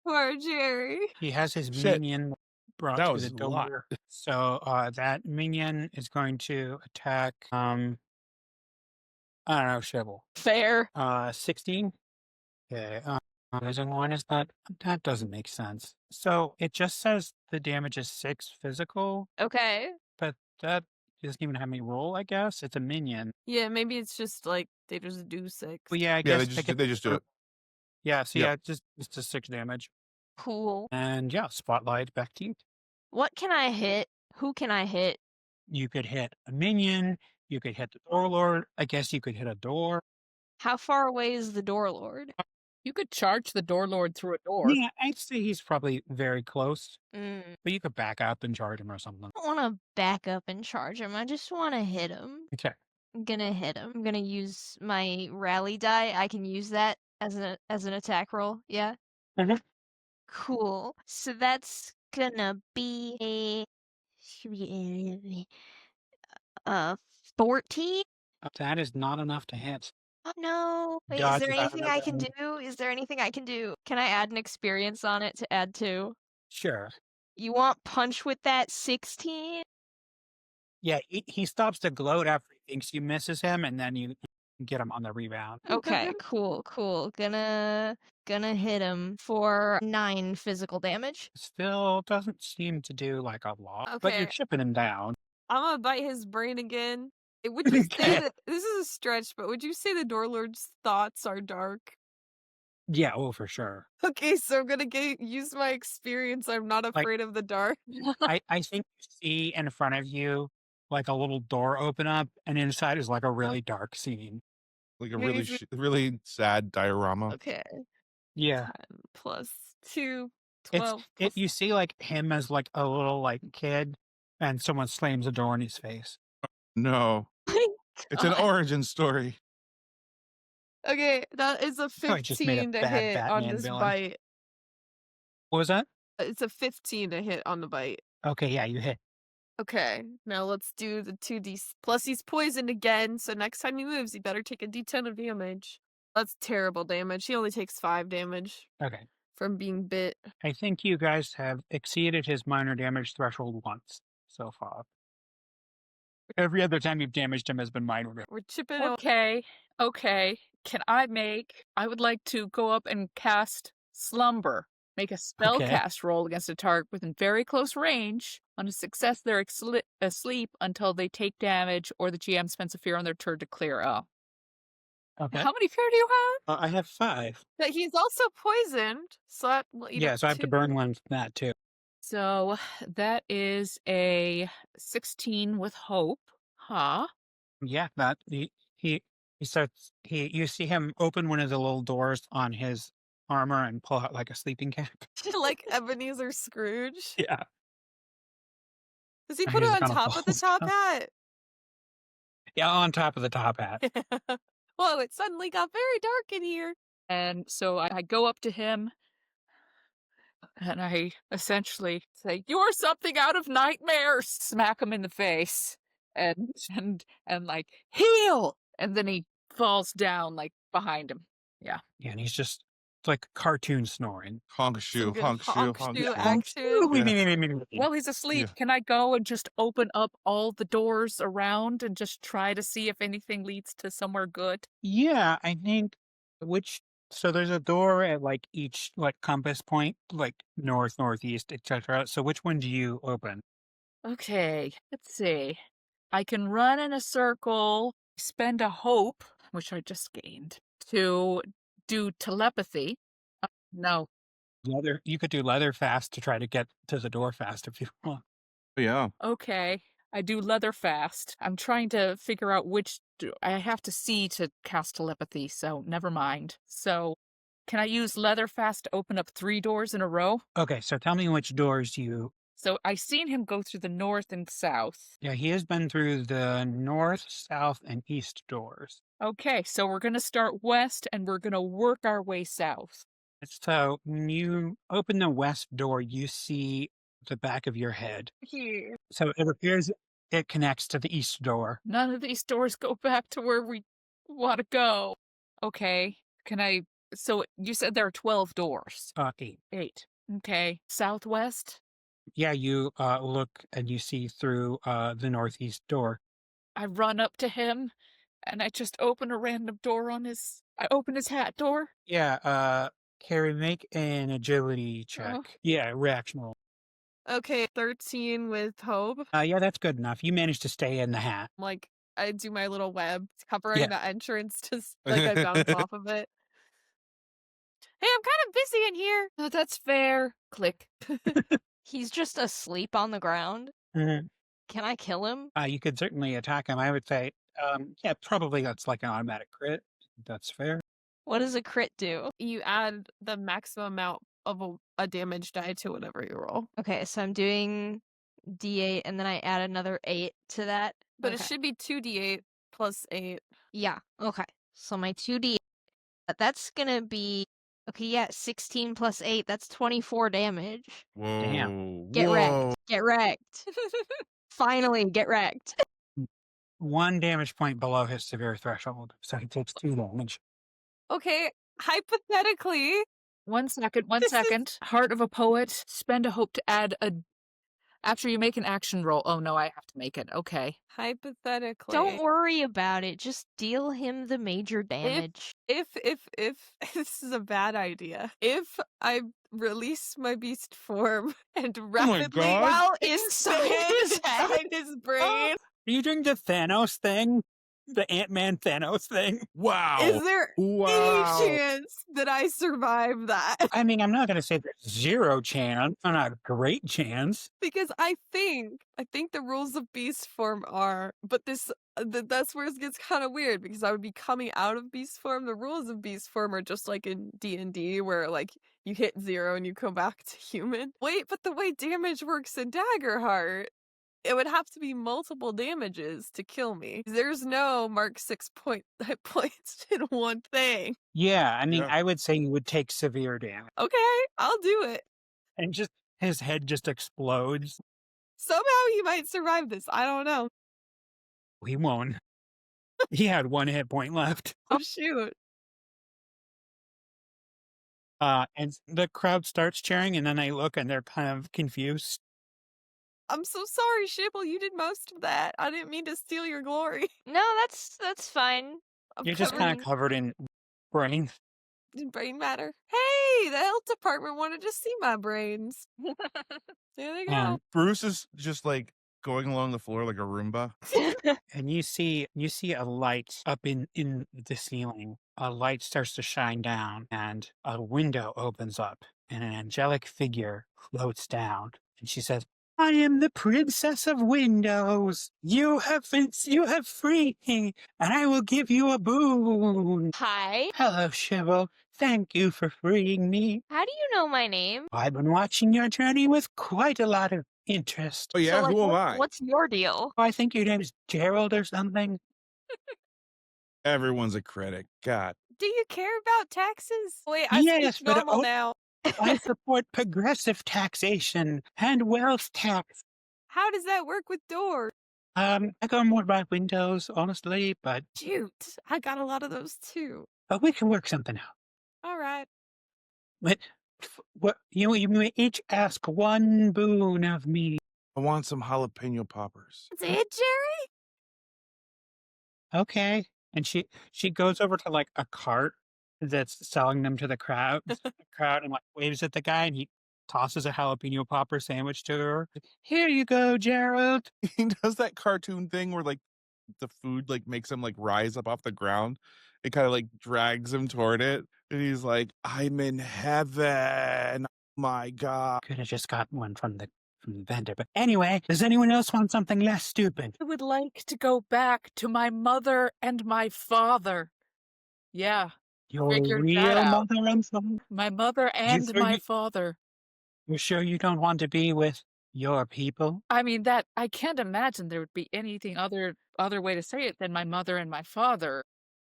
Poor Jerry. He has his Shit. minion brought That to was the a lot. door. So that minion is going to attack I don't know, Shibble. Fair. 16. Okay. Poison one is that doesn't make sense. So it just says the damage is 6 physical, Okay. but that doesn't even have me roll, I guess. It's a minion. Yeah, maybe it's just like they just do 6. Well, yeah, I Yeah, guess pick it. they just do it. Yeah, so Yep. yeah, just it's just 6 damage. Cool. And yeah, spotlight back to you. What can I hit? Who can I hit? You could hit a minion, you could hit the door lord, I guess you could hit a door. How far away is the door lord? You could charge the door lord through a door. Yeah, I'd say he's probably very close, I but you could back up and charge him or something. don't want to back up and charge him. I just want to hit him. Okay. I'm gonna hit him. I'm gonna use my rally die. I can use that as an attack roll. Yeah. Mhm. Cool. So that's gonna be a 14. That is not enough to hit. Oh no. Wait, is there Dodges out anything I can another- do? Is there anything I can do? Can I add an experience on it to add to? Sure. You want punch with that 16? Yeah, he stops to gloat after he thinks you misses him, and then you get him on the rebound. Okay, cool. Gonna hit him for 9 physical damage. Still doesn't seem to do like a lot, but you're Okay. chipping him down. I'm gonna bite his brain again. Would you say Okay. that this is a stretch, but would you say the door lord's thoughts are dark? Yeah, oh, for sure. Okay, so I'm gonna use my experience. I'm not Like- afraid of the dark. I think you see in front of you like a little door open up, and inside is like a really dark scene. Like a Maybe- really sad diorama. Okay. Yeah. 10 plus 2, It's 12. plus- you see like him as like a little like kid, and someone slams a door in his face. No, it's an God. origin story. Okay, that is a Oh, I just made a 15 to bad hit on Batman this villain. bite. What was that? It's a 15 to hit on the bite. Okay, yeah, you hit. Okay, now let's do the 2d. Plus he's poisoned again, so next time he moves, he better take a d10 of damage. That's terrible damage. He only takes 5 damage Okay. from being bit. I think you guys have exceeded his minor damage threshold once so far. Every other time you've damaged him has been minor damage. We're chipping away. Okay. I would like to go up and cast Slumber. Make a spell Okay. cast roll against a target within very close range. On a success, they're asleep until they take damage or the GM spends a fear on their turn to clear up. Okay. How many fear do you have? I have 5. But he's also poisoned, so that will eat Yeah, up so I have to 2. burn one from that too. So that is a 16 with hope. Huh? Yeah, that he starts you see him open one of the little doors on his armor and pull out like a sleeping cap. Like Ebenezer Scrooge. Yeah. Does he And put it he's on gonna top of the fall top down. hat? Yeah, on top of the top hat. Whoa, it suddenly got very dark in here. And so I go up to him and I essentially say, "You're something out of nightmares!" Smack him in the face and like, heal! And then he falls down like behind him. Yeah, and he's just like cartoon snoring. Honk shoe, good honk shoe, honk honk shoe shoe. action. While he's asleep, can I go and just open up all the doors around and just try to see if anything leads to somewhere good? Yeah, I think so there's a door at like each like compass point, like north, northeast, etc. So which one do you open? Okay, let's see. I can run in a circle, spend a hope, which I just gained, to do telepathy. No. You could do leather fast to try to get to the door fast if you want. Yeah. Okay. I do leather fast. I'm trying to figure out I have to see to cast telepathy, so never mind. So, can I use leather fast to open up 3 doors in a row? Okay, so tell me which doors you. So, I seen him go through the north and south. Yeah, he has been through the north, south, and east doors. Okay, so we're going to start west and we're going to work our way south. So when you open the west door, you see the back of your head. Here. So it appears it connects to the east door. None of these doors go back to where we want to go. Okay, so you said there are 12 doors. 8. 8. Okay, southwest? Yeah, you look and you see through the northeast door. I run up to him and I just open a random door I open his hat door. Yeah, Carrie, make an agility check. Oh. Yeah, reactional. Okay, 13 with hope. Yeah, that's good enough. You managed to stay in the hat. Like, I do my little web covering Yeah. the entrance to, like, I bounce off of it. Hey, I'm kind of busy in here. Oh, that's fair. Click. He's just asleep on the ground. Mhm. Can I kill him? You could certainly attack him. I would say, yeah, probably that's like an automatic crit. That's fair. What does a crit do? You add the maximum amount of a damage die to whatever you roll. Okay, so I'm doing D8 and then I add another 8 to that. But Okay. it should be 2d8 plus 8. Yeah, okay. So my 2D, that's gonna be, okay, yeah, 16 plus 8, that's 24 damage. Whoa. Damn. Get Whoa. wrecked. Get wrecked. Finally, get wrecked. 1 damage point below his severe threshold, so he takes 2 damage. Okay, hypothetically, 1 second, 1 This is- second. Heart of a poet. Spend a hope to add a. After you make an action roll. Oh no, I have to make it. Okay. hypothetically, Don't worry about it. Just deal him the major damage. if this is a bad idea, if I release my beast form and rapidly God. While inside his expand head. inside his brain, Are you doing the Thanos thing? The Ant-Man Thanos thing? Wow. is there Wow. any chance that I survive that? I mean, I'm not going to say there's 0 chance, or not a great chance. Because I think the rules of beast form are, but this that's where it gets kind of weird because I would be coming out of beast form. The rules of beast form are just like in D&D where like you hit 0 and you come back to human. Wait, but the way damage works in Daggerheart, it would have to be multiple damages to kill me. There's no mark 6 hit points in one thing. Yeah, I mean, Yeah. I would say you would take severe damage. Okay, I'll do it. And just his head just explodes. Somehow he might survive this. I don't know. He won't. He had 1 hit point left. Oh shoot. And the crowd starts cheering, and then they look and they're kind of confused. I'm so sorry, Shibble. You did most of that. I didn't mean to steal your glory. No, that's fine. I'm You're just kind of covered in brains. in brain matter. Hey, the health department wanted to see my brains. There they go. And Bruce is just like going along the floor like a Roomba. And you see a light up in the ceiling. A light starts to shine down, and a window opens up, and an angelic figure floats down. And she says, "I am the princess of windows. You have freed me, and I will give you a boon." Hi. Hello, Shibble. Thank you for freeing me. How do you know my name? I've been watching your journey with quite a lot of interest. Oh yeah, So, like, who am I? What's your deal? I think your name is Gerald or something. Everyone's a critic. God. Do you care about taxes? Wait, I Yes, speak but normal now. I support progressive taxation and wealth tax. How does that work with doors? I go more by windows, honestly, but Shoot, I got a lot of those too. we can work something out. All right. But what you may each ask one boon of me. I want some jalapeno poppers. That's it, Jerry? Okay. And she goes over to like a cart that's selling them to the crowd. And like waves at the guy, and he tosses a jalapeno popper sandwich to her. Here you go, Gerald. He does that cartoon thing where like the food like makes him like rise up off the ground. It kind of like drags him toward it. And he's like, I'm in heaven. My God. Could have just gotten one from the vendor. But anyway, does anyone else want something less stupid? I would like to go back to my mother and my father. Yeah, Your Figured that real out. mother and father? my mother and sure my you- father. You're sure you don't want to be with your people? I mean, that I can't imagine there would be anything other way to say it than my mother and my father.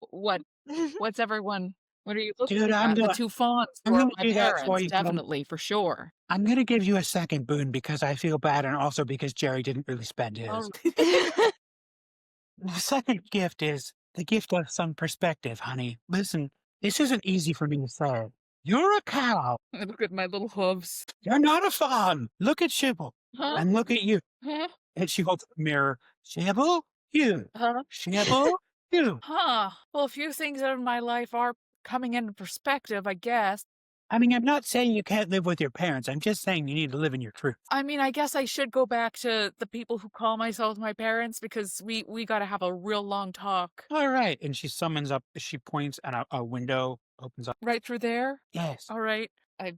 What's everyone? What are you looking Dude, I'm at? The gonna- two fonts I'm for gonna my do that for parents, you, Mom. definitely, for sure. I'm going to give you a second boon because I feel bad and also because Jerry didn't really spend his. All The second gift is the gift of some perspective, honey. Listen, this isn't easy for me to say. You're a cow. Look at my little hooves. You're not a fawn. Look at Shibble. Huh? And look at you. Huh? And she holds up the mirror. Shibble, you. Huh? Shibble, you. Huh. Well, a few things in my life are coming into perspective, I guess. I mean, I'm not saying you can't live with your parents. I'm just saying you need to live in your truth. I mean, I guess I should go back to the people who call myself my parents because we got to have a real long talk. All right. And she summons up, she points and a window opens up. Right through there? Yes. All right. I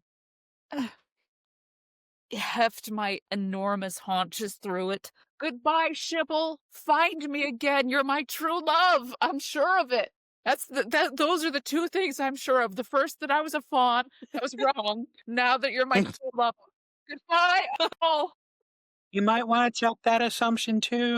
heft my enormous haunches through it. Goodbye, Shibble. Find me again. You're my true love. I'm sure of it. Those are the two things I'm sure of. The first, that I was a fawn. That was wrong. Now that you're my true love. Goodbye. Oh, You might want to check that assumption too.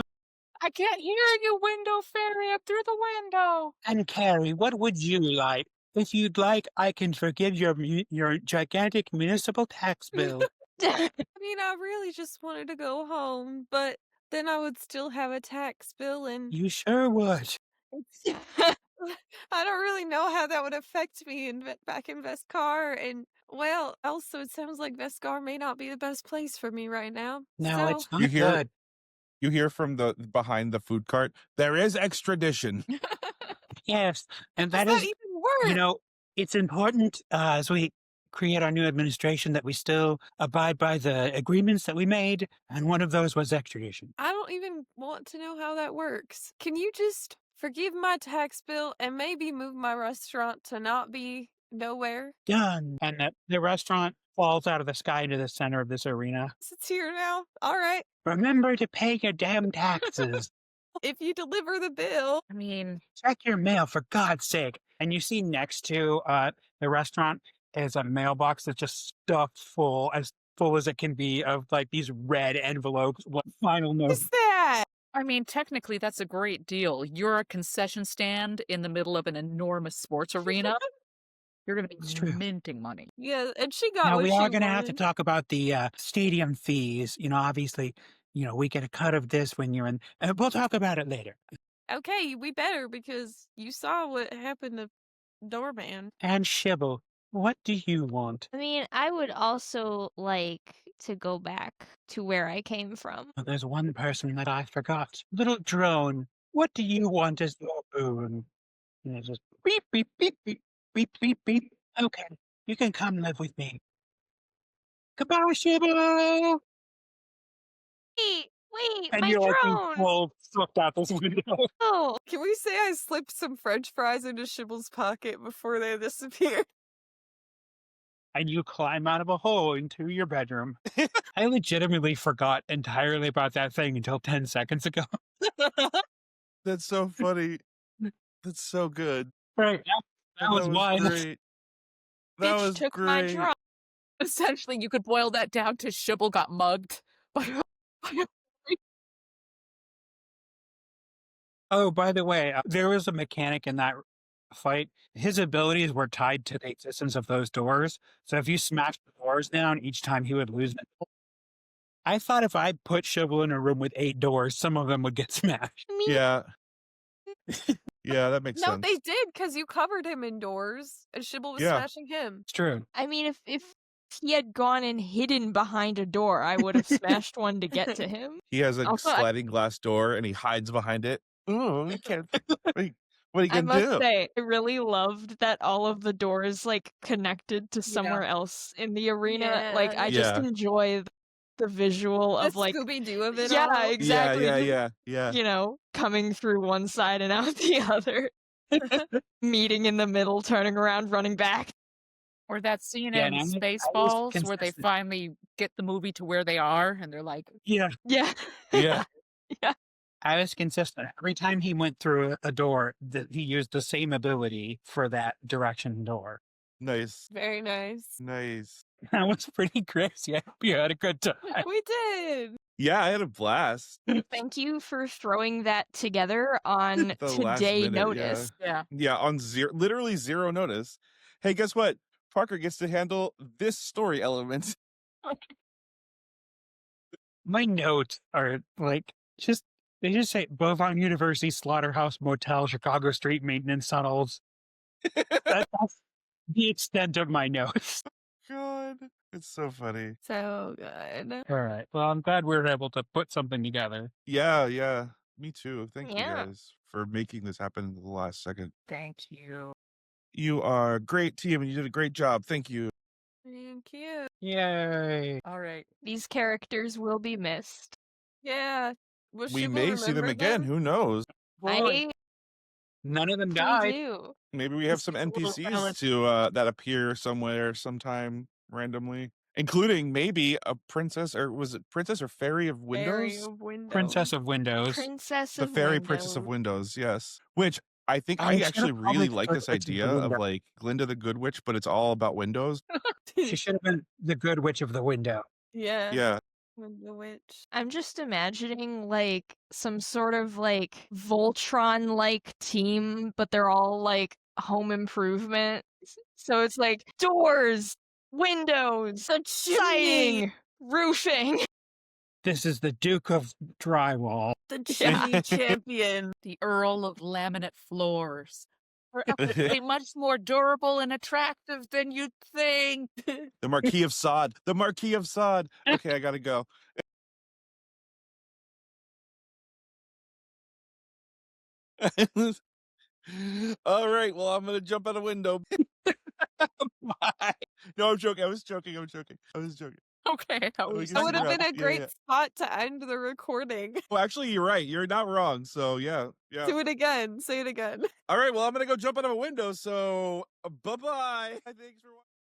I can't hear you, window fairy, up through the window. And Carrie, what would you like? If you'd like, I can forgive your gigantic municipal tax bill. I mean, I really just wanted to go home, but then I would still have a tax bill, and You sure would. I don't really know how that would affect me back in Vescarre. And well, also it sounds like Vescarre may not be the best place for me right now. No, so it's not You hear- good. You hear from the behind the food cart, there is extradition. Yes, and does that that is, even work? you know, it's important as we create our new administration that we still abide by the agreements that we made, and one of those was extradition. I don't even want to know how that works. Can you just forgive my tax bill and maybe move my restaurant to not be nowhere? Done. And the restaurant falls out of the sky into the center of this arena. It's here now. All right. Remember to pay your damn taxes. If you deliver the bill. I mean, Check your mail, for God's sake. And you see next to the restaurant is a mailbox that's just stuffed full as it can be, of like these red envelopes. What final note? What's that? I mean, technically, that's a great deal. You're a concession stand in the middle of an enormous sports arena. You're going to It's be true. minting money. Yeah, and she got Now what we she are going to have to wanted. talk about the stadium fees. You know, obviously, we get a cut of this when you're in. We'll talk about it later. Okay, we better, because you saw what happened to Doorman. And Shibble, what do you want? I mean, I would also like to go back to where I came from. Well, there's one person that I forgot. Little drone, what do you want as your boon? And it's just beep, beep, beep, beep, beep, beep, beep. Okay, you can come live with me. Goodbye, Shibble! Wait, And my you're like being drone! pulled, swept out this window. Oh, Can we say I slipped some French fries into Shibble's pocket before they disappeared? And you climb out of a hole into your bedroom. I legitimately forgot entirely about that thing until 10 seconds ago. That's so funny. That's so good. Right. That was why. great. That Bitch was took my great. drone. Essentially, you could boil that down to Shibble got mugged. Oh, by the way, there was a mechanic in that fight. His abilities were tied to the existence of those doors. So if you smashed the doors down, each time he would lose. I thought if I put Shibble in a room with 8 doors, some of them would get smashed. I mean, Yeah. Yeah, that makes No, sense. they did, because you covered him indoors, and Shibble was Yeah. smashing him. It's true. I mean, if he had gone and hidden behind a door, I would have smashed one to get to him. He has a Also, sliding glass door and he hides behind it. Ooh, you can't. What are you I gonna must do? say, I really loved that all of the doors connected to somewhere else in the arena. Yeah, I just Yeah. enjoy the visual The of Scooby-Doo of it yeah, all. exactly. Yeah. Coming through one side and out the other, meeting in the middle, turning around, running back. Or that scene Yeah, in and I was Spaceballs where they consistent. finally get the movie to where they are and they're like, Yeah. Yeah. Yeah. I was consistent. Every time he went through a door, he used the same ability for that direction door. Nice. Very nice. Nice. That was pretty crazy. I hope you had a good time. We did. Yeah, I had a blast. Thank you for throwing that together on The last today minute, yeah. notice. yeah. Yeah, on literally zero notice. Hey, guess what? Parker gets to handle this story element. My notes are they just say Bovine University Slaughterhouse Motel, Chicago Street Maintenance Tunnels. That's the extent of my notes. God, it's so funny. So good. All right. Well, I'm glad we were able to put something together. Yeah. Me too. Thank you Yeah. guys for making this happen in the last second. Thank you. You are a great team and you did a great job. Thank you. Thank you. Yay. All right. These characters will be missed. Yeah. Will We Shibble may see them remember again. Who knows? Boy, I none of them actually died. do. Maybe we have some Just a little NPCs balance. to that appear somewhere sometime randomly, including maybe a princess, or was it princess or fairy of Fairy Windows? of Windows. Princess of Windows. Princess The of fairy princess of Windows. Windows, yes. Which I think Oh, I she actually should've called really it like Good this Witch of idea the of Window. like Glinda the Good Witch, but it's all about windows. She should have been the Good Witch of the Window. Yeah. Yeah. The witch. I'm just imagining like some sort of like Voltron like team, but they're all like home improvement. So it's like doors, windows, The chimney. siding, roofing. This is the Duke of Drywall. The chimney champion. The Earl of Laminate Floors. Probably much more durable and attractive than you'd think. The Marquis of Sod. The Marquis of Sod. Okay, I gotta go. All right, well, I'm gonna jump out a window. Bye. No, I'm joking. I was joking. Okay, that We was can That see would have around. been a Yeah, great yeah. spot to end the recording. Well, actually, you're right. You're not wrong. So yeah. Do it again. Say it again. All right. Well, I'm gonna go jump out of a window. So bye bye. Thanks for watching.